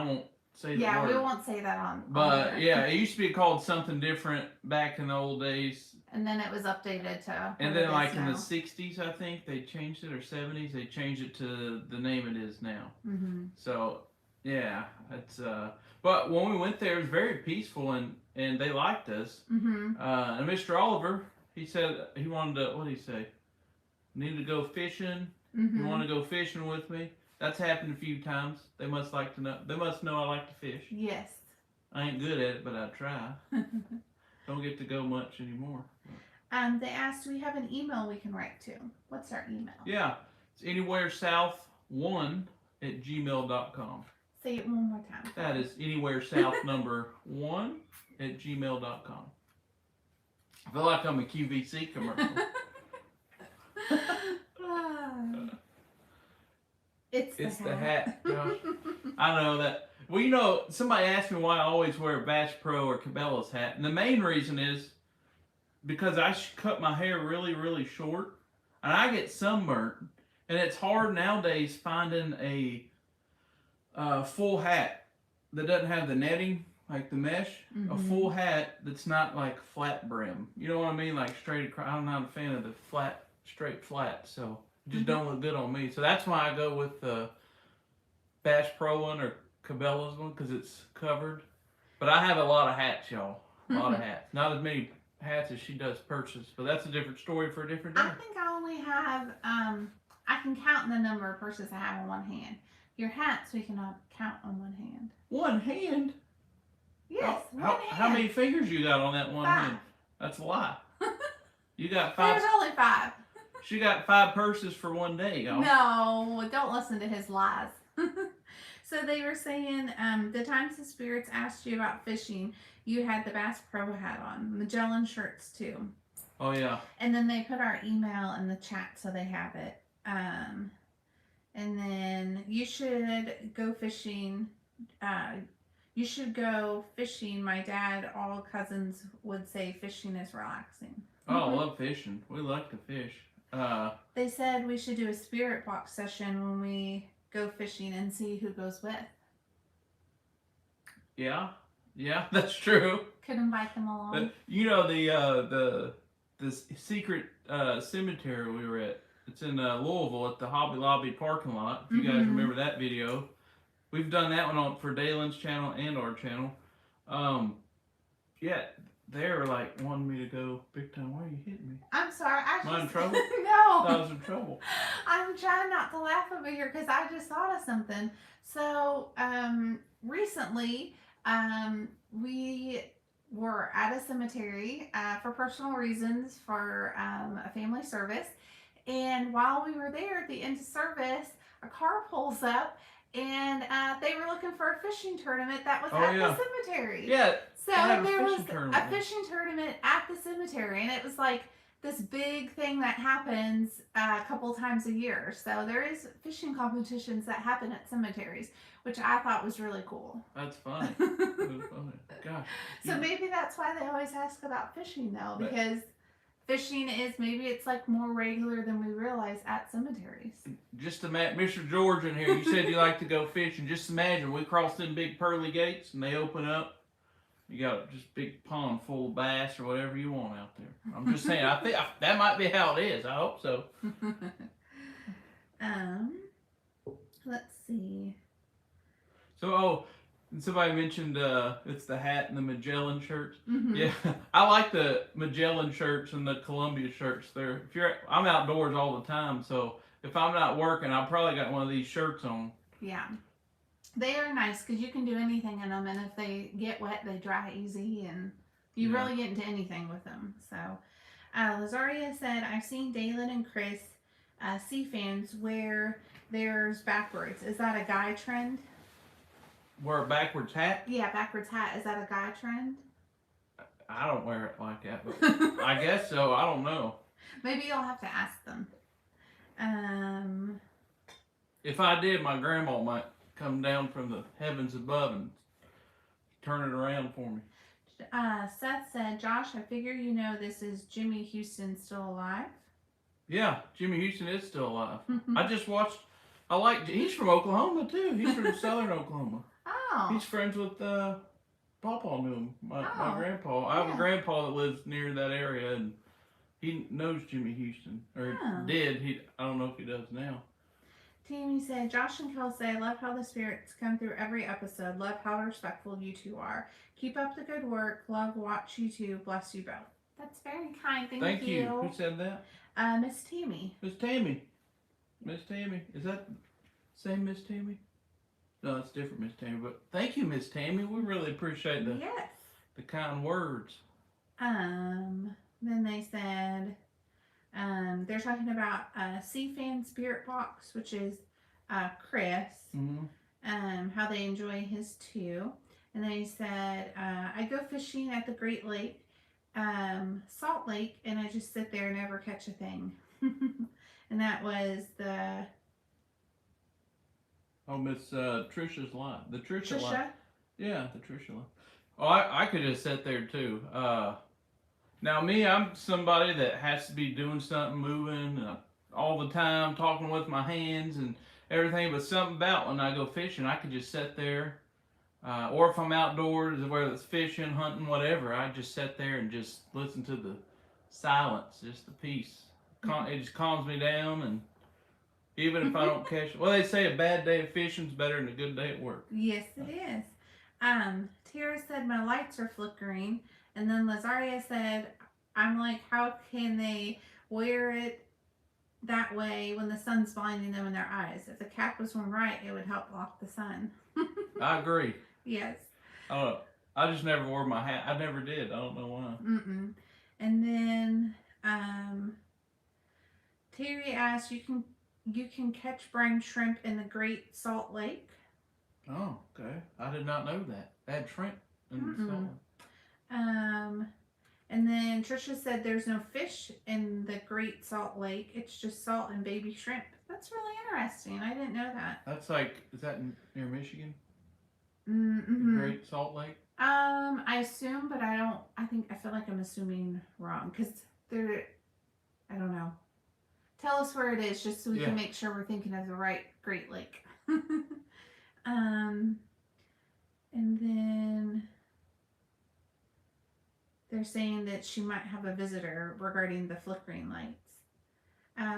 won't say the word. Yeah, we won't say that on. But yeah, it used to be called something different back in the old days. And then it was updated to. And then in the 60s, I think they changed it, or 70s, they changed it to the name it is now. Mm-hmm. So yeah, it's but when we went there, it was very peaceful, and they liked us. Mm-hmm. And Mr. Oliver, he said he wanted to. What did he say? Need to go fishing. Mm-hmm. You want to go fishing with me? That's happened a few times. They must like to know. They must know I like to fish. Yes. I ain't good at it, but I try. Don't get to go much anymore. They asked, do we have an email we can write to? What's our email? Yeah, it's anywheresouth1@gmail.com. Say it one more time. That is anywheresouth1@gmail.com. I feel like I'm a QVC commercial. It's the hat, Josh. I know that. Well, somebody asked me why I always wear a Bass Pro or Cabela's hat, and the main reason is because I cut my hair really, really short, and I get sunburnt, and it's hard nowadays finding a full hat that doesn't have the netting, like the mesh. Mm-hmm. A full hat that's not flat brim. You know what I mean? Straight across. I'm not a fan of the straight flat, so it just don't look good on me. So that's why I go with the Bass Pro one or Cabela's one, because it's covered. But I have a lot of hats, y'all. A lot of hats. Not as many hats as she does purses, but that's a different story for a different day. I think I only have, I can count the number of purses I have on one hand. Your hats we cannot count on one hand. One hand? Yes, one hand. How many fingers you got on that one 5. hand? That's a lie. You got 5. There's only 5. She got 5 purses for one day, y'all. No, don't listen to his lies. So they were saying the times the spirits asked you about fishing, you had the Bass Pro hat on, Magellan shirts too. Oh yeah. And then they put our email in the chat so they have it. And then you should go fishing. You should go fishing. My dad, all cousins would say fishing is relaxing. Oh, I love fishing. We like to fish. They said we should do a spirit box session when we go fishing and see who goes with. Yeah, that's true. Could invite them along. But, you know the secret cemetery we were at. It's in Louisville at the Hobby Lobby parking lot. If you guys remember that video, we've done that one on for Dalen's channel and our channel. Yeah, they were like wanting me to go big time. Why are you hitting me? I'm sorry. Am I in trouble? No. I was in trouble. I'm trying not to laugh over here because I just thought of something. So recently, we were at a cemetery for personal reasons for a family service. And while we were there at the end of service, a car pulls up and they were looking for a fishing tournament that was at the cemetery. Yeah. So there was a fishing tournament at the cemetery, and it was like this big thing that happens a couple times a year. So there is fishing competitions that happen at cemeteries, which I thought was really cool. That's funny. That's funny. Gosh. So maybe that's why they always ask about fishing, though, because fishing is it's like more regular than we realize at cemeteries. Just imagine, Mr. George in here, you said you like to go fishing. Just imagine we cross them big pearly gates and they open up. You got just big pond full of bass or whatever you want out there. I'm just saying, I think that might be how it is. I hope so. Let's see. So, somebody mentioned it's the hat and the Magellan shirts. Mm-hmm. Yeah, I like the Magellan shirts and the Columbia shirts. I'm outdoors all the time, so if I'm not working, I probably got one of these shirts on. Yeah. They are nice because you can do anything in them, and if they get wet, they dry easy, and you really get into anything with them. So, Lazaria said, I've seen Dalen and Chris, sea fans, wear theirs backwards. Is that a guy trend? Wear a backwards hat? Yeah, backwards hat. Is that a guy trend? I don't wear it like that, but I guess so. I don't know. Maybe you'll have to ask them. If I did, my grandma might come down from the heavens above and turn it around for me. Seth said, Josh, I figure you know this is Jimmy Houston still alive? Yeah, Jimmy Houston is still alive. I just watched, he's from Oklahoma too. He's from southern Oklahoma. Oh. He's friends with, Pawpaw knew him, my grandpa. I have a grandpa that lives near that area, and he knows Jimmy Houston, or did. I don't know if he does now. Tammy said, Josh and Kelsey, I love how the spirits come through every episode. Love how respectful you two are. Keep up the good work. Love, watch you two. Bless you both. That's very kind. Thank you. Who said that? Miss Tammy. Miss Tammy. Miss Tammy. Is that the same Miss Tammy? No, it's different Miss Tammy. But thank you, Miss Tammy. We really appreciate the kind words. Then they said, they're talking about Sea Fan Spirit Box, which is Chris. Mm-hmm. How they enjoy his too. And they said, I go fishing at the Great Lake, Salt Lake, and I just sit there and never catch a thing. And that was the... Oh, Miss Trisha's line. The Trisha line. Trisha? Yeah, the Trisha line. Oh, I could just sit there too. Now me, I'm somebody that has to be doing something, moving all the time, talking with my hands and everything. But something about when I go fishing, I could just sit there. Or if I'm outdoors, whether it's fishing, hunting, whatever, I just sit there and just listen to the silence, just the peace. It just calms me down, and even if I don't catch it. Well, they say a bad day of fishing is better than a good day at work. Yes, it is. Tara said, my lights are flickering. And then Lazaria said, I'm like, how can they wear it that way when the sun's blinding them in their eyes? If the cap was worn right, it would help block the sun. I agree. Yes. I just never wore my hat. I never did. I don't know why. And then Terry asked, you can catch brine shrimp in the Great Salt Lake. Oh, okay. I did not know that. They had shrimp in the salt. And then Trisha said there's no fish in the Great Salt Lake. It's just salt and baby shrimp. That's really interesting. I didn't know that. That's like, is that near Michigan? Mm-hmm. Great Salt Lake? I assume, but I feel like I'm assuming wrong because I don't know. Tell us where it is just so we can make sure we're thinking of the right Great Lake. And then they're saying that she might have a visitor regarding the flickering lights.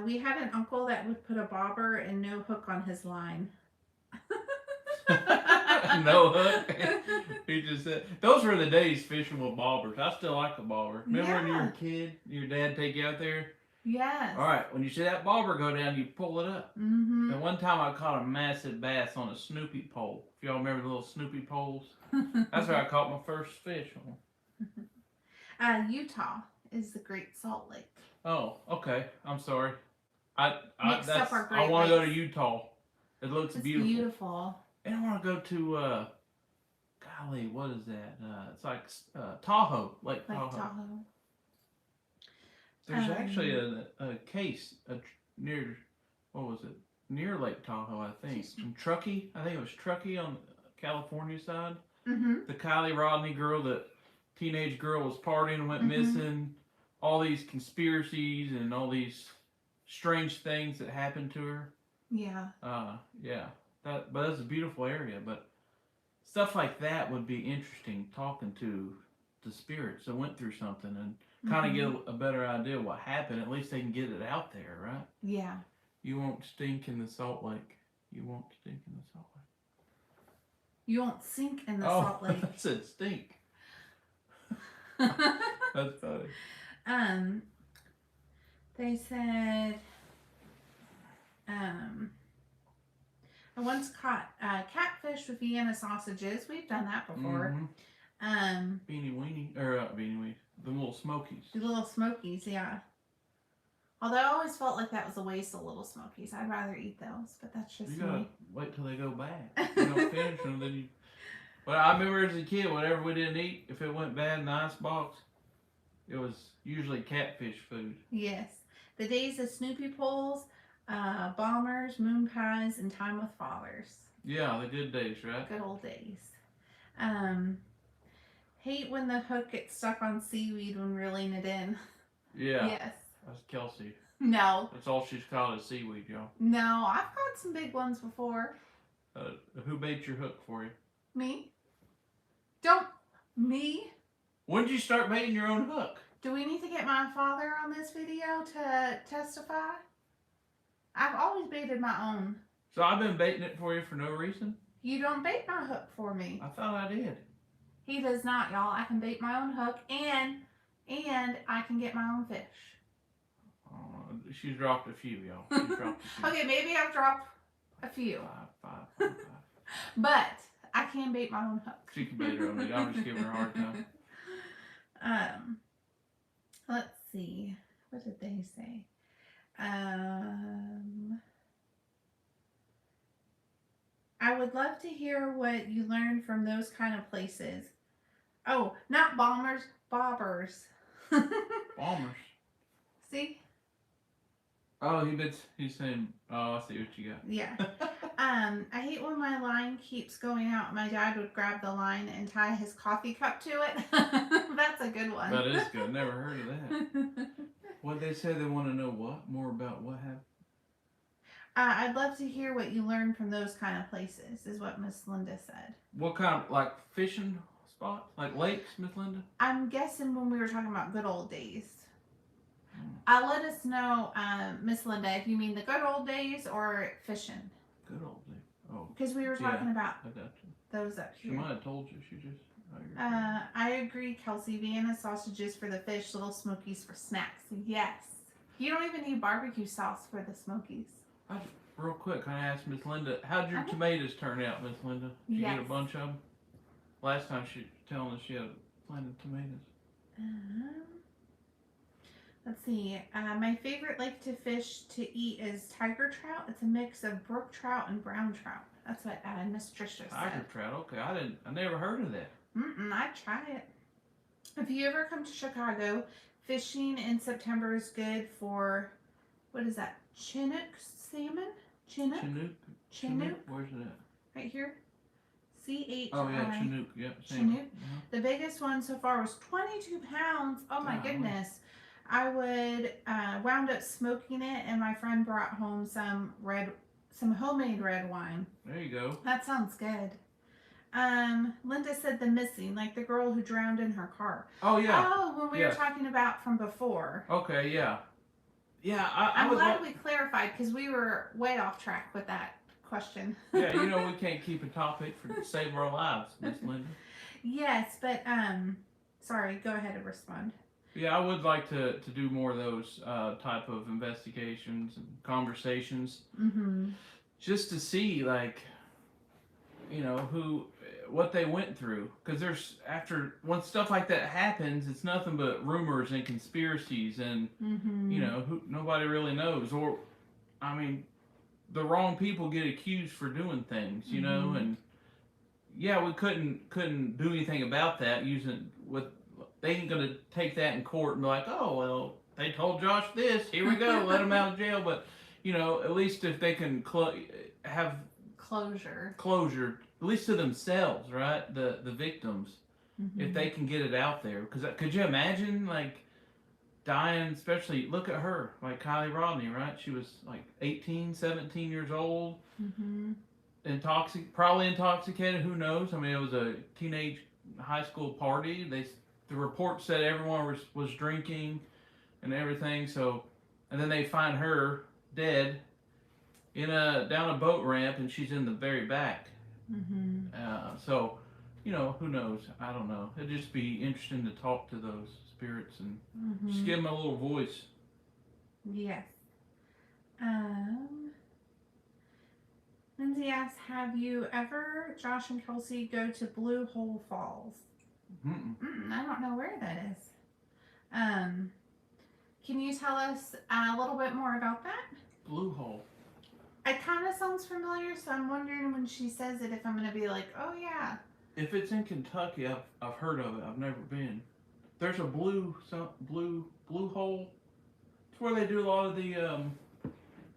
We had an uncle that would put a bobber and no hook on his line. No hook. He just said those were the days fishing with bobbers. I still like a bobber. Remember when you were a kid, your dad take you out there? Yes. All right, when you see that bobber go down, you pull it up. Mm-hmm. And one time I caught a massive bass on a Snoopy pole. If y'all remember the little Snoopy poles, that's where I caught my first fish on. Utah is the Great Salt Lake. Oh, okay. I'm sorry. I want to go to Utah. It looks beautiful. And I want to go to golly, what is that? It's like Tahoe, Lake Tahoe. There's actually a case near, what was it? Near Lake Tahoe, I think. From Truckee. I think it was Truckee on the California side. Mm-hmm. The Kylie Rodney girl, the teenage girl was partying and went missing. All these conspiracies and all these strange things that happened to her. Yeah. Yeah. But that's a beautiful area. But stuff like that would be interesting, talking to the spirits that went through something and kind of get a better idea of what happened. At least they can get it out there, right? Yeah. You won't stink in the Salt Lake. You won't stink in the Salt Lake. You won't sink in the Salt Lake. I said stink. That's funny. They said, I once caught catfish with Vienna sausages. We've done that before. Beanie Weenie, or Beanie Weenie, the little Smokies. The little Smokies, yeah. Although I always felt like that was a waste of little Smokies. I'd rather eat those, but that's just you gotta me. wait till they go bad. You don't finish them, then you. But I remember as a kid, whatever we didn't eat, if it went bad in the icebox, it was usually catfish food. Yes. The days of Snoopy poles, bombers, moon pies, and time with fathers. Yeah, the good days, right? Good old days. Hate when the hook gets stuck on seaweed when reeling it in. Yeah. Yes. That's Kelsey. No. That's all she's caught is seaweed, y'all. No, I've caught some big ones before. Who bait your hook for you? Me. Me? When did you start baiting your own hook? Do we need to get my father on this video to testify? I've always baited my own. So I've been baiting it for you for no reason? You don't bait my hook for me. I thought I did. He does not, y'all. I can bait my own hook and I can get my own fish. She's dropped a few, y'all. She's dropped a few. Okay, maybe I've dropped a few. Five. But I can bait my own hook. She can bait her own hook. I'm just giving her a hard time. Let's see. What did they say? I would love to hear what you learned from those kind of places. Oh, not bombers, bobbers. Bombers. See? Oh, he's saying, oh, I see what you got. Yeah. I hate when my line keeps going out. My dad would grab the line and tie his coffee cup to it. That's a good one. That is good. Never heard of that. What they say they want to know what? More about what happened? I'd love to hear what you learned from those kind of places, is what Miss Linda said. What kind of, like, fishing spots? Like lakes, Miss Linda? I'm guessing when we were talking about good old days. Let us know, Miss Linda, if you mean the good old days or fishing. Good old days. Oh. Because we were talking about I got you. those up here. She might have told you. She just... I agree, Kelsey. Vienna sausages for the fish, little Smokies for snacks. Yes. You don't even need barbecue sauce for the Smokies. Real quick, can I ask Miss Linda, how'd your tomatoes turn out, Miss Linda? Did you get a bunch of them? Last time she was telling us she had plenty of tomatoes. Let's see. My favorite lake to fish to eat is tiger trout. It's a mix of brook trout and brown trout. That's what Miss Trisha Tiger said. trout. Okay, I never heard of that. I'd try it. If you ever come to Chicago, fishing in September is good for, what is that? Chinook salmon? Chinook? Chinook. Where's it at? Right here. C-H-I. Oh yeah, Chinook. Yep. Chinook. The biggest one so far was 22 pounds. Oh my goodness. I wound up smoking it, and my friend brought home some homemade red wine. There you go. That sounds good. Linda said the missing, like the girl who drowned in her car. Oh yeah. Oh, when we were talking about from before. Okay, yeah. Yeah, I'm glad we clarified, because we were way off track with that question. Yeah, we can't keep a topic to save our lives, Miss Linda. Yes, but sorry, go ahead and respond. Yeah, I would like to do more of those type of investigations and conversations, just to see, like, what they went through. Because when stuff like that happens, it's nothing but rumors and conspiracies, and nobody really knows. Or, I mean, the wrong people get accused for doing things, and yeah, we couldn't do anything about that they ain't gonna take that in court and be like, oh well, they told Josh this, here we go, let him out of jail. But at least if they can have closure, at least to themselves, right? The victims, if they can get it out there. Because could you imagine, like, dying? Especially, look at her, like Kylie Rodney, right? She was like 18, 17 years old, probably intoxicated. Who knows? I mean, it was a teenage high school party. The report said everyone was drinking and everything. So, and then they find her dead down a boat ramp, and she's in the very back. So, who knows? I don't know. It'd just be interesting to talk to those spirits and just give them a little voice. Yes. Lindsay asks, have you ever, Josh and Kelsey, go to Blue Hole Falls? I don't know where that is. Can you tell us a little bit more about that? Blue Hole. It kind of sounds familiar, so I'm wondering when she says it if I'm going to be like, oh yeah. If it's in Kentucky, I've heard of it. I've never been. There's a blue hole. It's where they do a lot of the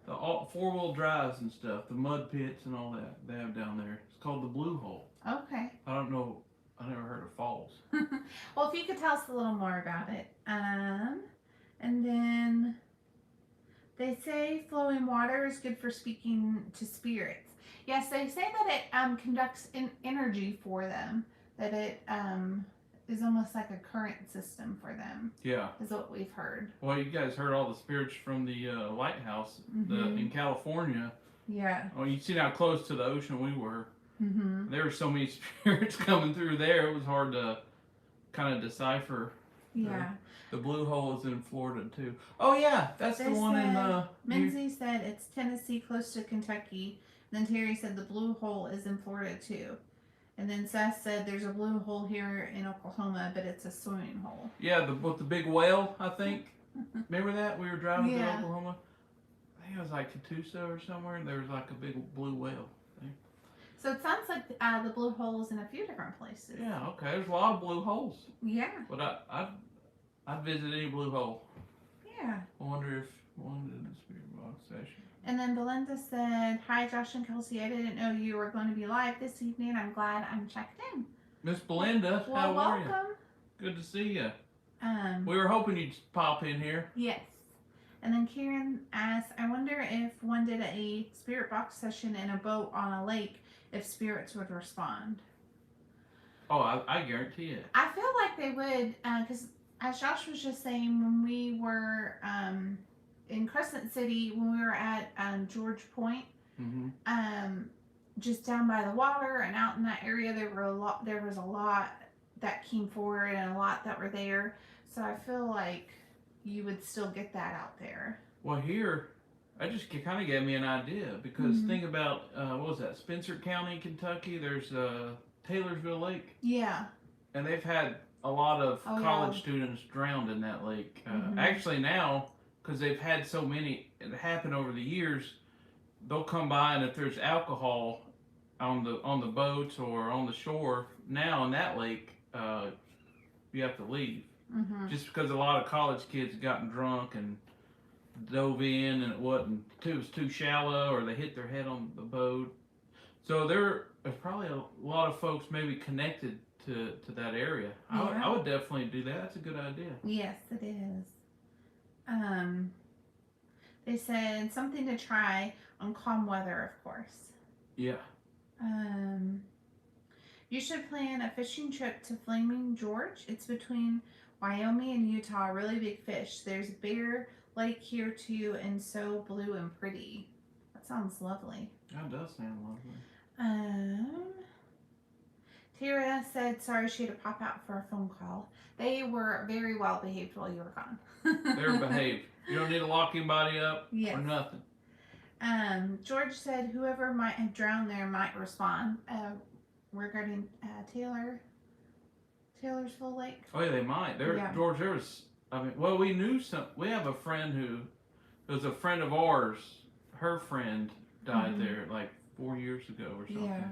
four-wheel drives and stuff, the mud pits and all that they have down there. It's called the Blue Hole. Okay. I don't know. I never heard of falls. Well, if you could tell us a little more about it. And then they say flowing water is good for speaking to spirits. Yes, they say that it conducts energy for them. That it is almost like a current system for them. Yeah. Is what we've heard. Well, you guys heard all the spirits from the lighthouse in California. Yeah. Well, you see how close to the ocean we were. There were so many spirits coming through there. It was hard to kind of decipher. Yeah. The Blue Hole is in Florida too. Oh yeah, that's the one in. Minzy said it's Tennessee, close to Kentucky. Then Terry said the Blue Hole is in Florida too. And then Seth said there's a blue hole here in Oklahoma, but it's a swimming hole. Yeah, with the big whale, I think. Remember that? We were driving to Oklahoma. I think it was like Catoosa or somewhere, and there was like a big blue whale. So it sounds like the blue hole is in a few different places. Yeah, okay. There's a lot of blue holes. Yeah. But I'd visit any blue hole. Yeah. I wonder if one in the spirit box session. And then Belinda said, hi, Josh and Kelsey. I didn't know you were going to be live this evening. I'm glad I'm checked in. Miss Belinda, well, how are welcome. you? Good to see you. We were hoping you'd pop in here. Yes. And then Karen asked, I wonder if one did a spirit box session in a boat on a lake, if spirits would respond. Oh, I guarantee it. I feel like they would, because as Josh was just saying, when we were in Crescent City, when we were at George Point, just down by the water and out in that area, there was a lot that came forward and a lot that were there. So I feel like you would still get that out there. Well, here, I just kind of gave me an idea, because think about, what was that, Spencer County, Kentucky, there's Taylorsville Lake. Yeah. And they've had a lot of Oh yeah. college students drowned in that lake. Mhm. Actually, now because they've had so many it happen over the years, they'll come by and if there's alcohol on the boats or on the shore now in that lake, you have to leave Mhm. just because a lot of college kids gotten drunk and dove in and it was too shallow or they hit their head on the boat. So there's probably a lot of folks maybe connected to that area. I Yeah. would definitely do that. That's a good idea. Yes, it is. Um, they said something to try on calm weather, of course. Yeah. Um, you should plan a fishing trip to Flaming Gorge. It's between Wyoming and Utah. Really big fish. There's Bear Lake here too, and so blue and pretty. That sounds lovely. That does sound lovely. Um, Tara said sorry she had to pop out for a phone call. They were very well behaved while you were They're gone. behaved. You don't need to lock anybody up or Yes. nothing. George said whoever might have drowned there might respond regarding Taylor's Full Lake. Oh yeah, they might. Yeah. George, there was. I mean, well, we knew some. We have a friend who was a friend of ours. Her friend died there like 4 years ago or something. Yeah.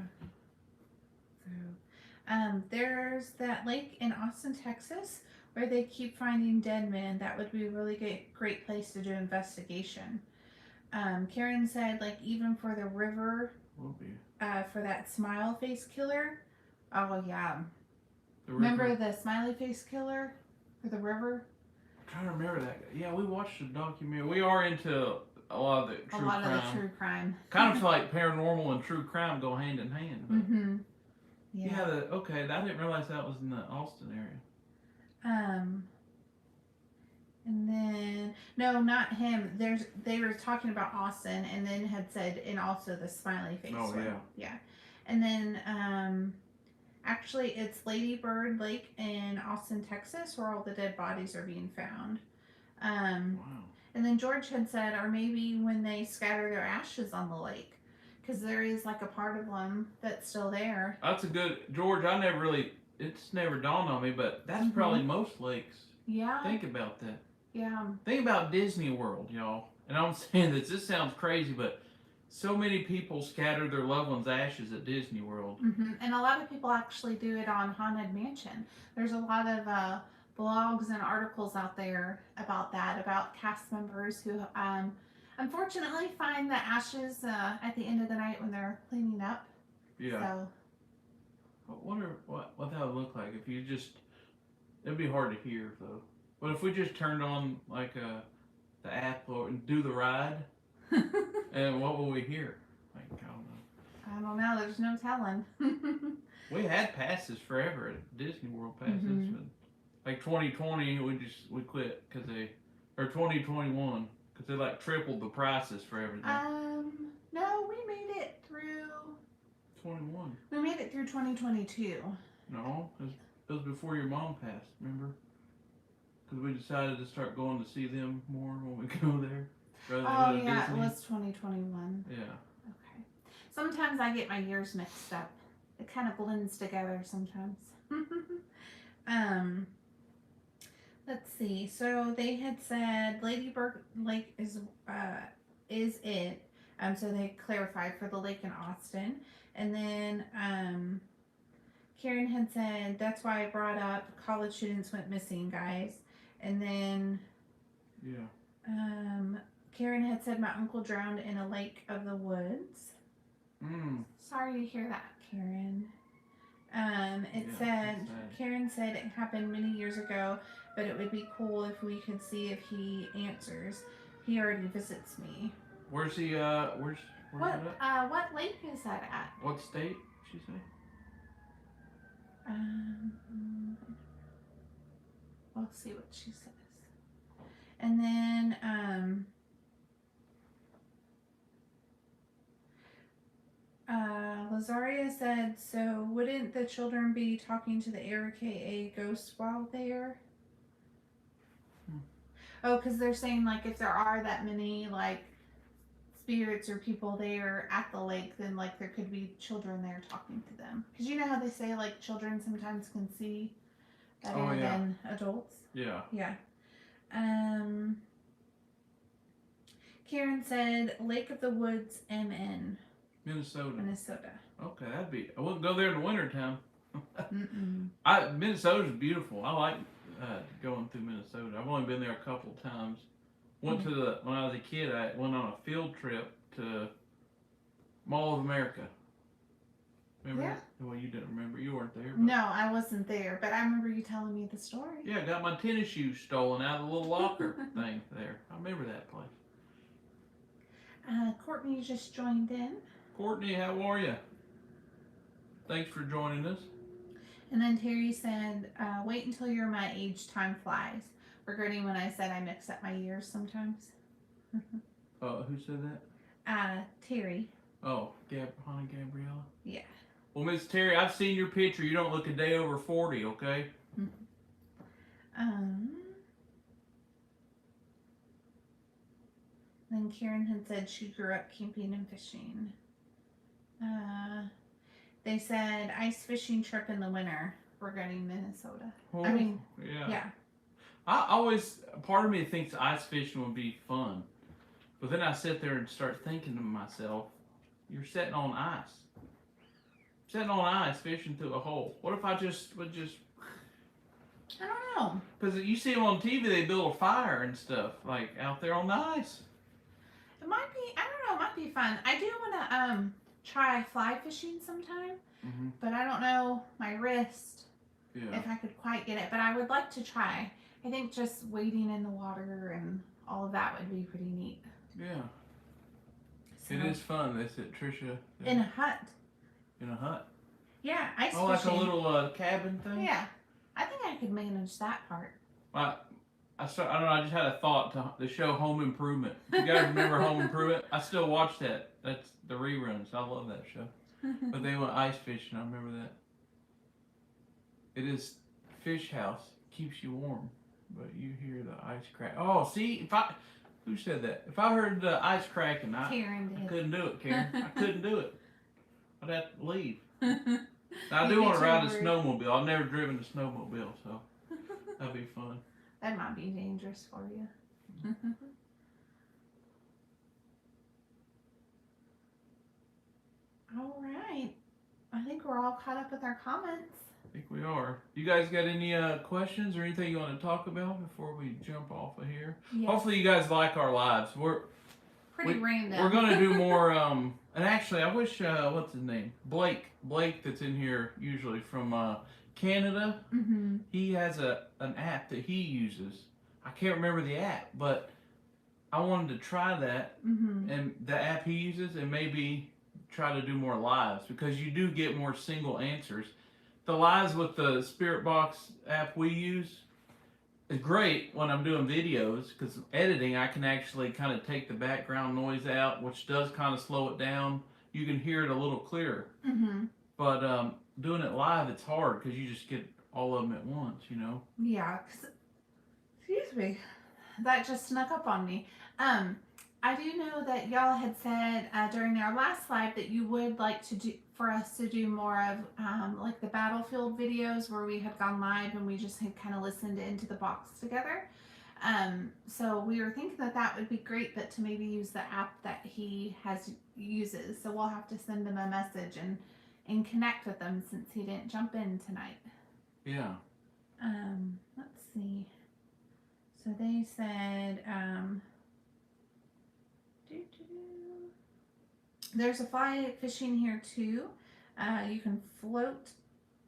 So, there's that lake in Austin, Texas, where they keep finding dead men. That would be a really great place to do investigation. Karen said, like, even for the river, Will be. for that smile face killer. Oh, yeah. The Remember the smiley face killer for the river? I'm trying to remember that. Yeah, we watched the documentary. We are into a lot of the true crime. Of the true crime. Kind of like paranormal and true crime go hand in hand. But Mm-hmm. yeah. Okay. I didn't realize that was in the Austin area. And then no, not him. They were talking about Austin, and then had said, and also the smiley face. Oh one. Yeah. And then actually, it's Lady Bird Lake in Austin, Texas, where all the dead bodies are being found. Wow. And then George had said, or maybe when they scatter their ashes on the lake, because there is like a part of them that's still there. That's a good George. It's never dawned on me, but that's probably most lakes. Yeah. Think about that. Yeah. Think about Disney World, y'all. And I'm saying this. This sounds crazy, but so many people scatter their loved ones' ashes at Disney World. Mm-hmm. And a lot of people actually do it on Haunted Mansion. There's a lot of blogs and articles out there about that, about cast members who unfortunately find the ashes at the end of the night when they're cleaning up. Yeah. So. I wonder what that would look like if you just. It'd be hard to hear though. But if we just turned on like the app and do the ride, and what will we hear? Like I don't know. There's no telling. We had passes forever at Disney World passes, but like 2020 we quit because or 2021 because they like tripled the prices for everything. No, we made it through. 21. We made it through 2022. No, it was before your mom passed. Remember? Because we decided to start going to see them more when we go there. Oh yeah, Disney. It was 2021. Yeah. Okay. Sometimes I get my years mixed up. It kind of blends together sometimes. Let's see. So they had said Lady Bird Lake is it. So they clarified for the lake in Austin, and then Karen had said that's why I brought up college students went missing, guys. And then Karen had said my uncle drowned in a lake of the woods. Sorry to hear that, Karen. Karen said it happened many years ago, but it would be cool if we could see if he answers. He already visits me. Where's he? Where's what lake is that at? What state? She say? We'll see what she says. And then Lazaria said, so wouldn't the children be talking to the aka ghost while there? Oh, because they're saying like if there are that many like spirits or people there at the lake, then like there could be children there talking to them. Because you know how they say like children sometimes can see better Oh, yeah. than adults. Yeah. Yeah. Karen said Lake of the Woods, MN, Minnesota. Minnesota. Okay, that'd be. I wouldn't go there in the wintertime. Mm-mm. Minnesota's beautiful. I like going through Minnesota. I've only been there a couple of times. Went to when I was a kid. I went on a field trip to Mall of America. Remember? Yeah. Well, you didn't remember. You weren't there. But No, I wasn't there, but I remember you telling me the story. yeah, I got my tennis shoes stolen out of the little locker thing there. I remember that place. Courtney just joined in. Courtney, how are you? Thanks for joining us. And then Terry said, wait until you're my age, time flies. Regretting when I said I mix up my years sometimes. Who said that? Terry. Oh, Honey Gabriella? Yeah. Well, Miss Terry, I've seen your picture. You don't look a day over 40, okay? Then Karen had said she grew up camping and fishing. They said ice fishing trip in the winter regarding Minnesota. Oh, I mean, yeah. Part of me thinks ice fishing would be fun. But then I sit there and start thinking to myself, you're sitting on ice. Sitting on ice fishing through a hole. What if I would just... I don't know. Because you see them on TV, they build a fire and stuff, like out there on the ice. It might be, I don't know, it might be fun. I do want to try fly fishing sometime, but I don't know my wrist if I could quite get it. But I would like to try. I think just wading in the water and all of that would be pretty neat. Yeah. So, it is fun. They said Trisha. In a hut. In a hut? Yeah, ice fishing. Oh, like a little cabin thing? Yeah. I think I could manage that part. I don't know, I just had a thought to the show Home Improvement. If you guys remember Home Improvement, I still watch that. That's the reruns. I love that show. But they went ice fishing, I remember that. It is fish house, keeps you warm, but you hear the ice crack. Oh, see, who said that? If I heard the ice cracking, Karen did. I couldn't do it, Karen. I couldn't do it. I'd have to leave. Now, I do want to ride a snowmobile. I've never driven a snowmobile, so that'd be fun. That might be dangerous for you. All right. I think we're all caught up with our comments. I think we are. You guys got any questions or anything you want to talk about before we jump off of here? Yes. Hopefully you guys like our lives. We're pretty random. We're going to do more, and actually I wish, what's his name? Blake that's in here usually from Canada. He has an app that he uses. I can't remember the app, but I wanted to try that and the app he uses and maybe try to do more lives because you do get more single answers. The lives with the Spirit Box app we use is great when I'm doing videos because editing I can actually kind of take the background noise out, which does kind of slow it down. You can hear it a little clearer. But doing it live, it's hard because you just get all of them at once, you know? Yeah. Excuse me. That just snuck up on me. I do know that y'all had said during our last live that you would like for us to do more of like the battlefield videos where we had gone live and we just had kind of listened into the box together. So we were thinking that would be great, but to maybe use the app that he uses. So we'll have to send him a message and connect with him since he didn't jump in tonight. Yeah. Let's see. So they said, there's a fly fishing here too. You can float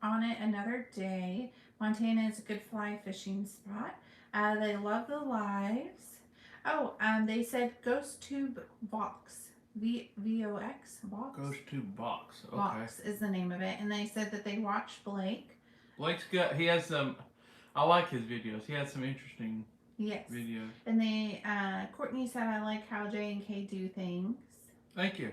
on it another day. Montana is a good fly fishing spot. They love the lives. Oh, they said Ghost Tube Box. V-O-X? Box? Ghost Tube Box. Okay. Box is the name of it. And they said that they watch Blake. He has some, I like his videos. He has some interesting videos. And Courtney said, I like how J and K do things. Thank you.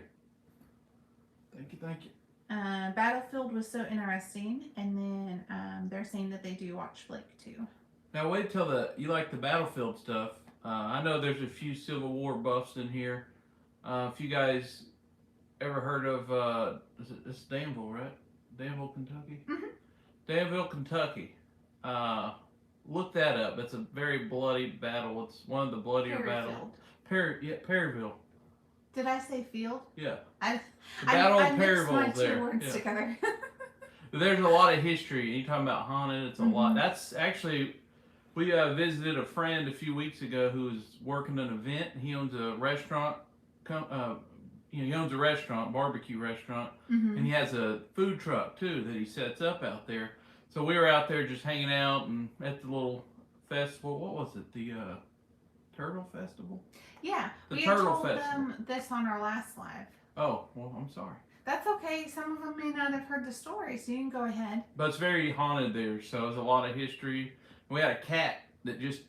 Thank you. Battlefield was so interesting. And then they're saying that they do watch Blake too. Now wait till you like the Battlefield stuff. I know there's a few Civil War buffs in here. If you guys ever heard of, it's Danville, right? Danville, Kentucky? Danville, Kentucky. Look that up. It's a very bloody battle. It's one of the bloodier battles. Perryville. Did I say field? Yeah. I Battle of mixed my Perryville two there. words Yeah. together. There's a lot of history. You talking about haunted? It's a lot. That's actually we visited a friend a few weeks ago who was working an event. He owns a restaurant. He owns a restaurant, barbecue restaurant, and he has a food truck too that he sets up out there. So we were out there just hanging out and at the little festival. What was it? The Turtle Festival? Yeah, the we Turtle had told Festival. them this on our last live. Oh, well, I'm sorry. That's okay. Some of them may not have heard the story, so you can go ahead. But it's very haunted there, so there's a lot of history. We had a cat that just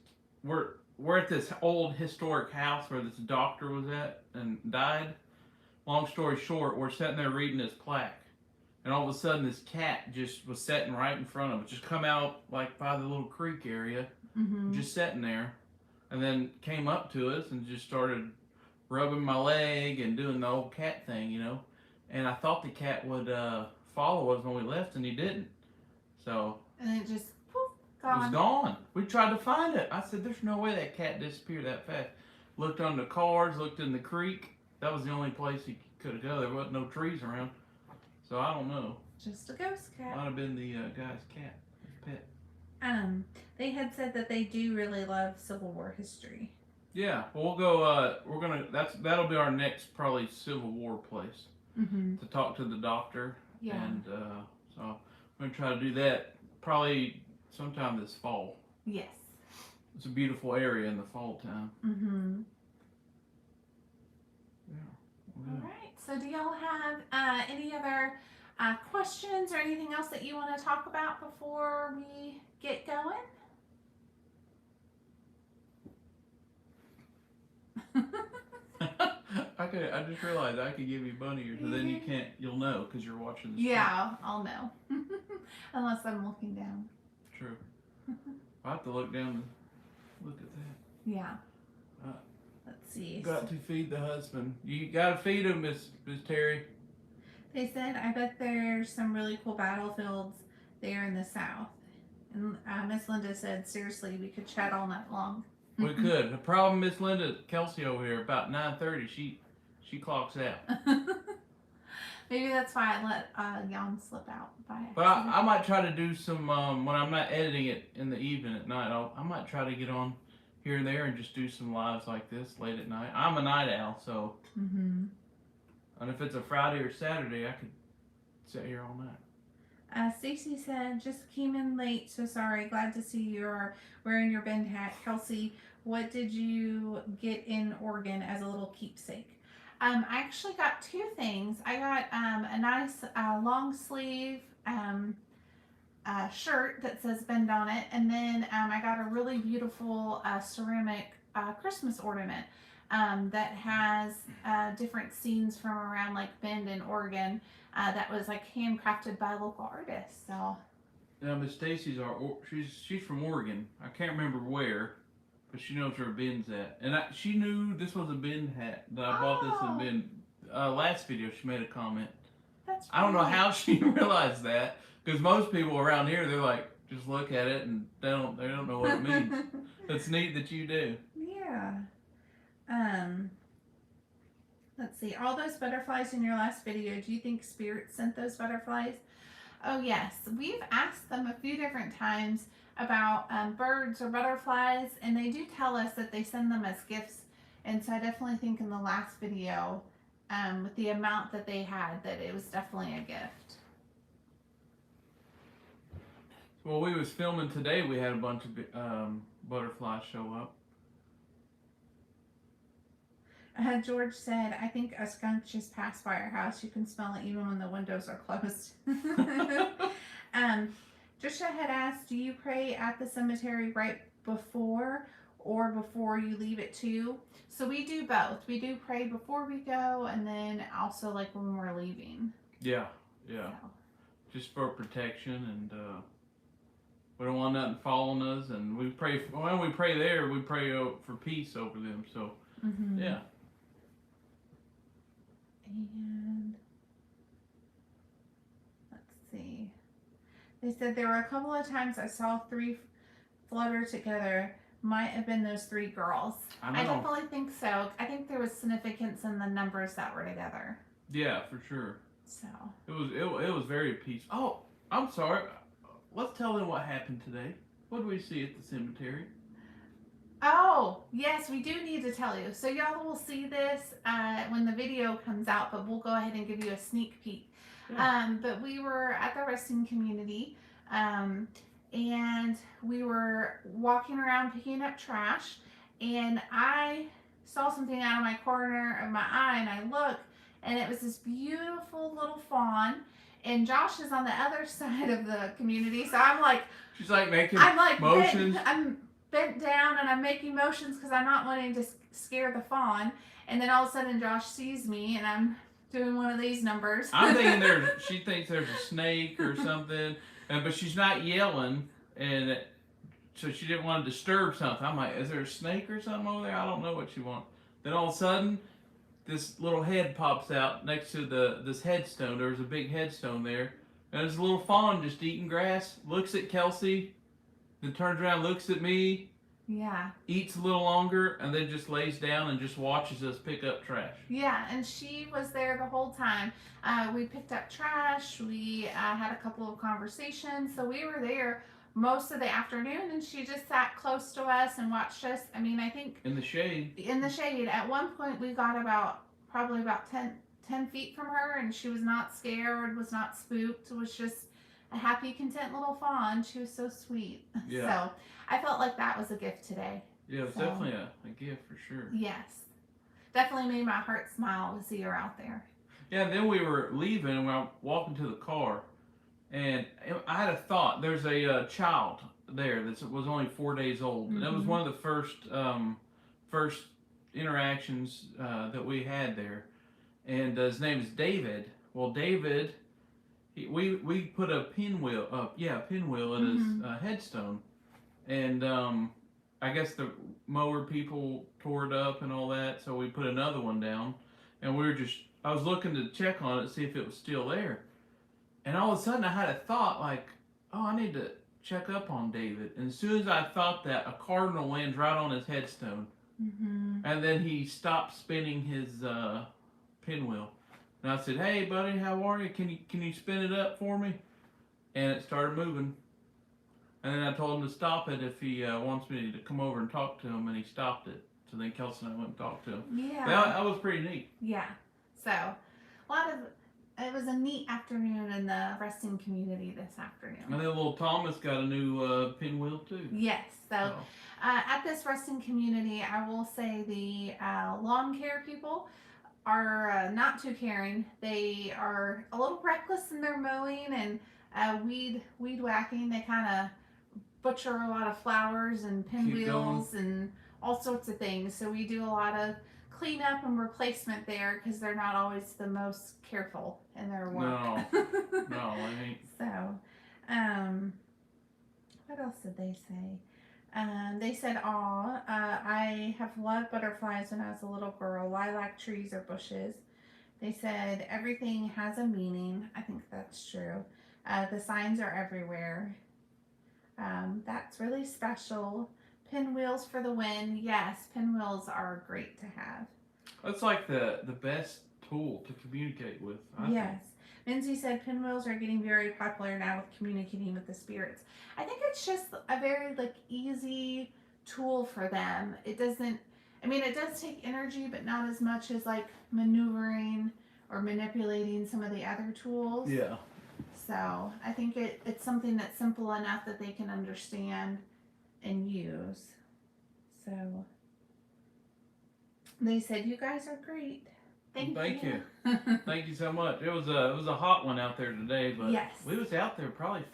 we're at this old historic house where this doctor was at and died. Long story short, we're sitting there reading this plaque, and all of a sudden this cat just was sitting right in front of it, just come out like by the little creek area, just sitting there, and then came up to us and just started rubbing my leg and doing the old cat thing, you know. And I thought the cat would follow us when we left, and he didn't. So and it just poof, it was gone. We tried to find it. I said, "There's no way that cat disappeared that fast." Looked on the cars, looked in the creek. That was the only place he could have go. There wasn't no trees around, so I don't know. Just a ghost cat. Might have been the guy's cat, his pet. They had said that they do really love Civil War history. Yeah, well, we'll go. We're gonna. That'll be our next probably Civil War place to talk to the doctor. Yeah. And so I'm gonna try to do that probably sometime this fall. Yes. It's a beautiful area in the fall time. Yeah. All right. So, do y'all have any other questions or anything else that you want to talk about before we get going? I just realized I could give you bunny ears, but then you can't. You'll know because you're watching the. Yeah, I'll know. Unless I'm looking down. True. I have to look down and look at that. Yeah. Let's see. Got to feed the husband. You gotta feed him, Miss Terry. They said, I bet there's some really cool battlefields there in the South. And Miss Linda said, seriously, we could chat all night long. We could. The problem, Miss Linda Kelsey over here, about 9:30, she clocks out. Maybe that's why I let Jan slip out by accident. But I might try to do some when I'm not editing it in the evening at night. I might try to get on here and there and just do some lives like this late at night. I'm a night owl, so. And if it's a Friday or Saturday, I could sit here all night. Stacy said, just came in late, so sorry. Glad to see you're wearing your bend hat. Kelsey, what did you get in Oregon as a little keepsake? I actually got two things. I got a nice long sleeve shirt that says bend on it, and then I got a really beautiful ceramic Christmas ornament that has different scenes from around like Bend in Oregon that was like handcrafted by local artists. So Now, Miss Stacy's she's from Oregon. I can't remember where, but she knows where Ben's at, and she knew this was a Ben hat that I bought this in Ben. Last video, she made a comment. that's I don't know really- how she realized that, because most people around here, they're like, just look at it and they don't know what it means. It's neat that you do. Yeah. Let's see. All those butterflies in your last video, do you think Spirit sent those butterflies? Oh, yes. We've asked them a few different times about birds or butterflies, and they do tell us that they send them as gifts. And so I definitely think in the last video, with the amount that they had, that it was definitely a gift. Well, we was filming today. We had a bunch of butterflies show up. George said, I think a skunk just passed by our house. You can smell it even when the windows are closed. Trisha had asked, do you pray at the cemetery right before or before you leave it too? So we do both. We do pray before we go, and then also like when we're leaving. Yeah. So. Just for protection, and we don't want nothing following us. And we pray when we pray there, we pray for peace over them. So yeah. And let's see. They said there were a couple of times I saw three flutter together. Might have been those three girls. I I know. definitely think so. I think there was significance in the numbers that were together. Yeah, for sure. So It was very peaceful. Oh, I'm sorry. Let's tell them what happened today. What did we see at the cemetery? oh, yes, we do need to tell you. So y'all will see this when the video comes out, but we'll go ahead and give you a sneak peek. Yeah. But we were at the resting community, and we were walking around picking up trash, and I saw something out of my corner of my eye, and I looked, and it was this beautiful little fawn. And Josh is on the other side of the community, so I'm like, She's like making motions. I'm bent down and I'm making motions because I'm not wanting to scare the fawn. And then all of a sudden Josh sees me and I'm doing one of these numbers. I'm thinking she thinks there's a snake or something, but she's not yelling, and so she didn't want to disturb something. I'm like, is there a snake or something over there? I don't know what she wants. Then all of a sudden, this little head pops out next to this headstone. There was a big headstone there, and there's a little fawn just eating grass. Looks at Kelsey, then turns around, looks at me. Yeah. Eats a little longer, and then just lays down and just watches us pick up trash. Yeah, and she was there the whole time. We picked up trash. We had a couple of conversations. So we were there most of the afternoon, and she just sat close to us and watched us. I mean, I think in the shade. In the shade. At one point, we got probably about 10 feet from her, and she was not scared, was not spooked, was just a happy, content little fawn. She was so sweet. Yeah. So I felt like that was a gift today. Yeah, it was definitely a gift for sure. Yes. Definitely made my heart smile to see her out there. Yeah, and then we were leaving and we were walking to the car, and I had a thought. There's a child there that was only 4 days old. Mm-hmm. And that was one of the first interactions that we had there. And his name is David. Well, David, we put a pinwheel at mm-hmm. his headstone. And I guess the mower people tore it up and all that, so we put another one down. And I was looking to check on it to see if it was still there. And all of a sudden I had a thought like, oh, I need to check up on David. And as soon as I thought that, a cardinal lands right on his headstone. Mm-hmm. And then he stopped spinning his pinwheel. And I said, hey, buddy, how are you? Can you spin it up for me? And it started moving. And then I told him to stop it if he wants me to come over and talk to him, and he stopped it. So then Kelsey and I went and talked to him. Yeah. That was pretty neat. Yeah. So, it was a neat afternoon in the resting community this afternoon. And then little Thomas got a new pinwheel too. Yes. So, at this resting community, I will say the lawn care people are not too caring. They are a little reckless in their mowing and weed whacking. They kind of butcher a lot of flowers and pinwheels and all sorts of things. So we do a lot of cleanup and replacement there because they're not always the most careful in their work. No, I ain't. So, what else did they say? They said, I have loved butterflies when I was a little girl, lilac trees or bushes. They said, everything has a meaning. I think that's true. The signs are everywhere. That's really special. Pinwheels for the win. Yes, pinwheels are great to have. That's like the best tool to communicate with. I think. Minzy said pinwheels are getting very popular now with communicating with the spirits. I think it's just a very easy tool for them. It does take energy, but not as much as maneuvering or manipulating some of the other tools. Yeah. So I think it's something that's simple enough that they can understand and use. So they said, you guys are great. Thank you. Thank you so much. It was a hot one out there today, but yes. We was out there probably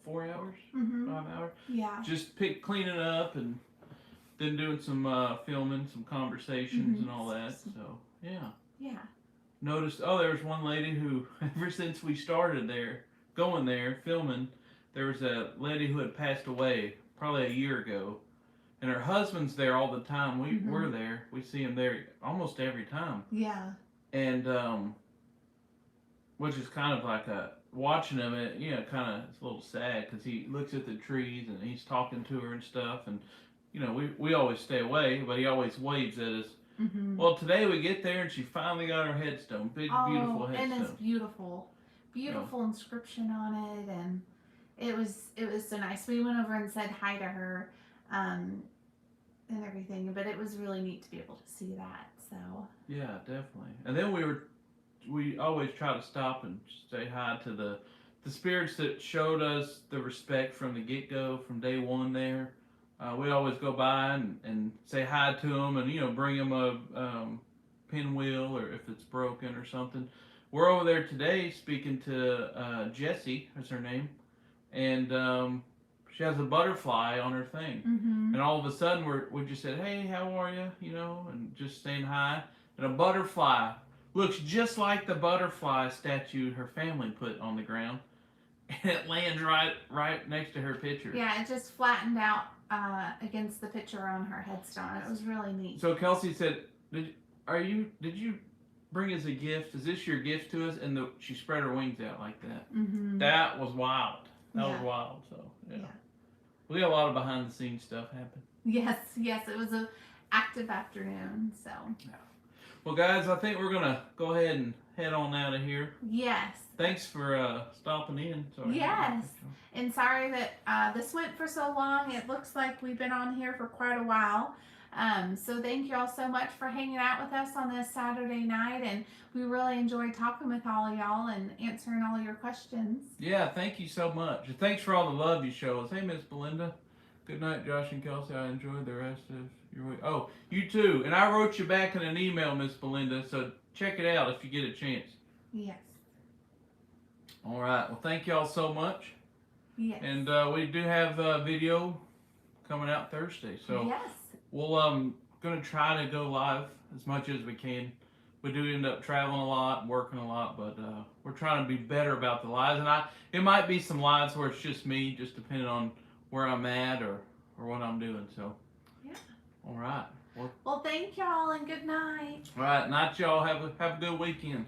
4 hours, mm-hmm. 5 hours. Yeah. Just cleaning up and then doing some filming, some conversations mm-hmm. and all that. So yeah. Yeah. Noticed. Oh, there was one lady who, ever since we started going there filming, there was a lady who had passed away probably a year ago. And her husband's there all the time. We're there. We see him there almost every time. Yeah. And which is kind of like watching him, it kind of it's a little sad because he looks at the trees and he's talking to her and stuff, and we always stay away, but he always waves at us. Mm-hmm. Well, today we get there and she finally got her headstone, big beautiful headstone. And it's beautiful inscription on it, and it was so nice. We went over and said hi to her, and everything, but it was really neat to be able to see that. So yeah, definitely. And then we always try to stop and say hi to the spirits that showed us the respect from the get go, from day one there. We always go by and say hi to them, and bring them a pinwheel, or if it's broken or something. We're over there today speaking to Jessie, is her name, and she has a butterfly on her thing. mm-hmm. And all of a sudden we just said, hey, how are you? And just saying hi. And a butterfly looks just like the butterfly statue her family put on the ground. And it lands right next to her picture. Yeah, it just flattened out against the picture on her headstone. It was really neat. So Kelsey said, did you bring us a gift? Is this your gift to us? And she spread her wings out like that. Mm-hmm. That was wild. That Yeah. was wild. So yeah. Yeah. We got a lot of behind the scenes stuff happen. Yes, it was a active afternoon. So. Yeah. Well, guys, I think we're gonna go ahead and head on out of here. Yes. Thanks for stopping in. Sorry. Yes. And sorry that this went for so long. It looks like we've been on here for quite a while. So thank you all so much for hanging out with us on this Saturday night, and we really enjoyed talking with all of y'all and answering all your questions. Yeah, thank you so much. And thanks for all the love you show us. Hey, Miss Belinda. Good night, Josh and Kelsey. I enjoyed the rest of your week. Oh, you too. And I wrote you back in an email, Miss Belinda, so check it out if you get a chance. Yes. All right. Well, thank y'all so much. Yes. And we do have a video coming out Thursday, so yes. we'll gonna try to go live as much as we can. We do end up traveling a lot, working a lot, but we're trying to be better about the lives. And it might be some lives where it's just me, just depending on where I'm at or what I'm doing. So yeah. All right. Well, thank y'all and good night. All right, night y'all. Have a good weekend.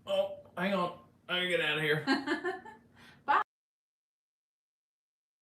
Oh, hang on. I gotta get out of here.